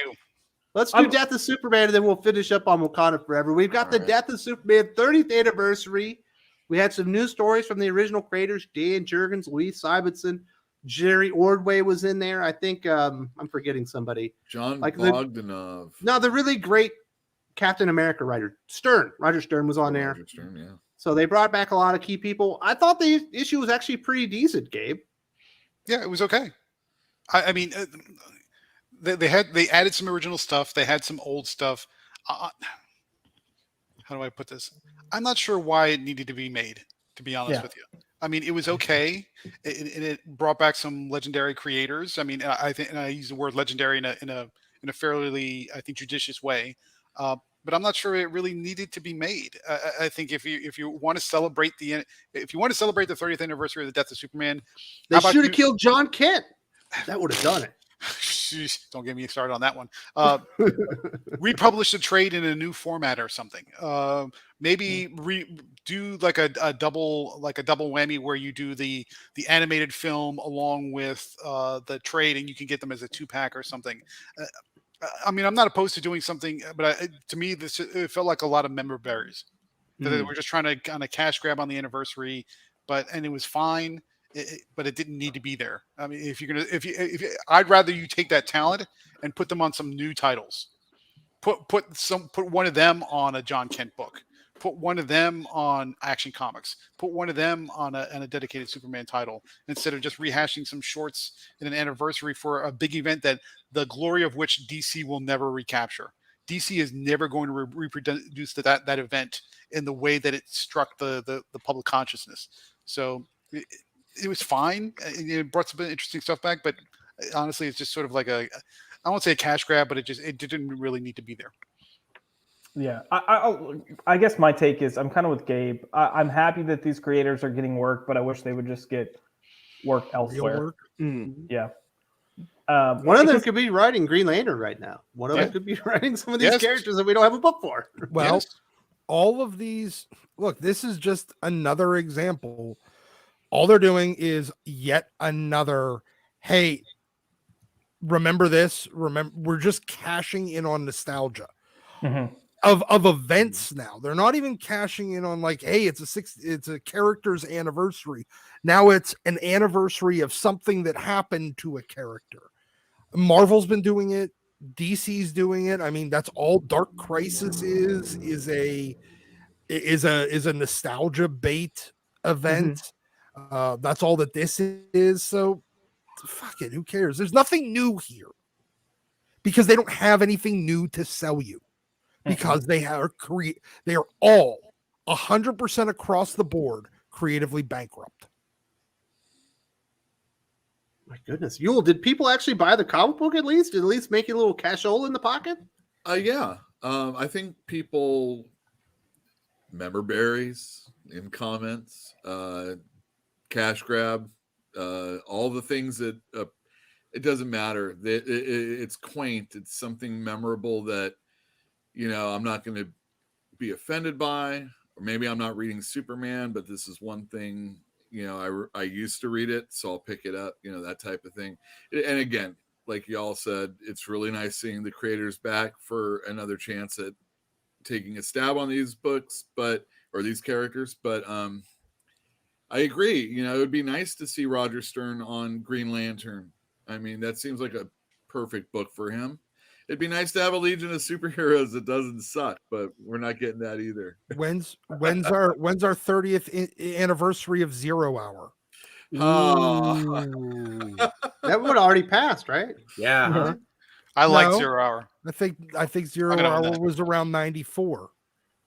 Speaker 1: Let's do Death of Superman, and then we'll finish up on Wakanda Forever. We've got the Death of Superman 30th anniversary. We had some news stories from the original creators, Dan Jurgens, Louise Simonson, Jerry Ordway was in there. I think I'm forgetting somebody.
Speaker 4: John Bogdanov.
Speaker 1: The really great Captain America writer, Roger Stern was on there.
Speaker 4: Roger Stern, yeah.
Speaker 1: So they brought back a lot of key people. I thought the issue was actually pretty decent, Gabe.
Speaker 5: Yeah, it was okay. I mean, they added some original stuff. They had some old stuff. How do I put this? I'm not sure why it needed to be made, to be honest with you. I mean, it was okay. It brought back some legendary creators. I mean, I think, and I use the word legendary in a fairly, I think, judicious way. But I'm not sure it really needed to be made. I think if you want to celebrate the 30th anniversary of the death of Superman,
Speaker 1: they should have killed John Kent. That would have done it.
Speaker 5: Don't get me started on that one. Republish the trade in a new format or something. Maybe do a double whammy where you do the animated film along with the trade, and you can get them as a 2-pack or something. I mean, I'm not opposed to doing something, but to me, it felt like a lot of member berries. They were just trying to kind of cash grab on the anniversary, and it was fine. But it didn't need to be there. I mean, if I'd rather you take that talent and put them on some new titles. Put one of them on a John Kent book. Put one of them on Action Comics. Put one of them on a dedicated Superman title instead of just rehashing some shorts in an anniversary for a big event that the glory of which DC will never recapture. DC is never going to reproduce that event in the way that it struck the public consciousness. So it was fine. It brought some interesting stuff back, but honestly, it's just sort of like I won't say a cash grab, but it didn't really need to be there.
Speaker 7: Yeah, I guess my take is I'm kind of with Gabe. I'm happy that these creators are getting work, but I wish they would just get work elsewhere. Yeah.
Speaker 1: One of them could be writing Green Lantern right now. One of them could be writing some of these characters that we don't have a book for.
Speaker 3: Well, all of these, look, this is just another example. All they're doing is yet another, hey, remember this? We're just cashing in on nostalgia.
Speaker 7: Mm-hmm.
Speaker 3: of events now. They're not even cashing in on like, hey, it's a character's anniversary. Now it's an anniversary of something that happened to a character. Marvel's been doing it. DC's doing it. I mean, that's all Dark Crisis is a nostalgia bait event. That's all that this is. So fuck it, who cares? There's nothing new here because they don't have anything new to sell you because they are all 100% across the board creatively bankrupt.
Speaker 1: My goodness, Yule, did people actually buy the comic book at least? Did at least make you a little cash-hole in the pocket?
Speaker 4: Yeah. I think people member berries in comments, cash grab, all the things that it doesn't matter. It's quaint. It's something memorable that, I'm not going to be offended by, or maybe I'm not reading Superman, but this is one thing, I used to read it, so I'll pick it up, that type of thing. And again, like y'all said, it's really nice seeing the creators back for another chance at taking a stab on these books, or these characters. But I agree, it would be nice to see Roger Stern on Green Lantern. I mean, that seems like a perfect book for him. It'd be nice to have a Legion of Superheroes that doesn't suck, but we're not getting that either.
Speaker 3: When's our 30th anniversary of Zero Hour?
Speaker 1: That would already passed, right?
Speaker 6: Yeah.
Speaker 5: I like
Speaker 3: No.
Speaker 5: 0 Hour.
Speaker 3: I think Zero
Speaker 5: I'm gonna own
Speaker 3: Hour
Speaker 5: that.
Speaker 3: was around 94,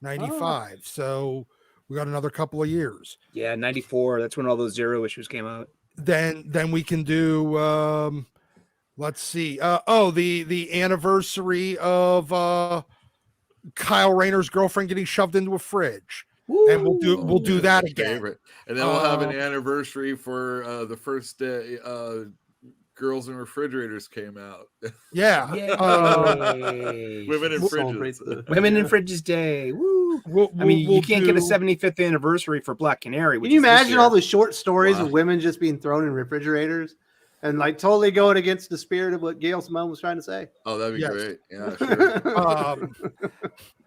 Speaker 3: 95. So we got another couple of years.
Speaker 6: Yeah, 94. That's when all those Zero issues came out.
Speaker 3: Then we can do let's see. The anniversary of Kyle Rayner's girlfriend getting shoved into a fridge. And we'll do that again.
Speaker 4: Favorite. And then we'll have an anniversary for the first day Girls in Refrigerators came out.
Speaker 3: Yeah.
Speaker 4: Women in Fridges.
Speaker 6: Women in Fridges Day. Woo. You can't get a 75th anniversary for Black Canary.
Speaker 1: Can you imagine all the short stories of women just being thrown in refrigerators and like totally going against the spirit of what Gail Simone was trying to say?
Speaker 4: Oh, that'd be great. Yeah,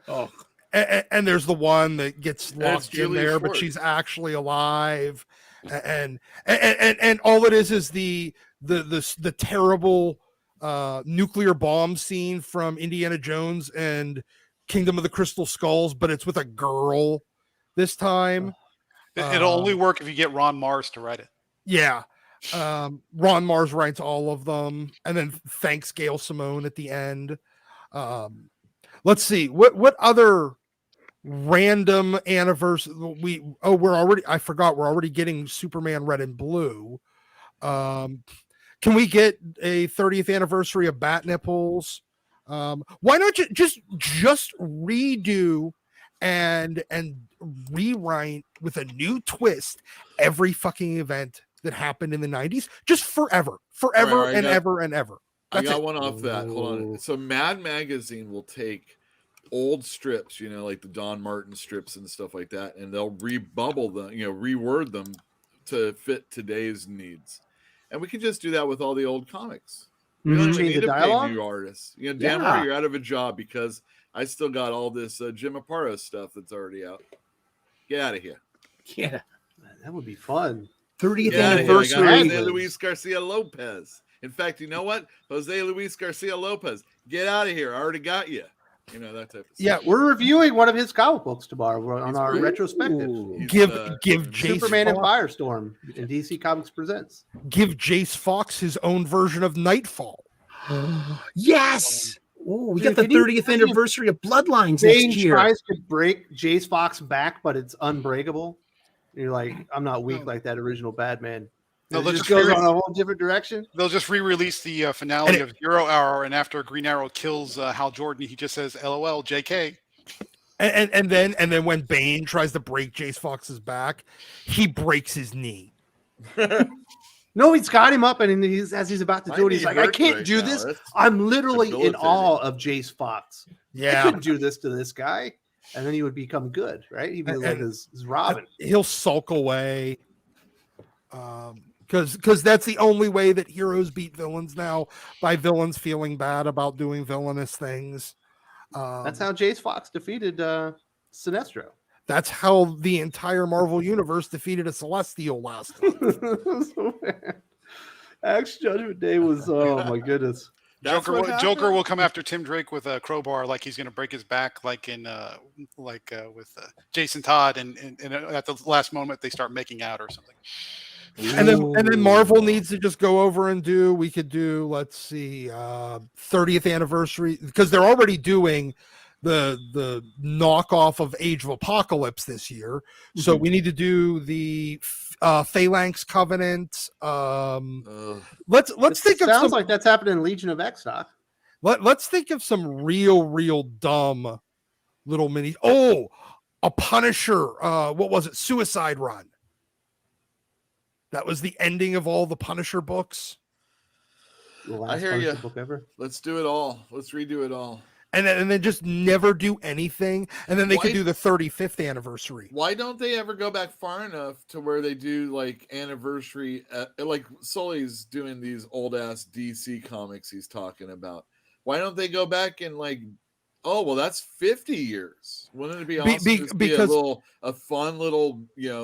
Speaker 4: sure.
Speaker 3: And there's the one that gets locked in
Speaker 4: Julia
Speaker 3: there,
Speaker 4: Schwartz.
Speaker 3: but she's actually alive. And all it is the terrible nuclear bomb scene from Indiana Jones and Kingdom of the Crystal Skulls, but it's with a girl this time.
Speaker 5: It'll only work if you get Ron Mars to write it.
Speaker 3: Yeah. Ron Mars writes all of them and then thanks Gail Simone at the end. Let's see what other random anniversary we're already getting Superman Red and Blue. Can we get a 30th anniversary of Bat Nipples? Why not just redo and rewrite with a new twist every fucking event that happened in the 90s, just forever and ever.
Speaker 4: I got one off that. Hold on. So Mad Magazine will take old strips, like the Don Martin strips and stuff like that, and they'll rebubble them, reword them to fit today's needs. And we can just do that with all the old comics. We don't even need to pay new artists. Dan Murray, you're out of a job because I still got all this Jim Aparo stuff that's already out. Get out of here.
Speaker 6: Yeah.
Speaker 1: That would be fun.
Speaker 6: 30th anniversary.
Speaker 4: Jose Luis Garcia Lopez. In fact, you know what? Jose Luis Garcia Lopez, get out of here. I already got you. That type of stuff.
Speaker 1: Yeah, we're reviewing one of his comic books tomorrow on our retrospective.
Speaker 3: Give Jace
Speaker 1: Superman and
Speaker 3: Fox,
Speaker 1: Firestorm in DC Comics Presents.
Speaker 3: Give Jace Fox his own version of Nightfall.
Speaker 6: Yes. Oh, we got the 30th anniversary of Bloodlines
Speaker 1: Bane
Speaker 6: next year.
Speaker 1: tries to break Jace Fox back, but it's unbreakable. And you're like, I'm not weak like that original Batman.
Speaker 5: No,
Speaker 1: It just goes on a whole different direction.
Speaker 5: They'll just re-release the finale of 0 Hour, and after Green Arrow kills Hal Jordan, he just says "LOL, JK."
Speaker 3: And then when Bane tries to break Jace Fox's back, he breaks his knee.
Speaker 1: No, he's got him up, and as he's about to do it, he's like, I can't do this. I'm literally in awe of Jace Fox.
Speaker 3: Yeah.
Speaker 1: I couldn't do this to this guy. And then he would become good, right? He'd be like his Robin.
Speaker 3: He'll sulk away. Because that's the only way that heroes beat villains now, by villains feeling bad about doing villainous things.
Speaker 1: That's how Jace Fox defeated Sinestro.
Speaker 3: That's how the entire Marvel universe defeated a Celestial last month.
Speaker 1: So bad. Axe Judgment Day was, oh my goodness.
Speaker 4: That's what
Speaker 5: Joker will
Speaker 4: happened?
Speaker 5: come after Tim Drake with a crowbar, like he's going to break his back, like in with Jason Todd, and at the last moment they start making out or something.
Speaker 3: And then Marvel needs to just go over and we could do, let's see, 30th anniversary, because they're already doing the knockoff of Age of Apocalypse this year. So we need to do the Phalanx Covenant. Let's think of
Speaker 1: sounds like that's happening in Legion of X-Doc.
Speaker 3: Let's think of some real dumb little mini. Oh, a Punisher. What was it? Suicide Run. That was the ending of all the Punisher books.
Speaker 1: The last
Speaker 4: I hear
Speaker 1: Punisher
Speaker 4: you.
Speaker 1: book ever.
Speaker 4: Let's do it all. Let's redo it all.
Speaker 3: And then just never do anything. And then they could
Speaker 4: Why-
Speaker 3: do the 35th anniversary.
Speaker 4: Why don't they ever go back far enough to where they do like anniversary, like Sully's doing these old ass DC comics he's talking about? Why don't they go back and like, oh well, that's 50 years. Wouldn't it be awesome to be a fun little,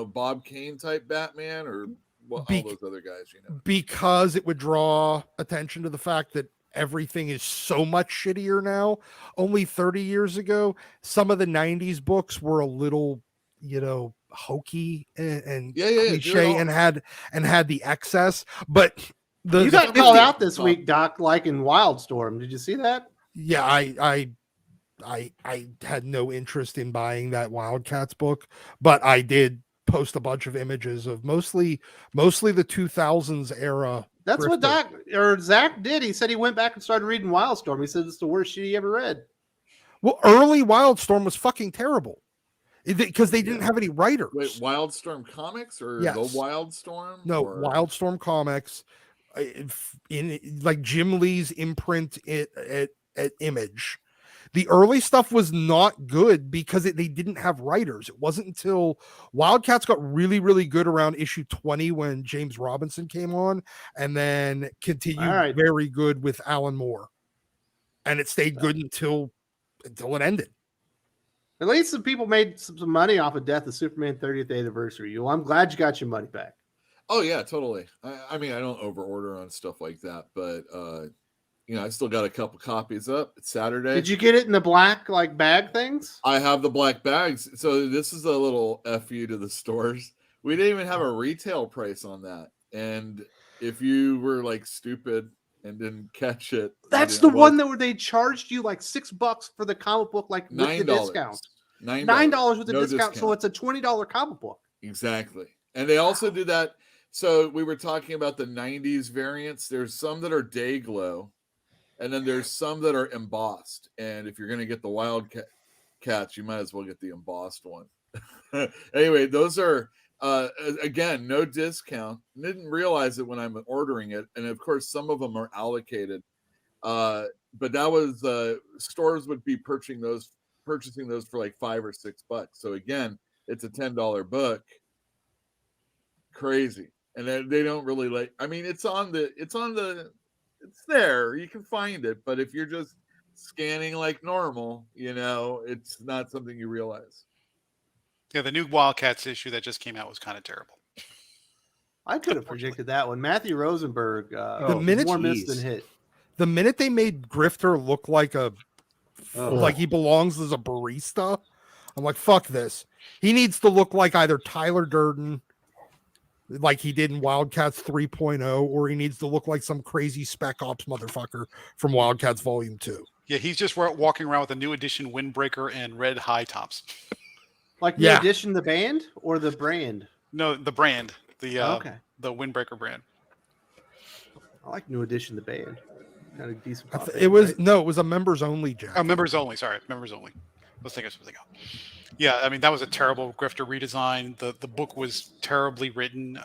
Speaker 4: Bob Kane type Batman or all those other guys,
Speaker 3: Because it would draw attention to the fact that everything is so much shittier now. Only 30 years ago, some of the 90s books were a little, hokey and cliche and had the excess. But
Speaker 1: you got called out this week, Doc, like in Wildstorm. Did you see that?
Speaker 3: Yeah, I had no interest in buying that Wildcats book, but I did post a bunch of images of mostly the 2000s era.
Speaker 1: That's what Doc or Zach did. He said he went back and started reading Wildstorm. He said it's the worst shit he ever read.
Speaker 3: Well, early Wildstorm was fucking terrible because they didn't have any writers.
Speaker 4: Wait, Wildstorm comics or
Speaker 3: Yes.
Speaker 4: the Wildstorm?
Speaker 3: No,
Speaker 4: or...
Speaker 3: Wildstorm comics in like Jim Lee's imprint at Image. The early stuff was not good because they didn't have writers. It wasn't until Wildcats got really, really good around issue 20 when James Robinson came on, and then continued very good with Alan Moore. And it stayed good until it ended.
Speaker 1: At least some people made some money off of Death of Superman 30th anniversary. I'm glad you got your money back.
Speaker 4: Oh yeah, totally. I mean, I don't over order on stuff like that, but I still got a couple copies up. It's Saturday.
Speaker 1: Did you get it in the black like bag things?
Speaker 4: I have the black bags. So this is a little FU to the stores. We didn't even have a retail price on that. And if you were like stupid and didn't catch it,
Speaker 1: that's the one where they charged you like $6 for the comic book, like with the discount. $9 with the discount. So it's a $20 comic book.
Speaker 4: Exactly. And they also do that. So we were talking about the 90s variants. There's some that are day glow. And then there's some that are embossed. And if you're going to get the Wildcats, you might as well get the embossed one. Anyway, those are, again, no discount. Didn't realize it when I'm ordering it. And of course, some of them are allocated. But that was, stores would be purchasing those for like $5 or $6. So again, it's a $10 book. Crazy. And they don't really it's there, you can find it, but if you're just scanning like normal, it's not something you realize.
Speaker 5: Yeah, the new Wildcats issue that just came out was kind of terrible.
Speaker 1: I could have predicted that one. Matthew Rosenberg, more missed than hit.
Speaker 3: The minute they made Grifter look like like he belongs as a barista, I'm like, fuck this. He needs to look like either Tyler Durden, like he did in Wildcats 3.0, or he needs to look like some crazy Spec Ops motherfucker from Wildcats Volume 2.
Speaker 5: Yeah, he's just walking around with a new edition windbreaker and red high tops.
Speaker 1: Like New Edition, the band or the brand?
Speaker 5: No, the brand. The windbreaker brand.
Speaker 1: I like New Edition, the band. Kind of decent.
Speaker 3: It was a members only, Jack.
Speaker 5: Oh, members only. Sorry, members only. Let's think of something else. Yeah, I mean, that was a terrible Grifter redesign. The book was terribly written.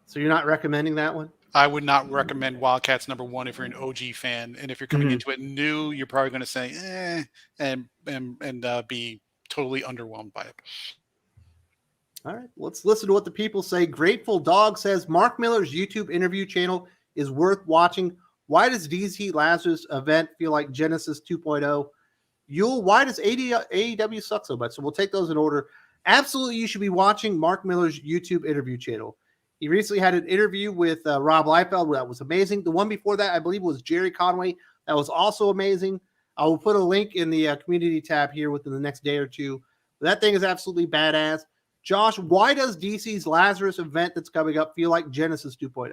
Speaker 1: So you're not recommending that one?
Speaker 5: I would not recommend Wildcats #1 if you're an OG fan, and if you're coming into it new, you're probably going to say and be totally underwhelmed by it.
Speaker 1: All right, let's listen to what the people say. Grateful Dog says Mark Miller's YouTube interview channel is worth watching. Why does DC Lazarus event feel like Genesis 2.0? Yule, why does AEW suck so much? So we'll take those in order. Absolutely, you should be watching Mark Miller's YouTube interview channel. He recently had an interview with Rob Liefeld that was amazing. The one before that, I believe, was Jerry Conway. That was also amazing. I will put a link in the community tab here within the next day or two. That thing is absolutely badass. Josh, why does DC's Lazarus event that's coming up feel like Genesis 2.0?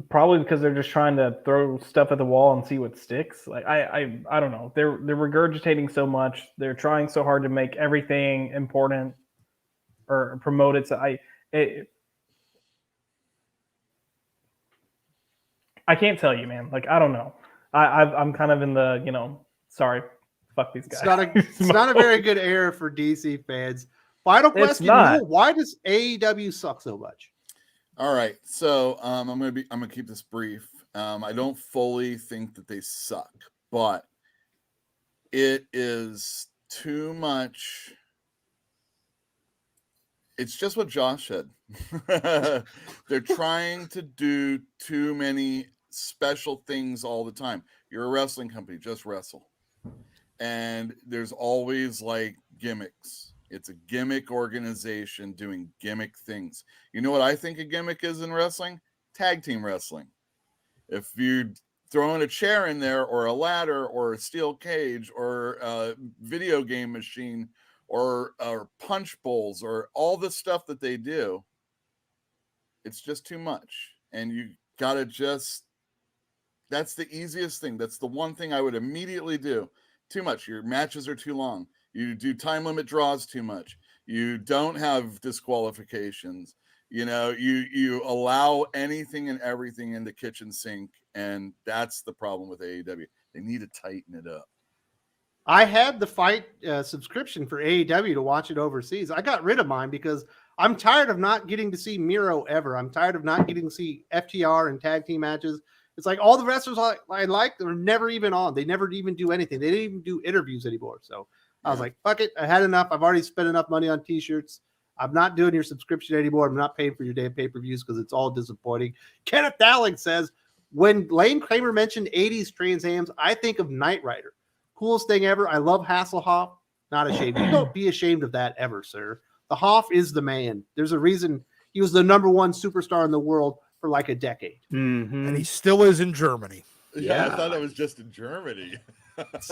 Speaker 7: Probably because they're just trying to throw stuff at the wall and see what sticks. Like I don't know. They're regurgitating so much. They're trying so hard to make everything important or promote it. So I can't tell you, man. Like I don't know. I'm kind of in the sorry, fuck these guys.
Speaker 1: It's not a very good era for DC fans. Final question: why does AEW suck so much?
Speaker 4: All right, so I'm gonna keep this brief. I don't fully think that they suck, but it is too much. It's just what Josh said. They're trying to do too many special things all the time. You're a wrestling company, just wrestle. And there's always like gimmicks. It's a gimmick organization doing gimmick things. You know what I think a gimmick is in wrestling? Tag team wrestling. If you throw in a chair in there or a ladder or a steel cage or a video game machine or punch bowls or all the stuff that they do, it's just too much. And you got to that's the easiest thing. That's the one thing I would immediately do. Too much. Your matches are too long. You do time limit draws too much. You don't have disqualifications. You allow anything and everything in the kitchen sink. And that's the problem with AEW. They need to tighten it up.
Speaker 1: I had the Fight subscription for AEW to watch it overseas. I got rid of mine because I'm tired of not getting to see Miro ever. I'm tired of not getting to see FTR and tag team matches. It's like all the wrestlers I like, they're never even on. They never even do anything. They didn't even do interviews anymore. So I was like, fuck it. I had enough. I've already spent enough money on t-shirts. I'm not doing your subscription anymore. I'm not paying for your damn pay-per-views because it's all disappointing. Kenneth Dowling says, when Lane Kramer mentioned 80s Trans Ams, I think of Knight Rider. Coolest thing ever. I love Hasselhoff. Not ashamed. You don't be ashamed of that ever, sir. The Hoff is the man. There's a reason he was the number one superstar in the world for like a decade.
Speaker 6: Mm-hmm.
Speaker 3: And he still is in Germany.
Speaker 4: Yeah, I thought it was just in Germany.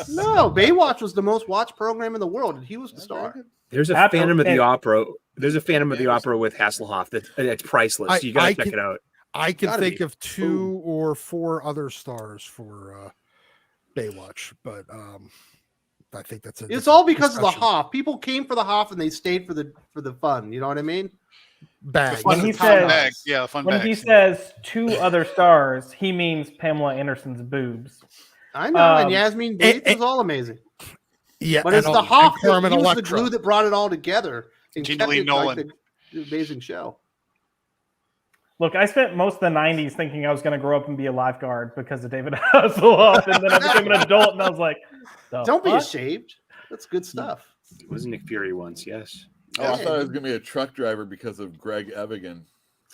Speaker 1: No, Baywatch was the most watched program in the world, and he was the star.
Speaker 6: There's a Phantom of the Opera. There's a Phantom of the Opera with Hasselhoff that's priceless. You gotta check it out.
Speaker 3: I can think of 2 or 4 other stars for Baywatch, but I think that's it.
Speaker 1: It's all because of the Hoff. People came for the Hoff and they stayed for the fun. You know what I mean?
Speaker 3: Bag.
Speaker 7: When he says 2 other stars, he means Pamela Anderson's boobs.
Speaker 1: I know, and Yasmin Bleeth was all amazing.
Speaker 3: Yeah,
Speaker 1: but it's the Hoff that was the glue that brought it all together and kept it like the amazing show.
Speaker 7: Look, I spent most of the 90s thinking I was going to grow up and be a lifeguard because of David Hasselhoff, and then I became an adult, and I was like,
Speaker 1: don't be ashamed. That's good stuff.
Speaker 6: It was Nick Fury once, yes.
Speaker 4: Oh, I thought I was going to be a truck driver because of Greg Evigan.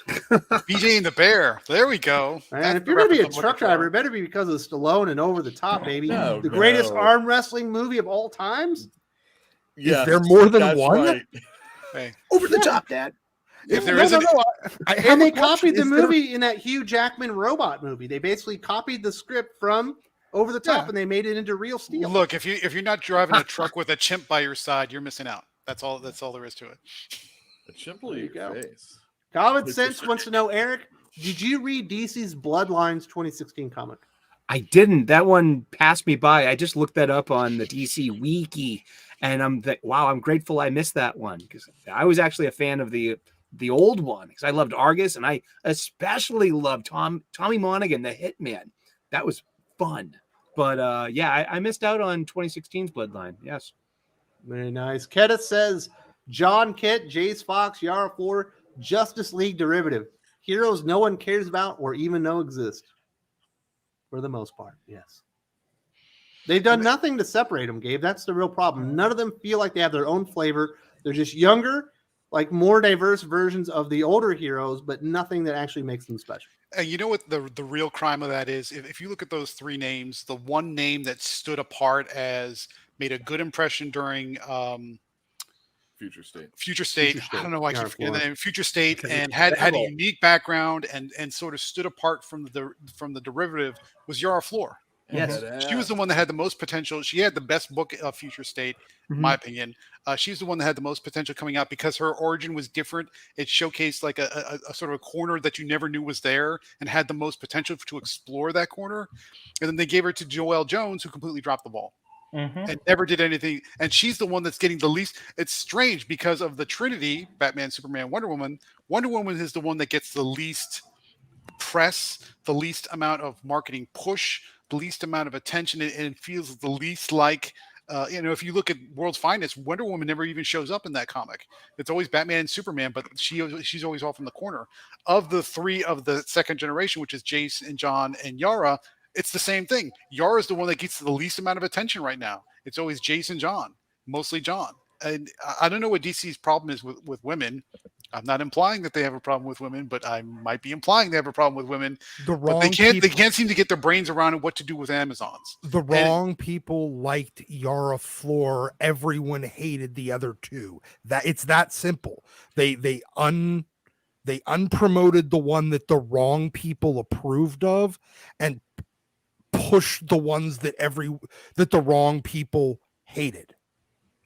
Speaker 5: BJ and the Bear. There we go.
Speaker 1: And if you're going to be a truck driver, it better be because of Stallone and Over the Top, baby. The greatest arm wrestling movie of all times.
Speaker 4: Yeah,
Speaker 3: is there more than one?
Speaker 4: Right.
Speaker 6: Hey. Over the Top, Dad.
Speaker 5: If there isn't,
Speaker 1: and they copied the movie in that Hugh Jackman robot movie. They basically copied the script from Over the Top, and they made it into real steel.
Speaker 5: Look, if you're not driving a truck with a chimp by your side, you're missing out. That's all there is to it.
Speaker 4: A chimp will eat your face.
Speaker 1: Common Sense wants to know, Eric, did you read DC's Bloodlines 2016 comic?
Speaker 6: I didn't. That one passed me by. I just looked that up on the DC Wiki, and I'm grateful I missed that one because I was actually a fan of the old one because I loved Argus, and I especially loved Tommy Monaghan, the Hitman. That was fun. But I missed out on 2016's Bloodline. Yes.
Speaker 1: Very nice. Kenneth says, John Kent, Jace Fox, Yara 4, Justice League derivative. Heroes no one cares about or even know exist. For the most part, yes. They've done nothing to separate them, Gabe. That's the real problem. None of them feel like they have their own flavor. They're just younger, like more diverse versions of the older heroes, but nothing that actually makes them special.
Speaker 5: And you know what the real crime of that is? If you look at those three names, the one name that stood apart as made a good impression during
Speaker 4: Future State.
Speaker 5: Future State.
Speaker 1: Future State.
Speaker 5: I don't know why I
Speaker 1: Yara
Speaker 5: keep forgetting the
Speaker 1: Flor.
Speaker 5: name. Future State,
Speaker 6: Because
Speaker 5: and
Speaker 6: it's
Speaker 5: had a
Speaker 6: Beryl.
Speaker 5: unique background and sort of stood apart from the derivative was Yara Flor.
Speaker 6: Yes.
Speaker 5: She was the one that had the most potential. She had the best book of Future State, in my opinion. She's the one that had the most potential coming out because her origin was different. It showcased like a sort of a corner that you never knew was there and had the most potential to explore that corner. And then they gave her to Joelle Jones, who completely dropped the ball and never did anything. And she's the one that's getting the least. It's strange because of the Trinity, Batman, Superman, Wonder Woman. Wonder Woman is the one that gets the least press, the least amount of marketing push, the least amount of attention, and it feels the least like, if you look at World's Finest, Wonder Woman never even shows up in that comic. It's always Batman and Superman, but she's always off in the corner. Of the three of the second generation, which is Jace and John and Yara, it's the same thing. Yara's the one that gets the least amount of attention right now. It's always Jace and John, mostly John. And I don't know what DC's problem is with women. I'm not implying that they have a problem with women, but I might be implying they have a problem with women.
Speaker 3: The
Speaker 5: But
Speaker 3: wrong
Speaker 5: they can't
Speaker 3: people,
Speaker 5: seem to get their brains around what to do with Amazons.
Speaker 3: the wrong people liked Yara Flor. Everyone hated the other two. That it's that simple. They unpromoted the one that the wrong people approved of and pushed the ones that the wrong people hated.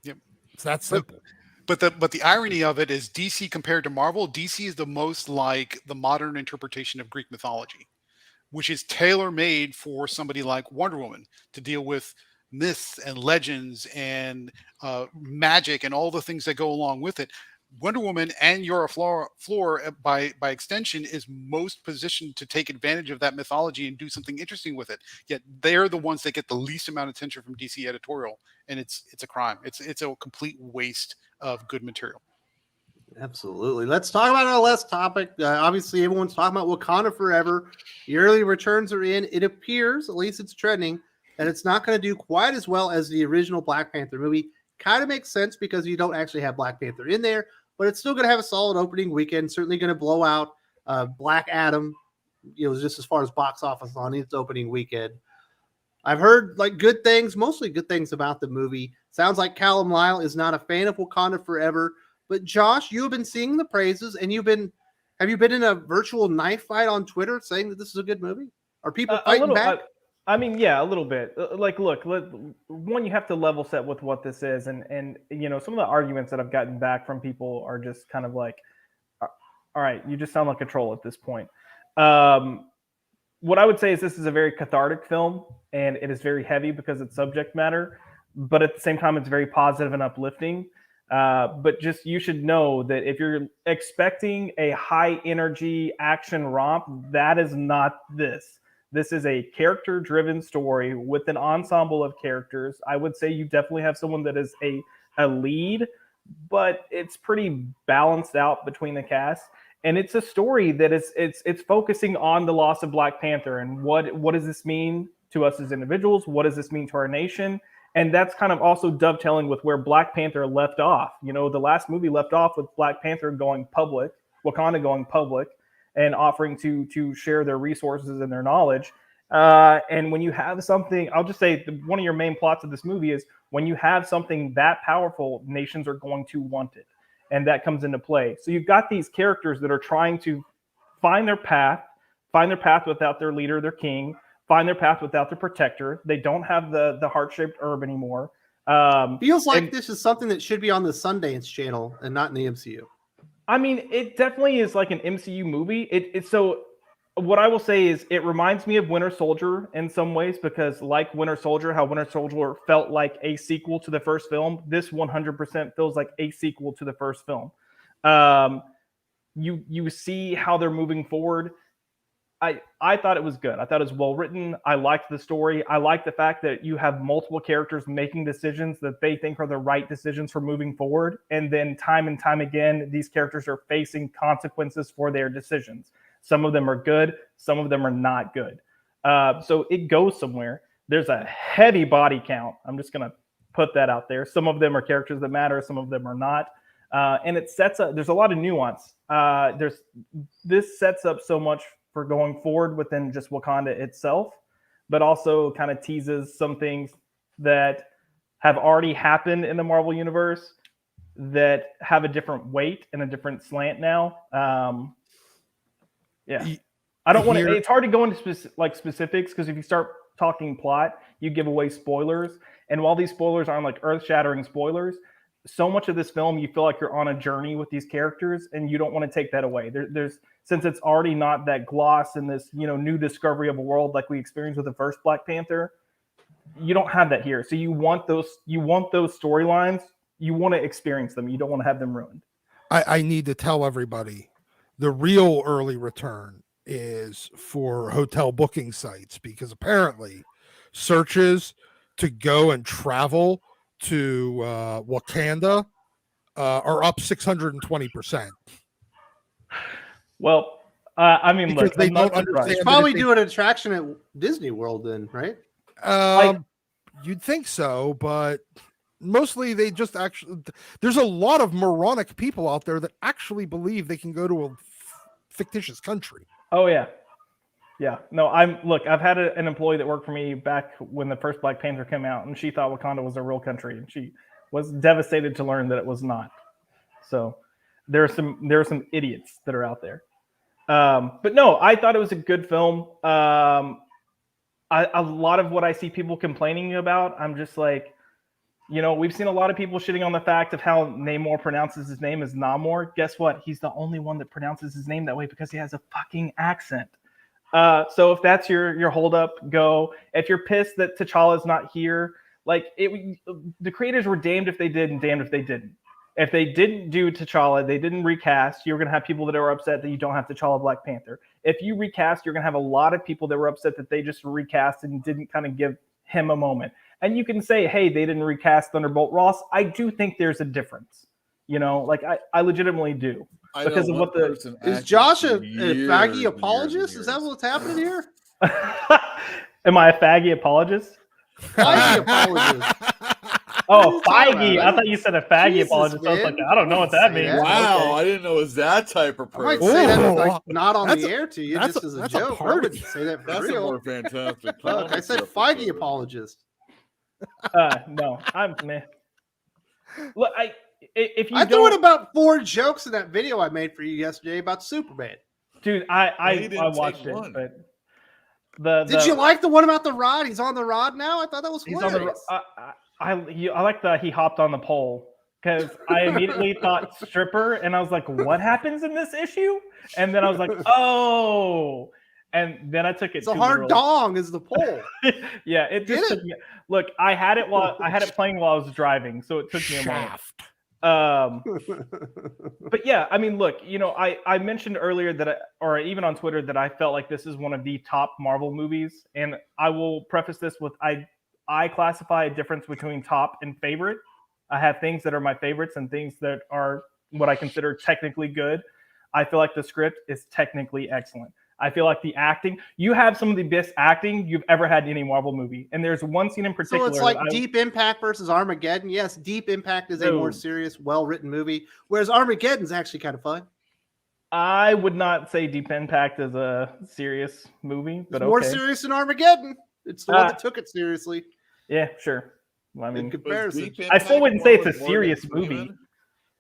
Speaker 5: Yep.
Speaker 3: It's that simple.
Speaker 5: But the irony of it is DC compared to Marvel, DC is the most like the modern interpretation of Greek mythology, which is tailor-made for somebody like Wonder Woman to deal with myths and legends and magic and all the things that go along with it. Wonder Woman and Yara Flor by extension is most positioned to take advantage of that mythology and do something interesting with it. Yet they're the ones that get the least amount of attention from DC editorial, and it's a crime. It's a complete waste of good material.
Speaker 1: Absolutely. Let's talk about our last topic. Obviously, everyone's talking about Wakanda Forever. The early returns are in. It appears, at least it's trending, that it's not going to do quite as well as the original Black Panther movie. Kind of makes sense because you don't actually have Black Panther in there, but it's still going to have a solid opening weekend. Certainly going to blow out Black Adam, just as far as box office on its opening weekend. I've heard like good things, mostly good things about the movie. Sounds like Callum Lyle is not a fan of Wakanda Forever. But Josh, you have been seeing the praises, and have you been in a virtual knife fight on Twitter saying that this is a good movie? Are people fighting back?
Speaker 7: I mean, yeah, a little bit. Like, look, one, you have to level set with what this is, and some of the arguments that I've gotten back from people are just kind of like, all right, you just sound like a troll at this point. What I would say is this is a very cathartic film, and it is very heavy because it's subject matter, but at the same time, it's very positive and uplifting. But just you should know that if you're expecting a high energy action romp, that is not this. This is a character-driven story with an ensemble of characters. I would say you definitely have someone that is a lead, but it's pretty balanced out between the cast. And it's a story that it's focusing on the loss of Black Panther and what does this mean to us as individuals? What does this mean to our nation? And that's kind of also dovetailing with where Black Panther left off. The last movie left off with Black Panther going public, Wakanda going public, and offering to share their resources and their knowledge. And when you have something, I'll just say one of your main plots of this movie is when you have something that powerful, nations are going to want it. And that comes into play. So you've got these characters that are trying to find their path without their leader, their king, find their path without their protector. They don't have the heart-shaped herb anymore.
Speaker 1: Feels like this is something that should be on the Sundance channel and not in the MCU.
Speaker 7: I mean, it definitely is like an MCU movie. So what I will say is it reminds me of Winter Soldier in some ways, because like Winter Soldier, how Winter Soldier felt like a sequel to the first film, this 100% feels like a sequel to the first film. You see how they're moving forward. I thought it was good. I thought it was well written. I liked the story. I like the fact that you have multiple characters making decisions that they think are the right decisions for moving forward. And then time and time again, these characters are facing consequences for their decisions. Some of them are good. Some of them are not good. So it goes somewhere. There's a heavy body count. I'm just going to put that out there. Some of them are characters that matter. Some of them are not. And it sets up. There's a lot of nuance. This sets up so much for going forward within just Wakanda itself, but also kind of teases some things that have already happened in the Marvel universe that have a different weight and a different slant now. Yeah, I don't want to. It's hard to go into specifics because if you start talking plot, you give away spoilers. And while these spoilers aren't like earth-shattering spoilers, so much of this film you feel like you're on a journey with these characters, and you don't want to take that away. There's since it's already not that gloss in this new discovery of a world like we experienced with the first Black Panther. You don't have that here. So you want those storylines. You want to experience them. You don't want to have them ruined.
Speaker 3: I need to tell everybody the real early return is for hotel booking sites, because apparently searches to go and travel to Wakanda are up 620%.
Speaker 7: Well, I mean,
Speaker 3: because
Speaker 7: look,
Speaker 3: they
Speaker 7: I'm
Speaker 3: don't
Speaker 7: not surprised.
Speaker 3: understand.
Speaker 1: Probably do an attraction at Disney World then, right?
Speaker 3: You'd think so, but mostly they just there's a lot of moronic people out there that actually believe they can go to a fictitious country.
Speaker 7: Oh yeah. No, I've had an employee that worked for me back when the first Black Panther came out, and she thought Wakanda was a real country, and she was devastated to learn that it was not. So there are some idiots that are out there. But no, I thought it was a good film. A lot of what I see people complaining about, I'm just like, we've seen a lot of people shitting on the fact of how Namor pronounces his name as Namor. Guess what? He's the only one that pronounces his name that way because he has a fucking accent. So if that's your holdup, go. If you're pissed that T'Challa's not here, the creators were damned if they did and damned if they didn't. If they didn't do T'Challa, they didn't recast, you're going to have people that are upset that you don't have T'Challa Black Panther. If you recast, you're going to have a lot of people that were upset that they just recast and didn't kind of give him a moment. And you can say, hey, they didn't recast Thunderbolt Ross. I do think there's a difference. I legitimately do. Because of what
Speaker 1: is Josh a faggy apologist? Is that what's happening here?
Speaker 7: Am I a faggy apologist?
Speaker 1: Faggy apologist.
Speaker 7: Oh, Feige. I thought you said a faggy apologist. I was like, I don't know what that means.
Speaker 4: Wow,
Speaker 1: Okay.
Speaker 4: I didn't know it was that type of person.
Speaker 1: I might say that not on the air to you, just as a
Speaker 3: that's
Speaker 1: joke.
Speaker 3: A
Speaker 1: I wouldn't say that for
Speaker 4: That's
Speaker 1: real.
Speaker 4: a more fantastic.
Speaker 1: Look, I said Feige apologist.
Speaker 7: No, I'm meh. Look, if you
Speaker 1: I threw in about 4 jokes in that video I made for you yesterday about Superman.
Speaker 7: Dude, I watched it, but
Speaker 1: did you like the one about the rod? He's on the rod now. I thought that was hilarious.
Speaker 7: I like that he hopped on the pole, because I immediately thought stripper, and I was like, what happens in this issue? And then I was like, oh. And then I took it.
Speaker 1: It's a hard dong is the pole.
Speaker 7: Yeah, it just took me. Look, I had it playing while I was driving, so it took me a moment. But yeah, I mean, look, I mentioned earlier or even on Twitter, that I felt like this is one of the top Marvel movies, and I will preface this with I classify a difference between top and favorite. I have things that are my favorites and things that are what I consider technically good. I feel like the script is technically excellent. I feel like the acting, you have some of the best acting you've ever had in any Marvel movie. And there's one scene in particular.
Speaker 1: So it's like Deep Impact versus Armageddon. Yes, Deep Impact is a more serious, well-written movie, whereas Armageddon's actually kind of fun.
Speaker 7: I would not say Deep Impact is a serious movie, but
Speaker 1: it's more serious than Armageddon. It's the one that took it seriously.
Speaker 7: Yeah, sure. Well, I mean,
Speaker 1: in comparison,
Speaker 7: I still wouldn't say it's a serious movie.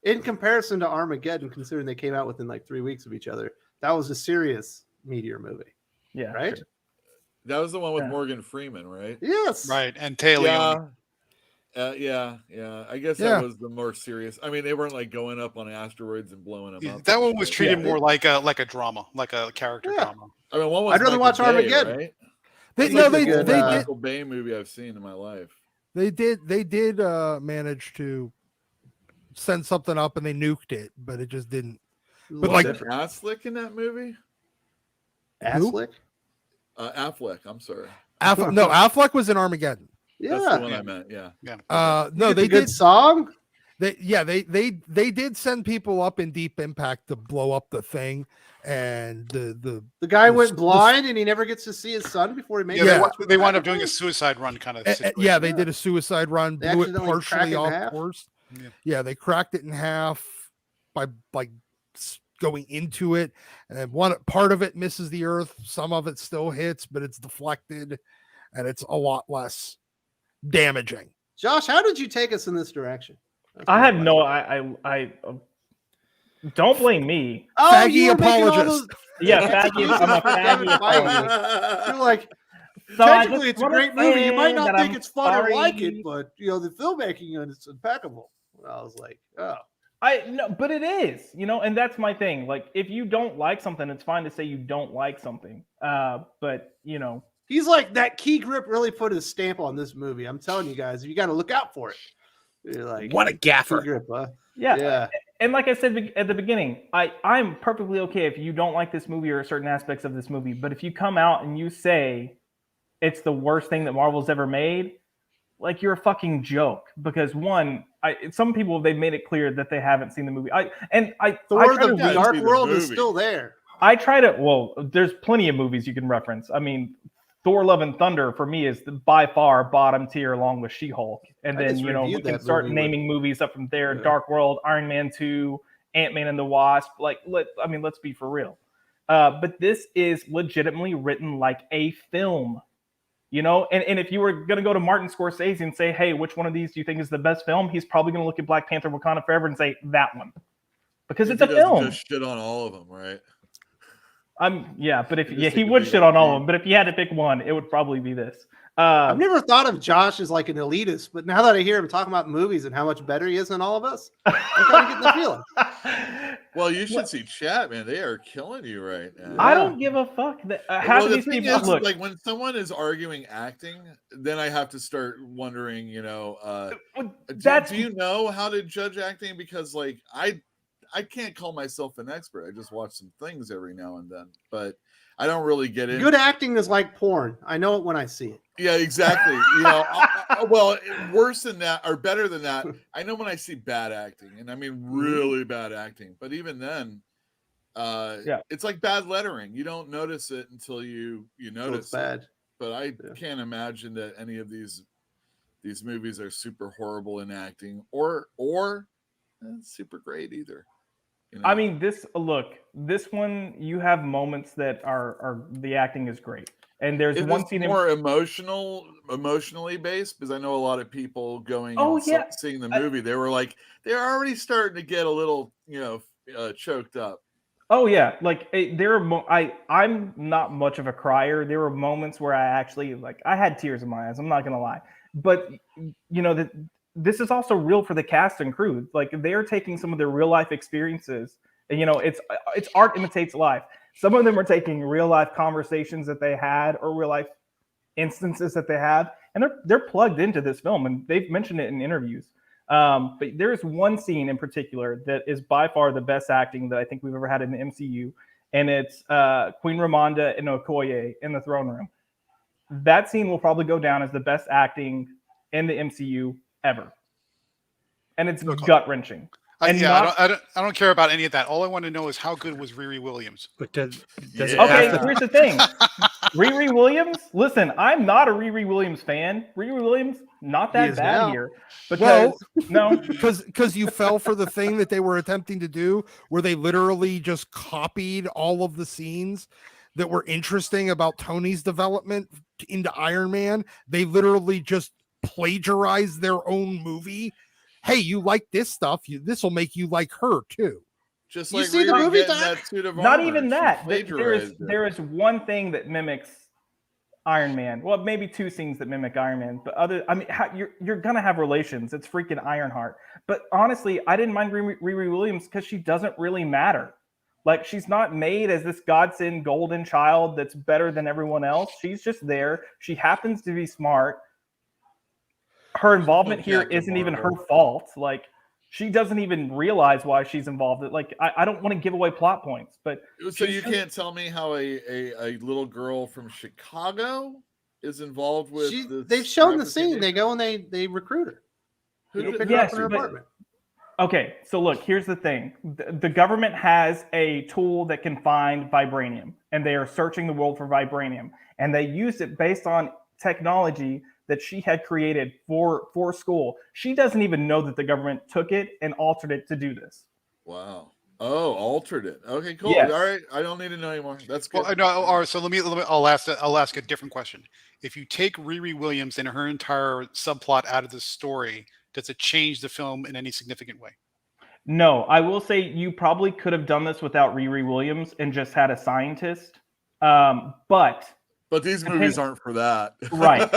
Speaker 1: In comparison to Armageddon, considering they came out within like 3 weeks of each other, that was a serious meteor movie.
Speaker 7: Yeah,
Speaker 1: right.
Speaker 7: Sure.
Speaker 4: That was the one with Morgan Freeman, right?
Speaker 1: Yes,
Speaker 5: right. And Taylor.
Speaker 4: Yeah. I guess that was the more serious. I mean, they weren't like going up on asteroids and blowing them up.
Speaker 5: That one was treated more like a drama, like a character drama.
Speaker 4: I mean, one was
Speaker 1: I'd rather watch Armageddon.
Speaker 4: Right?
Speaker 3: They
Speaker 4: did Michael Bay movie I've seen in my life.
Speaker 3: They did manage to send something up and they nuked it, but it just didn't. But like
Speaker 4: Affleck in that movie?
Speaker 1: Affleck?
Speaker 4: Affleck, I'm sorry.
Speaker 3: No, Affleck was in Armageddon.
Speaker 1: Yeah.
Speaker 4: That's the one I meant, yeah.
Speaker 3: No, they
Speaker 1: did song.
Speaker 3: They did send people up in Deep Impact to blow up the thing, and the
Speaker 1: guy went blind and he never gets to see his son before he makes it.
Speaker 5: They wound up doing a suicide run kind of situation.
Speaker 3: They did a suicide run, blew it partially off course. Yeah, they cracked it in half. by going into it, and one part of it misses the earth, some of it still hits, but it's deflected, and it's a lot less damaging.
Speaker 1: Josh, how did you take us in this direction? That's
Speaker 7: I
Speaker 1: my
Speaker 7: have no.
Speaker 1: question.
Speaker 7: I don't blame me.
Speaker 1: Oh,
Speaker 3: Faggy
Speaker 1: you were making all
Speaker 3: apologist.
Speaker 1: those-
Speaker 7: Yeah, faggy. I'm a
Speaker 1: Kevin
Speaker 7: faggy
Speaker 1: Feige.
Speaker 7: apologist.
Speaker 1: You're like,
Speaker 7: So I
Speaker 1: technically,
Speaker 7: just
Speaker 1: it's a
Speaker 7: wanna
Speaker 1: great movie. You might
Speaker 7: say
Speaker 1: not
Speaker 7: that
Speaker 1: think
Speaker 7: I'm
Speaker 1: it's fun or like
Speaker 7: sorry.
Speaker 1: it, but the filmmaking on it's impeccable. I was like, oh,
Speaker 7: No, but it is, and that's my thing. Like, if you don't like something, it's fine to say you don't like something. But
Speaker 1: he's like that key grip really put his stamp on this movie. I'm telling you guys, you got to look out for it. You're like,
Speaker 6: What a
Speaker 1: key
Speaker 6: gaffer.
Speaker 1: grip, huh?
Speaker 7: yeah. And like I said at the beginning, I'm perfectly okay if you don't like this movie or certain aspects of this movie. But if you come out and you say it's the worst thing that Marvel's ever made, like, you're a fucking joke. Because one, some people, they've made it clear that they haven't seen the movie.
Speaker 1: Thor:
Speaker 7: try
Speaker 1: The
Speaker 7: to
Speaker 1: Dark
Speaker 4: see the
Speaker 1: World is
Speaker 4: movie.
Speaker 1: still there.
Speaker 7: I try to. Well, there's plenty of movies you can reference. I mean, Thor: Love and Thunder for me is by far bottom tier, along with She-Hulk. And
Speaker 1: I
Speaker 7: then
Speaker 1: just
Speaker 7: we
Speaker 1: reviewed
Speaker 7: can
Speaker 1: that
Speaker 7: start
Speaker 1: movie
Speaker 7: naming movies up from there.
Speaker 1: Yeah.
Speaker 7: Dark World, Iron Man 2, Ant-Man and the Wasp. Like, let's be for real. But this is legitimately written like a film. And if you were going to go to Martin Scorsese and say, hey, which one of these do you think is the best film? He's probably going to look at Black Panther: Wakanda Forever and say that one. Because
Speaker 4: If
Speaker 7: it's a
Speaker 4: he doesn't
Speaker 7: film.
Speaker 4: just shit on all of them, right?
Speaker 7: But if
Speaker 4: Just
Speaker 7: he
Speaker 4: take a
Speaker 7: would
Speaker 4: big
Speaker 7: shit
Speaker 4: old
Speaker 7: on all of
Speaker 4: beat.
Speaker 7: them. But if you had to pick one, it would probably be this.
Speaker 1: I've never thought of Josh as like an elitist, but now that I hear him talking about movies and how much better he is than all of us, I'm kind of getting the feeling.
Speaker 4: Well, you should see chat, man. They are killing you right now.
Speaker 7: I don't give a fuck. That half
Speaker 4: Well,
Speaker 7: of
Speaker 4: the
Speaker 7: these
Speaker 4: thing
Speaker 7: people
Speaker 4: is,
Speaker 7: look.
Speaker 4: like, when someone is arguing acting, then I have to start wondering,
Speaker 7: That's
Speaker 4: do you know how to judge acting? Because, like, I can't call myself an expert. I just watch some things every now and then, but I don't really get into.
Speaker 1: Good acting is like porn. I know it when I see it.
Speaker 4: Yeah, exactly. Worse than that or better than that, I know when I see bad acting, and I mean really bad acting. But even then, it's like bad lettering. You don't notice it until you notice
Speaker 1: It's bad.
Speaker 4: it. But I can't imagine that any of these movies are super horrible in acting or super great either.
Speaker 7: I mean, this one, you have moments that are the acting is great. And there's
Speaker 4: It
Speaker 7: one
Speaker 4: was
Speaker 7: scene
Speaker 4: more emotionally based, because I know a lot of people going seeing the movie, they were like, they're already starting to get a little, choked up.
Speaker 7: Oh yeah, like there are. I'm not much of a crier. There were moments where I actually I had tears in my eyes. I'm not gonna lie, but this is also real for the cast and crew. Like, they're taking some of their real life experiences, and it's art imitates life. Some of them are taking real life conversations that they had or real life instances that they have, and they're plugged into this film, and they've mentioned it in interviews. But there's one scene in particular that is by far the best acting that I think we've ever had in the MCU, and it's Queen Ramonda and Okoye in the throne room. That scene will probably go down as the best acting in the MCU ever, and it's gut wrenching.
Speaker 5: I don't care about any of that. All I want to know is how good was Riri Williams.
Speaker 6: But does it
Speaker 7: Okay,
Speaker 6: have to-
Speaker 7: here's the thing. Riri Williams. Listen, I'm not a Riri Williams fan. Riri Williams, not that bad
Speaker 1: now.
Speaker 7: here. Because no,
Speaker 3: because you fell for the thing that they were attempting to do, where they literally just copied all of the scenes that were interesting about Tony's development into Iron Man. They literally just plagiarized their own movie. Hey, you like this stuff? This will make you like her too.
Speaker 4: Just
Speaker 1: You
Speaker 4: like
Speaker 1: see the
Speaker 4: Riri
Speaker 1: movie,
Speaker 4: getting
Speaker 1: Doc?
Speaker 4: that suit of
Speaker 7: not
Speaker 4: armor.
Speaker 7: even
Speaker 4: She
Speaker 7: that.
Speaker 4: plagiarized it.
Speaker 7: There is one thing that mimics Iron Man. Well, maybe two scenes that mimic Iron Man, but you're gonna have relations. It's freaking Ironheart. But honestly, I didn't mind Riri Williams because she doesn't really matter. Like, she's not made as this godsend golden child that's better than everyone else. She's just there. She happens to be smart. Her involvement here isn't even her fault. Like, she doesn't even realize why she's involved. Like, I don't want to give away plot points, but
Speaker 4: so you can't tell me how a little girl from Chicago is involved with this.
Speaker 1: They've shown the
Speaker 4: African
Speaker 1: scene. They go and they recruit her.
Speaker 4: Who
Speaker 1: They
Speaker 4: did-
Speaker 1: pick her up in her
Speaker 7: but-
Speaker 1: apartment.
Speaker 7: Okay, so look, here's the thing. The government has a tool that can find vibranium, and they are searching the world for vibranium. And they used it based on technology that she had created for school. She doesn't even know that the government took it and altered it to do this.
Speaker 4: Wow. Oh, altered it. Okay, cool.
Speaker 7: Yes.
Speaker 4: All right. I don't need to know anymore. That's good.
Speaker 5: Well, I know. All right, so let me. I'll ask a different question. If you take Riri Williams and her entire subplot out of the story, does it change the film in any significant way?
Speaker 7: No, I will say you probably could have done this without Riri Williams and just had a scientist. But
Speaker 4: these movies aren't for that.
Speaker 7: Right.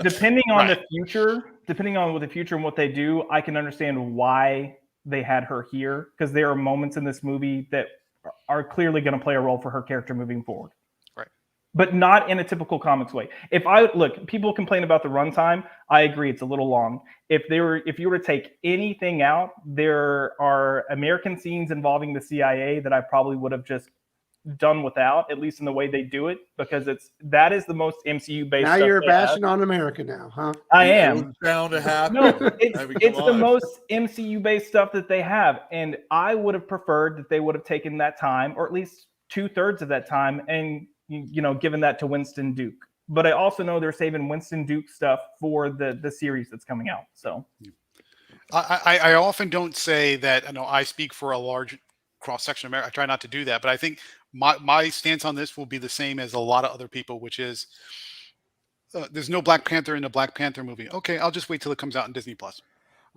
Speaker 7: Depending on
Speaker 5: Right.
Speaker 7: the future, depending on what the future and what they do, I can understand why they had her here, because there are moments in this movie that are clearly going to play a role for her character moving forward.
Speaker 5: Right.
Speaker 7: But not in a typical comics way. People complain about the runtime. I agree, it's a little long. If you were to take anything out, there are American scenes involving the CIA that I probably would have just done without, at least in the way they do it, because that is the most MCU based.
Speaker 1: Now
Speaker 7: stuff
Speaker 1: you're
Speaker 7: they
Speaker 1: bashing
Speaker 7: have.
Speaker 1: on America now, huh?
Speaker 7: I
Speaker 4: It
Speaker 7: am.
Speaker 4: was bound to happen.
Speaker 7: No,
Speaker 4: I mean,
Speaker 7: it's
Speaker 4: come
Speaker 7: the
Speaker 4: on.
Speaker 7: most MCU based stuff that they have, and I would have preferred that they would have taken that time, or at least 2/3 of that time, and given that to Winston Duke. But I also know they're saving Winston Duke stuff for the series that's coming out. So
Speaker 5: I often don't say that. I know I speak for a large cross section of America. I try not to do that, but I think my stance on this will be the same as a lot of other people, which is there's no Black Panther in the Black Panther movie. Okay, I'll just wait till it comes out in Disney Plus.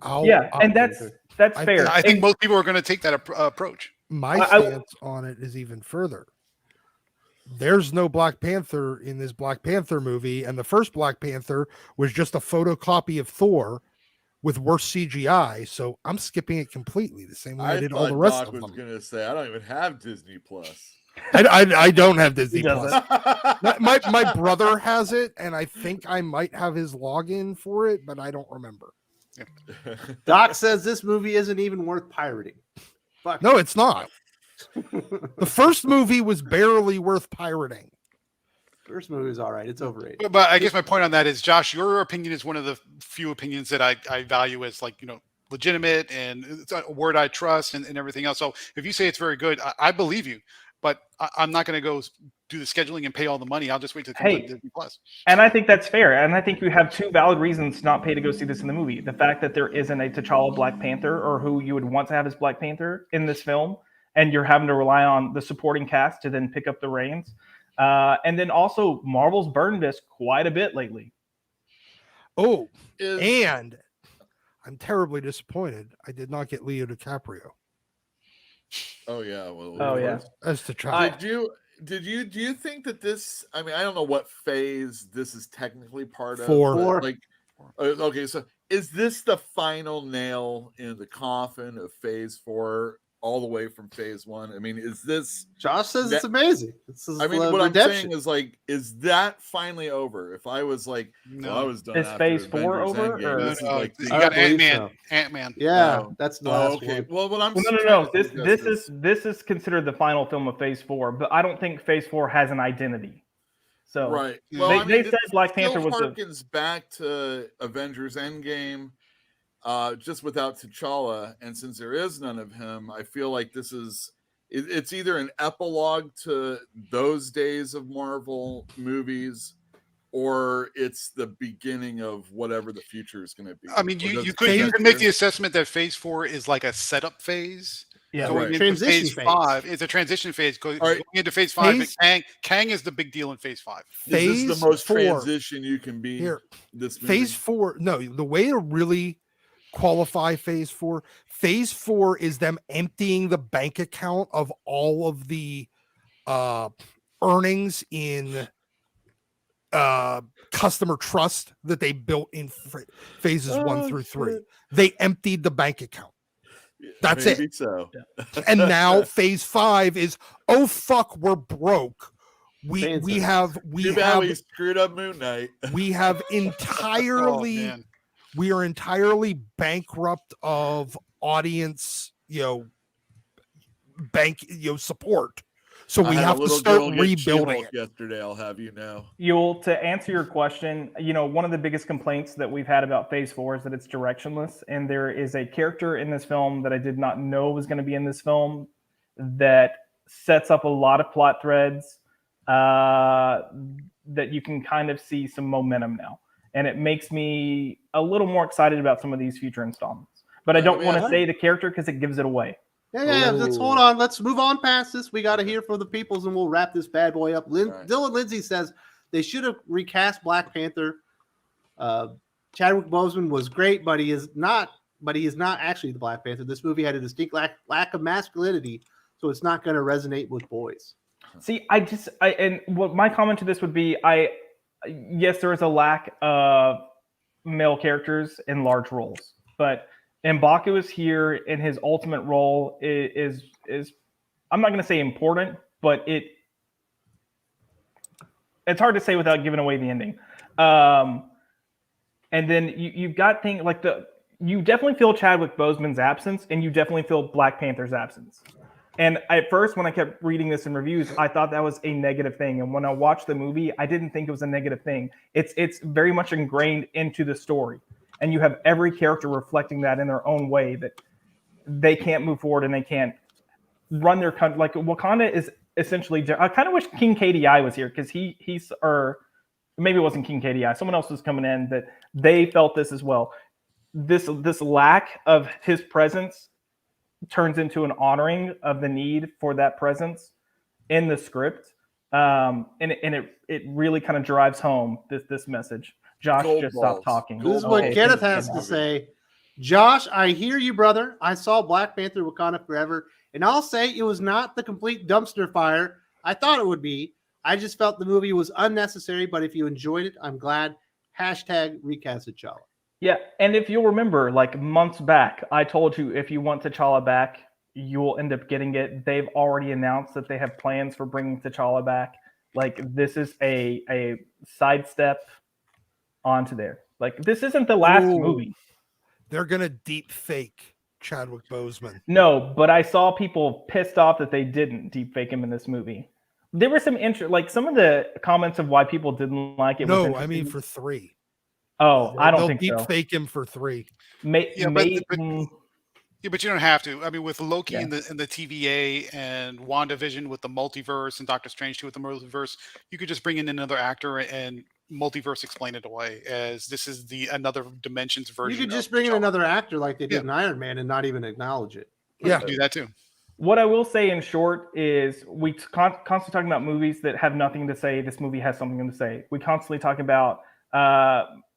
Speaker 7: and that's fair.
Speaker 5: I think most people are going to take that approach.
Speaker 3: My stance on it is even further. There's no Black Panther in this Black Panther movie, and the first Black Panther was just a photocopy of Thor with worse CGI, so I'm skipping it completely the same way I did all the rest
Speaker 4: Doc
Speaker 3: of
Speaker 4: was
Speaker 3: them.
Speaker 4: going to say, I don't even have Disney Plus.
Speaker 3: I don't have Disney
Speaker 7: He doesn't.
Speaker 3: Plus. My brother has it, and I think I might have his login for it, but I don't remember.
Speaker 1: Doc says this movie isn't even worth pirating. Fuck.
Speaker 3: No, it's not. The first movie was barely worth pirating.
Speaker 1: First movie is all right. It's overrated.
Speaker 5: But I guess my point on that is, Josh, your opinion is one of the few opinions that I value as legitimate and it's a word I trust and everything else. So if you say it's very good, I believe you. But I'm not going to go do the scheduling and pay all the money. I'll just wait to come to Disney Plus.
Speaker 7: And I think that's fair. And I think you have two valid reasons to not pay to go see this in the movie. The fact that there isn't a T'Challa Black Panther, or who you would want to have as Black Panther in this film, and you're having to rely on the supporting cast to then pick up the reins. And then also Marvel's burned this quite a bit lately.
Speaker 3: Oh, and I'm terribly disappointed I did not get Leo DiCaprio.
Speaker 4: Oh yeah. Well,
Speaker 7: Oh yeah.
Speaker 3: As T'Challa.
Speaker 4: Do you think that this, I mean, I don't know what phase this is technically part of.
Speaker 3: Four.
Speaker 4: Like, okay, so is this the final nail in the coffin of phase 4 all the way from phase 1? I mean, is this,
Speaker 1: Josh says it's amazing.
Speaker 4: I mean, what I'm saying is is that finally over? If I was like,
Speaker 5: No.
Speaker 4: I was done.
Speaker 7: Is
Speaker 4: after
Speaker 7: phase 4
Speaker 4: Avengers
Speaker 7: over,
Speaker 4: Endgame,
Speaker 7: or-
Speaker 4: this is like
Speaker 5: you
Speaker 4: the-
Speaker 5: got
Speaker 1: I believe
Speaker 5: Ant-Man.
Speaker 1: so.
Speaker 5: Ant-Man.
Speaker 1: Yeah,
Speaker 4: Oh.
Speaker 1: that's the
Speaker 4: Oh,
Speaker 1: last
Speaker 4: okay.
Speaker 1: one.
Speaker 4: Well, what I'm
Speaker 7: No.
Speaker 4: trying to
Speaker 7: This is considered the final film of Phase 4, but I don't think Phase 4 has an identity. So
Speaker 4: right.
Speaker 5: They-
Speaker 4: Well, I mean,
Speaker 7: they said
Speaker 4: it
Speaker 7: Black
Speaker 4: still
Speaker 7: Panther was the
Speaker 4: harkens back to Avengers Endgame, just without T'Challa. And since there is none of him, I feel like this is it's either an epilogue to those days of Marvel movies, or it's the beginning of whatever the future is going to be.
Speaker 5: I mean,
Speaker 4: Or does
Speaker 5: you
Speaker 4: it
Speaker 5: could
Speaker 4: get
Speaker 5: make the
Speaker 4: there?
Speaker 5: assessment that phase 4 is like a setup phase.
Speaker 7: Yeah,
Speaker 5: Going
Speaker 4: right.
Speaker 5: into
Speaker 1: Transition
Speaker 5: phase
Speaker 1: phase.
Speaker 5: 5, it's a transition phase. Going
Speaker 4: All right.
Speaker 5: into phase 5,
Speaker 3: Phase-
Speaker 5: but Kang is the big deal in phase 5.
Speaker 4: Is this
Speaker 3: Phase
Speaker 4: the most
Speaker 3: 4.
Speaker 4: transition you can be?
Speaker 3: Here,
Speaker 4: This movie?
Speaker 3: Phase 4. No, the way to really qualify phase 4 is them emptying the bank account of all of the earnings in customer trust that they built in phases 1 through 3. They emptied the bank account. That's
Speaker 4: Maybe
Speaker 3: it.
Speaker 4: So,
Speaker 3: And now phase 5 is, oh fuck, we're broke. We
Speaker 1: Fantastic.
Speaker 3: have
Speaker 4: too bad we screwed up Moon Knight.
Speaker 3: we have
Speaker 5: Oh,
Speaker 3: entirely
Speaker 5: man.
Speaker 3: we are entirely bankrupt of audience, support. So we
Speaker 4: I had a
Speaker 3: have to
Speaker 4: little
Speaker 3: start
Speaker 4: girl get
Speaker 3: rebuilding
Speaker 4: She-Hulk
Speaker 3: it.
Speaker 4: yesterday. I'll have you know.
Speaker 7: To answer your question, one of the biggest complaints that we've had about Phase 4 is that it's directionless, and there is a character in this film that I did not know was going to be in this film that sets up a lot of plot threads that you can kind of see some momentum now, and it makes me a little more excited about some of these future installments. But I don't want to say the character because it gives it away.
Speaker 1: Yeah. Let's hold on. Let's move on past this. We got to hear from the peoples, and we'll wrap this bad boy up.
Speaker 4: right.
Speaker 1: Dylan Lindsay says they should have recast Black Panther. Chadwick Boseman was great, but he is not. But he is not actually the Black Panther. This movie had a distinct lack of masculinity, so it's not going to resonate with boys.
Speaker 7: See, and what my comment to this would be, yes, there is a lack of male characters in large roles, but M'Baku is here, and his ultimate role is I'm not going to say important, but it's hard to say without giving away the ending. And then you've got things like you definitely feel Chadwick Boseman's absence, and you definitely feel Black Panther's absence. And at first, when I kept reading this in reviews, I thought that was a negative thing. And when I watched the movie, I didn't think it was a negative thing. It's very much ingrained into the story. And you have every character reflecting that in their own way, that they can't move forward and they can't run their country. Like Wakanda is essentially, I kind of wish King KDI was here, because or maybe it wasn't King KDI. Someone else was coming in that they felt this as well. This lack of his presence turns into an honoring of the need for that presence in the script, and it really kind of drives home this message. Josh, just stop talking.
Speaker 1: This is what Kenneth has to say. Josh, I hear you, brother. I saw Black Panther: Wakanda Forever, and I'll say it was not the complete dumpster fire I thought it would be. I just felt the movie was unnecessary, but if you enjoyed it, I'm glad. Hashtag recast T'Challa.
Speaker 7: Yeah, and if you'll remember, like months back, I told you if you want T'Challa back, you will end up getting it. They've already announced that they have plans for bringing T'Challa back. Like, this is a sidestep onto there. Like, this isn't the last movie.
Speaker 3: They're gonna deep fake Chadwick Boseman.
Speaker 7: No, but I saw people pissed off that they didn't deep fake him in this movie. There were some like some of the comments of why people didn't like it.
Speaker 3: No, I mean for 3.
Speaker 7: Oh, I don't think
Speaker 3: they'll
Speaker 7: so.
Speaker 3: deep fake him for 3.
Speaker 5: But you don't have to. I mean, with Loki in the TVA and WandaVision with the multiverse and Doctor Strange 2 with the multiverse, you could just bring in another actor and multiverse explain it away as this is the another dimensions version.
Speaker 1: You could just bring in another actor like they did in Iron Man and not even acknowledge it.
Speaker 3: Yeah,
Speaker 5: do that too.
Speaker 7: What I will say in short is we constantly talking about movies that have nothing to say. This movie has something to say. We constantly talk about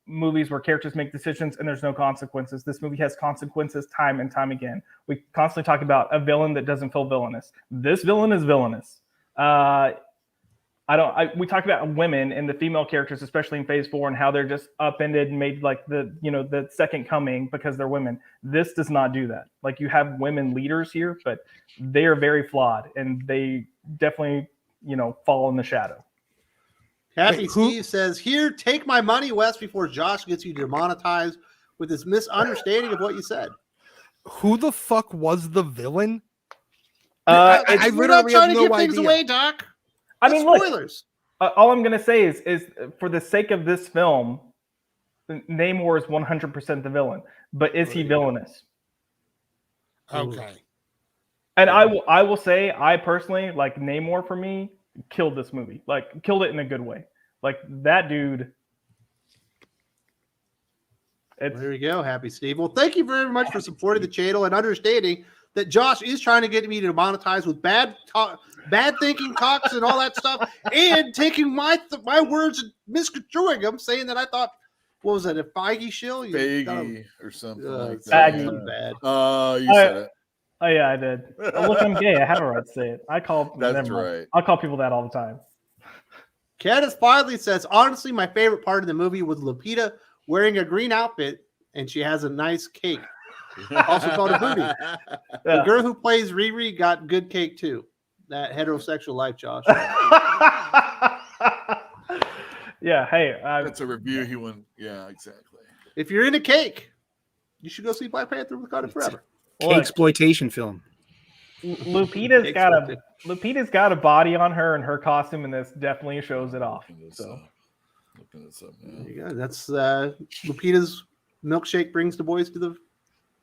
Speaker 7: movies where characters make decisions and there's no consequences. This movie has consequences time and time again. We constantly talk about a villain that doesn't feel villainous. This villain is villainous. We talk about women and the female characters, especially in Phase 4, and how they're just upended and made like the second coming because they're women. This does not do that. Like, you have women leaders here, but they are very flawed and they definitely, fall in the shadow.
Speaker 1: Happy Steve says, here, take my money, Wes, before Josh gets you demonetized with his misunderstanding of what you said.
Speaker 3: Who the fuck was the villain?
Speaker 1: We're not trying to give things away, Doc.
Speaker 7: I mean,
Speaker 1: spoilers.
Speaker 7: Look, all I'm going to say is for the sake of this film, Namor is 100% the villain, but is he villainous?
Speaker 3: Okay.
Speaker 7: And I will say, I personally, like, Namor for me killed this movie, like killed it in a good way. Like, that dude.
Speaker 1: There you go, Happy Steve. Well, thank you very much for supporting the channel and understanding that Josh is trying to get me to monetize with bad thinking talks and all that stuff, and taking my words and misconstruing them, saying that I thought, what was that, a Feige shill?
Speaker 4: Feige or something like
Speaker 7: that.
Speaker 4: Bad. You said it.
Speaker 7: Oh yeah, I did. Look, I'm gay. I have a right to say it.
Speaker 4: That's right.
Speaker 7: I'll call people that all the time.
Speaker 1: Candace finally says, honestly, my favorite part of the movie was Lupita wearing a green outfit, and she has a nice cake. Also called a booty. The girl who plays Riri got good cake too. That heterosexual life, Josh.
Speaker 7: Yeah, hey.
Speaker 4: That's a review he won. Yeah, exactly.
Speaker 1: If you're into cake, you should go see Black Panther Wakanda Forever.
Speaker 6: Exploitation film.
Speaker 7: Lupita's got a body on her, and her costume in this definitely shows it off. So
Speaker 1: there you go. That's Lupita's milkshake brings the boys to the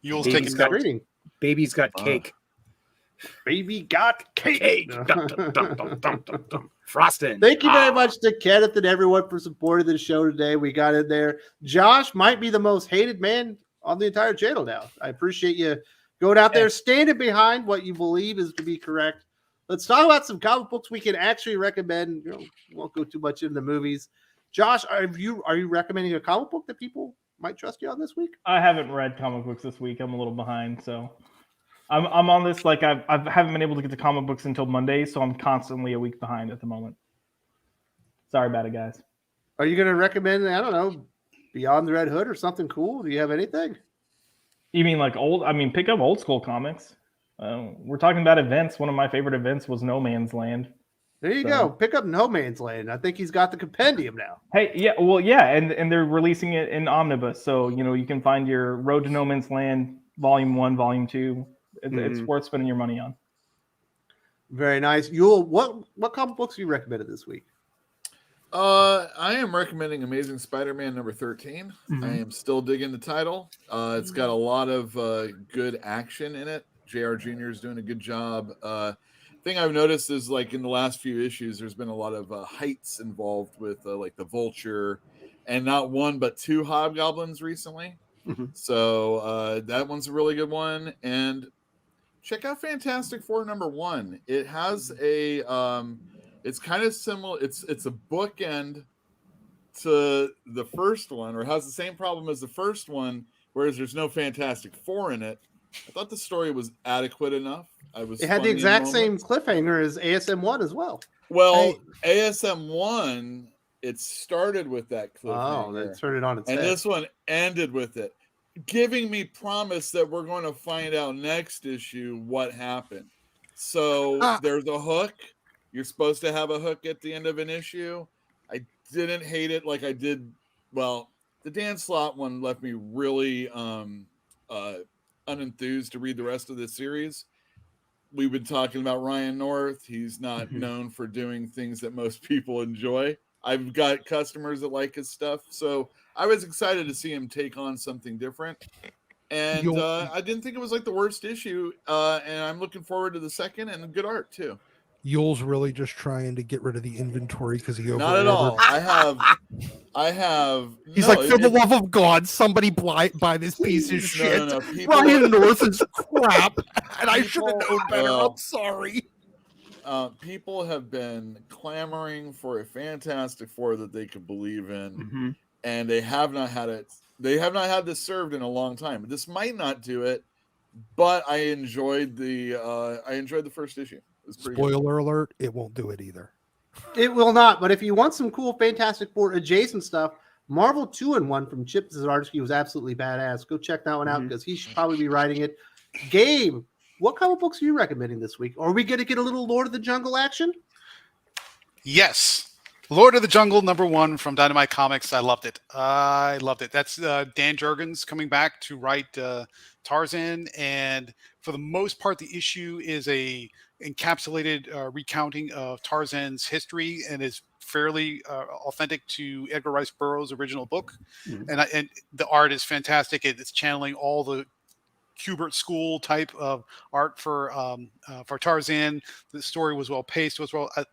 Speaker 5: Yule's taking
Speaker 1: screening.
Speaker 6: Baby's got cake.
Speaker 1: Baby got cake.
Speaker 6: Frosting.
Speaker 1: Thank you very much to Kenneth and everyone for supporting the show today. We got in there. Josh might be the most hated man on the entire channel now. I appreciate you Going out there, standing behind what you believe is to be correct. Let's talk about some comic books we can actually recommend. We won't go too much into the movies. Josh, are you recommending a comic book that people might trust you on this week?
Speaker 7: I haven't read comic books this week. I'm a little behind, so I'm on this. Like I haven't been able to get to comic books until Monday, so I'm constantly a week behind at the moment. Sorry about it, guys.
Speaker 1: Are you going to recommend, I don't know, Beyond the Red Hood or something cool? Do you have anything?
Speaker 7: You mean like old? I mean, pick up old school comics. We're talking about events. One of my favorite events was No Man's Land.
Speaker 1: There you go. Pick up No Man's Land. I think he's got the compendium now.
Speaker 7: Hey, yeah, well, yeah, and they're releasing it in omnibus, so you can find your Road to No Man's Land Volume 1, Volume 2. It's worth spending your money on.
Speaker 1: Very nice. Yule, what comic books you recommended this week?
Speaker 4: I am recommending Amazing Spider-Man number 13. I am still digging the title. It's got a lot of good action in it. JR Jr. is doing a good job. Thing I've noticed is like in the last few issues, there's been a lot of heights involved with like the Vulture, and not one but two Hobgoblins recently. So that one's a really good one. And check out Fantastic Four number 1. It has a it's kind of similar. It's a bookend to the first one, or has the same problem as the first one, whereas there's no Fantastic Four in it. I thought the story was adequate enough. It
Speaker 1: had the exact same cliffhanger as ASM1 as well.
Speaker 4: Well, ASM1, it started with that cliffhanger.
Speaker 1: Oh, they turned it on its
Speaker 4: head.
Speaker 1: And
Speaker 4: this one ended with it, giving me promise that we're going to find out next issue what happened. So there's a hook. You're supposed to have a hook at the end of an issue. I didn't hate it like I did. Well, the Dan Slott one left me really unenthused to read the rest of this series. We've been talking about Ryan North. He's not known for doing things that most people enjoy. I've got customers that like his stuff. So I was excited to see him take on something different. And I didn't think it was like the worst issue. And I'm looking forward to the second, and good art too.
Speaker 3: Yule's really just trying to get rid of the inventory because he
Speaker 4: not at all. I have.
Speaker 3: He's like, for the love of God, somebody buy this piece of shit. Ryan North is crap, and I should have known better. I'm sorry.
Speaker 4: People have been clamoring for a Fantastic Four that they could believe in, and they have not had it. They have not had this served in a long time. This might not do it, but I enjoyed the first issue.
Speaker 3: Spoiler alert, it won't do it either.
Speaker 1: It will not, but if you want some cool Fantastic Four adjacent stuff, Marvel 2-in-1 from Chip Zdarsky was absolutely badass. Go check that one out because he should probably be writing it. Gabe, what comic books are you recommending this week? Are we going to get a little Lord of the Jungle action?
Speaker 5: Yes. Lord of the Jungle number 1 from Dynamite Comics. I loved it. That's Dan Jurgens coming back to write Tarzan, and for the most part, the issue is a encapsulated recounting of Tarzan's history and is fairly authentic to Edgar Rice Burroughs' original book. And the art is fantastic. It's channeling all the Kubert School type of art for Tarzan. The story was well paced.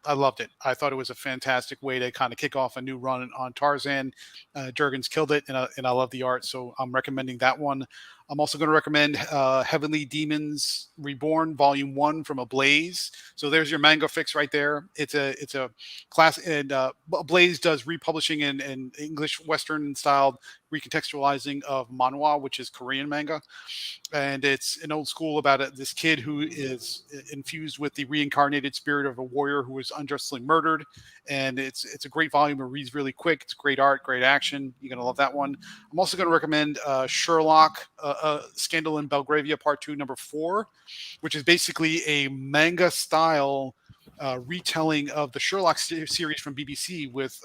Speaker 5: I loved it. I thought it was a fantastic way to kind of kick off a new run on Tarzan. Jurgens killed it, and I love the art, so I'm recommending that one. I'm also going to recommend Heavenly Demons Reborn Volume 1 from Ablaze. So there's your manga fix right there. It's a class, and Ablaze does republishing in English Western styled recontextualizing of manhwa, which is Korean manga, and it's an old school about this kid who is infused with the reincarnated spirit of a warrior who was unjustly murdered. And it's a great volume. It reads really quick. It's great art, great action. You're gonna love that one. I'm also going to recommend Sherlock Scandal in Belgravia Part 2 number 4, which is basically a manga style retelling of the Sherlock series from BBC with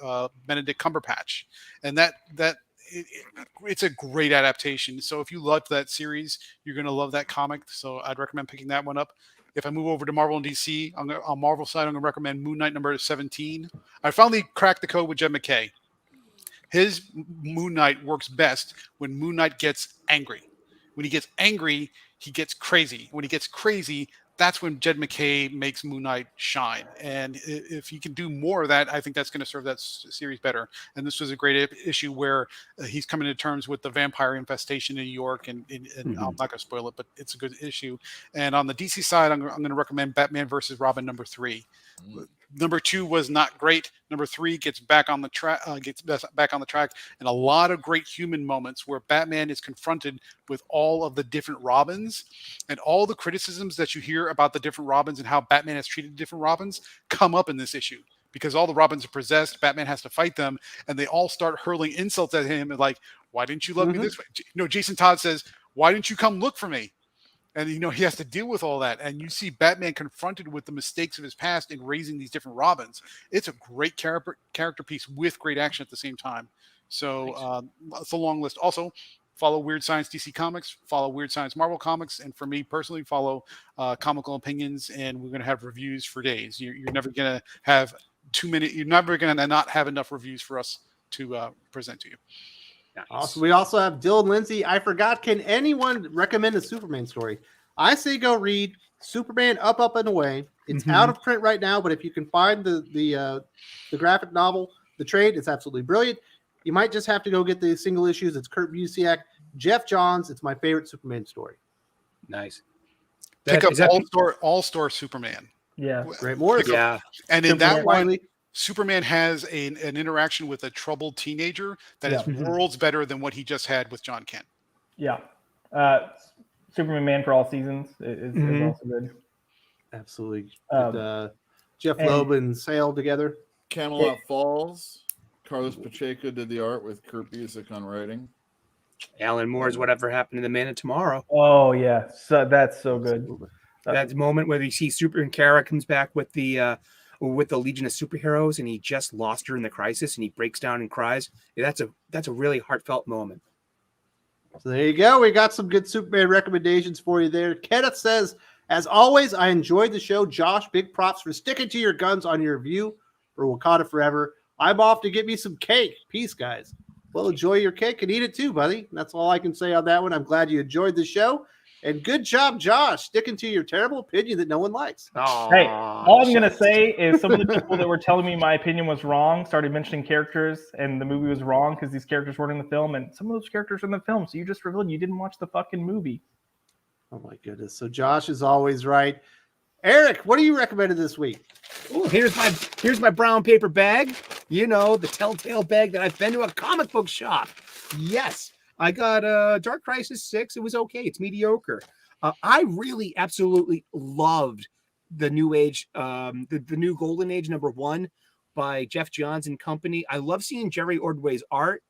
Speaker 5: Benedict Cumberbatch, and it's a great adaptation. So if you loved that series, you're going to love that comic. So I'd recommend picking that one up. If I move over to Marvel and DC, on Marvel side, I'm going to recommend Moon Knight number 17. I finally cracked the code with Jed McKay. His Moon Knight works best when Moon Knight gets angry. When he gets angry, he gets crazy. When he gets crazy, that's when Jed McKay makes Moon Knight shine. And if you can do more of that, I think that's going to serve that series better. And this was a great issue where he's coming to terms with the vampire infestation in New York. And I'm not going to spoil it, but it's a good issue. And on the DC side, I'm going to recommend Batman versus Robin #3. Number 2 was not great. Number 3 gets back on the track, and a lot of great human moments where Batman is confronted with all of the different Robins, and all the criticisms that you hear about the different Robins and how Batman has treated different Robins come up in this issue, because all the Robins are possessed. Batman has to fight them, and they all start hurling insults at him and like, "Why didn't you love me this way?" Jason Todd says, "Why didn't you come look for me?" And, he has to deal with all that. And you see Batman confronted with the mistakes of his past in raising these different Robins. It's a great character piece with great action at the same time. So it's a long list. Also, follow Weird Science DC Comics, follow Weird Science Marvel Comics, and for me personally, follow Comical Opinions, and we're going to have reviews for days. You're never going to have too many. You're never going to not have enough reviews for us to present to you.
Speaker 6: Nice.
Speaker 1: Awesome. We also have Dylan Lindsay. I forgot. Can anyone recommend a Superman story? I say go read Superman Up, Up, and Away. It's out of print right now, but if you can find the graphic novel, the trade, it's absolutely brilliant. You might just have to go get the single issues. It's Kurt Busiek, Jeff Johns. It's my favorite Superman story.
Speaker 6: Nice.
Speaker 5: Pick up All-Star Superman.
Speaker 7: Yeah.
Speaker 1: Great Morris.
Speaker 6: Yeah.
Speaker 5: And in that one,
Speaker 1: Wiley.
Speaker 5: Superman has an interaction with a troubled teenager that is worlds better than what he just had with John Kent.
Speaker 7: Yeah. Superman Man for All Seasons is also good.
Speaker 1: Absolutely. Jeff Loeb and Sale together.
Speaker 4: Camelot Falls. Carlos Pacheco did the art with Kurt Busiek on writing.
Speaker 6: Alan Moore's Whatever Happened to the Man of Tomorrow.
Speaker 7: Oh, yeah. So that's so good.
Speaker 6: That moment where you see Superman Kara comes back with the Legion of Superheroes, and he just lost her in the crisis, and he breaks down and cries. Yeah, that's a really heartfelt moment.
Speaker 1: So there you go. We got some good Superman recommendations for you there. Kenneth says, as always, I enjoyed the show. Josh, big props for sticking to your guns on your review for Wakanda Forever. I'm off to get me some cake. Peace, guys. Well, enjoy your cake and eat it too, buddy. That's all I can say on that one. I'm glad you enjoyed the show. And good job, Josh, sticking to your terrible opinion that no one likes.
Speaker 7: Hey, all I'm going to say is some of the people that were telling me my opinion was wrong started mentioning characters and the movie was wrong because these characters weren't in the film. And some of those characters are in the film. So you just revealed you didn't watch the fucking movie.
Speaker 1: Oh, my goodness. So Josh is always right. Eric, what are you recommended this week?
Speaker 6: Oh, here's my brown paper bag. The telltale bag that I've been to a comic book shop. Yes. I got Dark Crisis 6. It was okay. It's mediocre. I really absolutely loved the New Age, the new Golden Age #1 by Jeff Johns and company. I love seeing Jerry Ordway's art.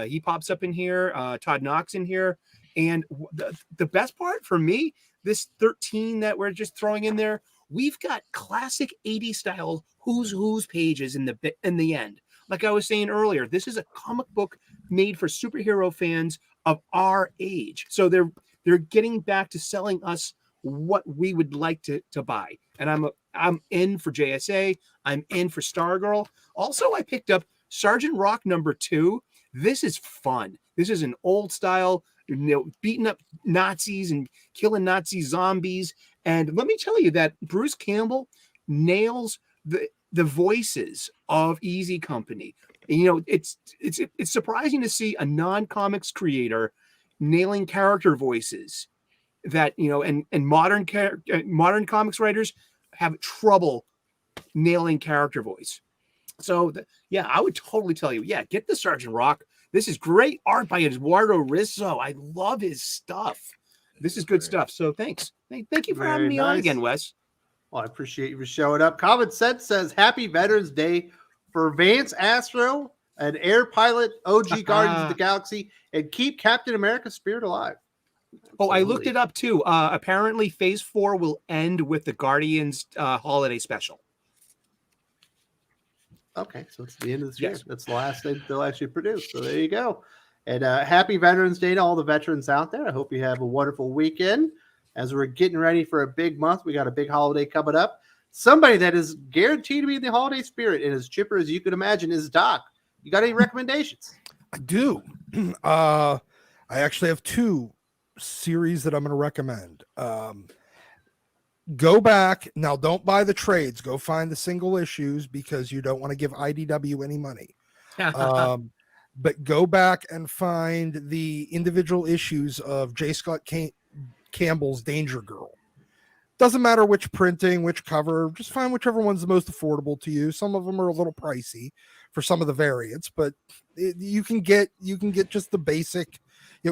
Speaker 6: He pops up in here. Todd Knox in here. And the best part for me, this 13 that we're just throwing in there, we've got classic 80s style who's pages in the end. Like I was saying earlier, this is a comic book made for superhero fans of our age. So they're getting back to selling us what we would like to buy. And I'm in for JSA. I'm in for Stargirl. Also, I picked up Sergeant Rock #2. This is fun. This is an old style, beating up Nazis and killing Nazi zombies. And let me tell you that Bruce Campbell nails the voices of Easy Company. It's surprising to see a non-comics creator nailing character voices that and modern comics writers have trouble nailing character voice. So I would totally tell you, get the Sergeant Rock. This is great art by Eduardo Rizzo. I love his stuff. This is good stuff. So thanks. Thank you for having me on again, Wes.
Speaker 1: Well, I appreciate you for showing up. Common Sense says Happy Veterans Day for Vance Astro, an air pilot, OG Guardians of the Galaxy, and keep Captain America's spirit alive.
Speaker 6: Oh, I looked it up too. Apparently, Phase 4 will end with the Guardians holiday special.
Speaker 1: Okay, so it's the end of this year. That's the last thing they'll actually produce. So there you go. And happy Veterans Day to all the veterans out there. I hope you have a wonderful weekend. As we're getting ready for a big month, we got a big holiday coming up. Somebody that is guaranteed to be in the holiday spirit and as chipper as you can imagine is Doc. You got any recommendations?
Speaker 3: I do. I actually have 2 series that I'm going to recommend. Go back now. Don't buy the trades. Go find the single issues because you don't want to give IDW any money. But go back and find the individual issues of J. Scott Campbell's Danger Girl. Doesn't matter which printing, which cover, just find whichever one's the most affordable to you. Some of them are a little pricey for some of the variants, but you can get just the basic,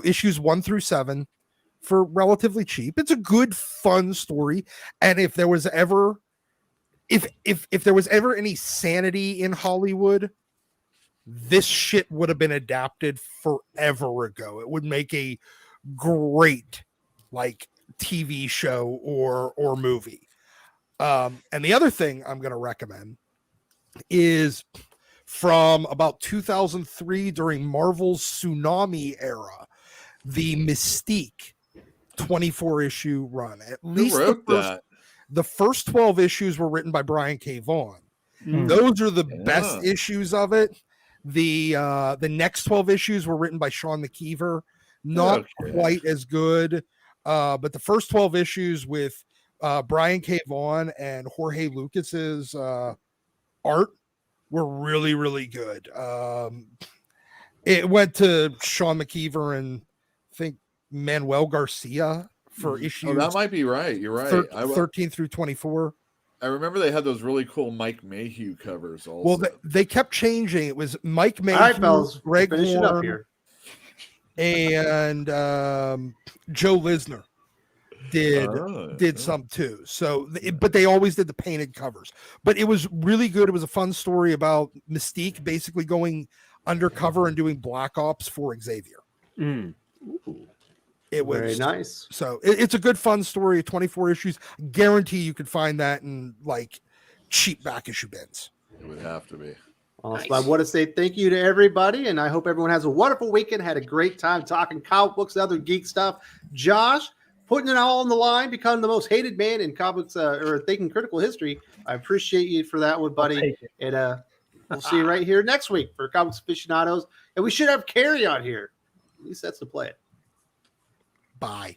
Speaker 3: issues 1 through 7 for relatively cheap. It's a good, fun story. And if there was ever any sanity in Hollywood, this shit would have been adapted forever ago. It would make a great TV show or movie. And the other thing I'm going to recommend is from about 2003 during Marvel's Tsunami era, the Mystique 24 issue run. At least the first 12 issues were written by Brian K. Vaughan. Those are the best issues of it. The next 12 issues were written by Sean McKeever. Not quite as good. But the first 12 issues with Brian K. Vaughan and Jorge Lucas's art were really, really good. It went to Sean McKeever and I think Manuel Garcia for issues.
Speaker 4: Oh, that might be right. You're right.
Speaker 3: 13 through 24.
Speaker 4: I remember they had those really cool Mike Mayhew covers also.
Speaker 3: Well, they kept changing. It was Mike Mayhew,
Speaker 1: All right, fellas,
Speaker 3: Greg
Speaker 1: finish it up
Speaker 3: Warren,
Speaker 1: here.
Speaker 3: and Joe Lisner did some too. So, but they always did the painted covers. But it was really good. It was a fun story about Mystique basically going undercover and doing Black Ops for Xavier. It was
Speaker 1: very nice.
Speaker 3: So it's a good, fun story. 24 issues. Guarantee you could find that in cheap back issue bins.
Speaker 4: It would have to be.
Speaker 1: Awesome. Nice. I want to say thank you to everybody, and I hope everyone has a wonderful weekend. Had a great time talking comic books and other geek stuff. Josh, putting it all on the line, becoming the most hated man in comics or thinking critical history. I appreciate you for that one, buddy. And we'll see you right here next week for Comics Aficionados. And we should have Carrie on here. At least that's the plan.
Speaker 3: Bye.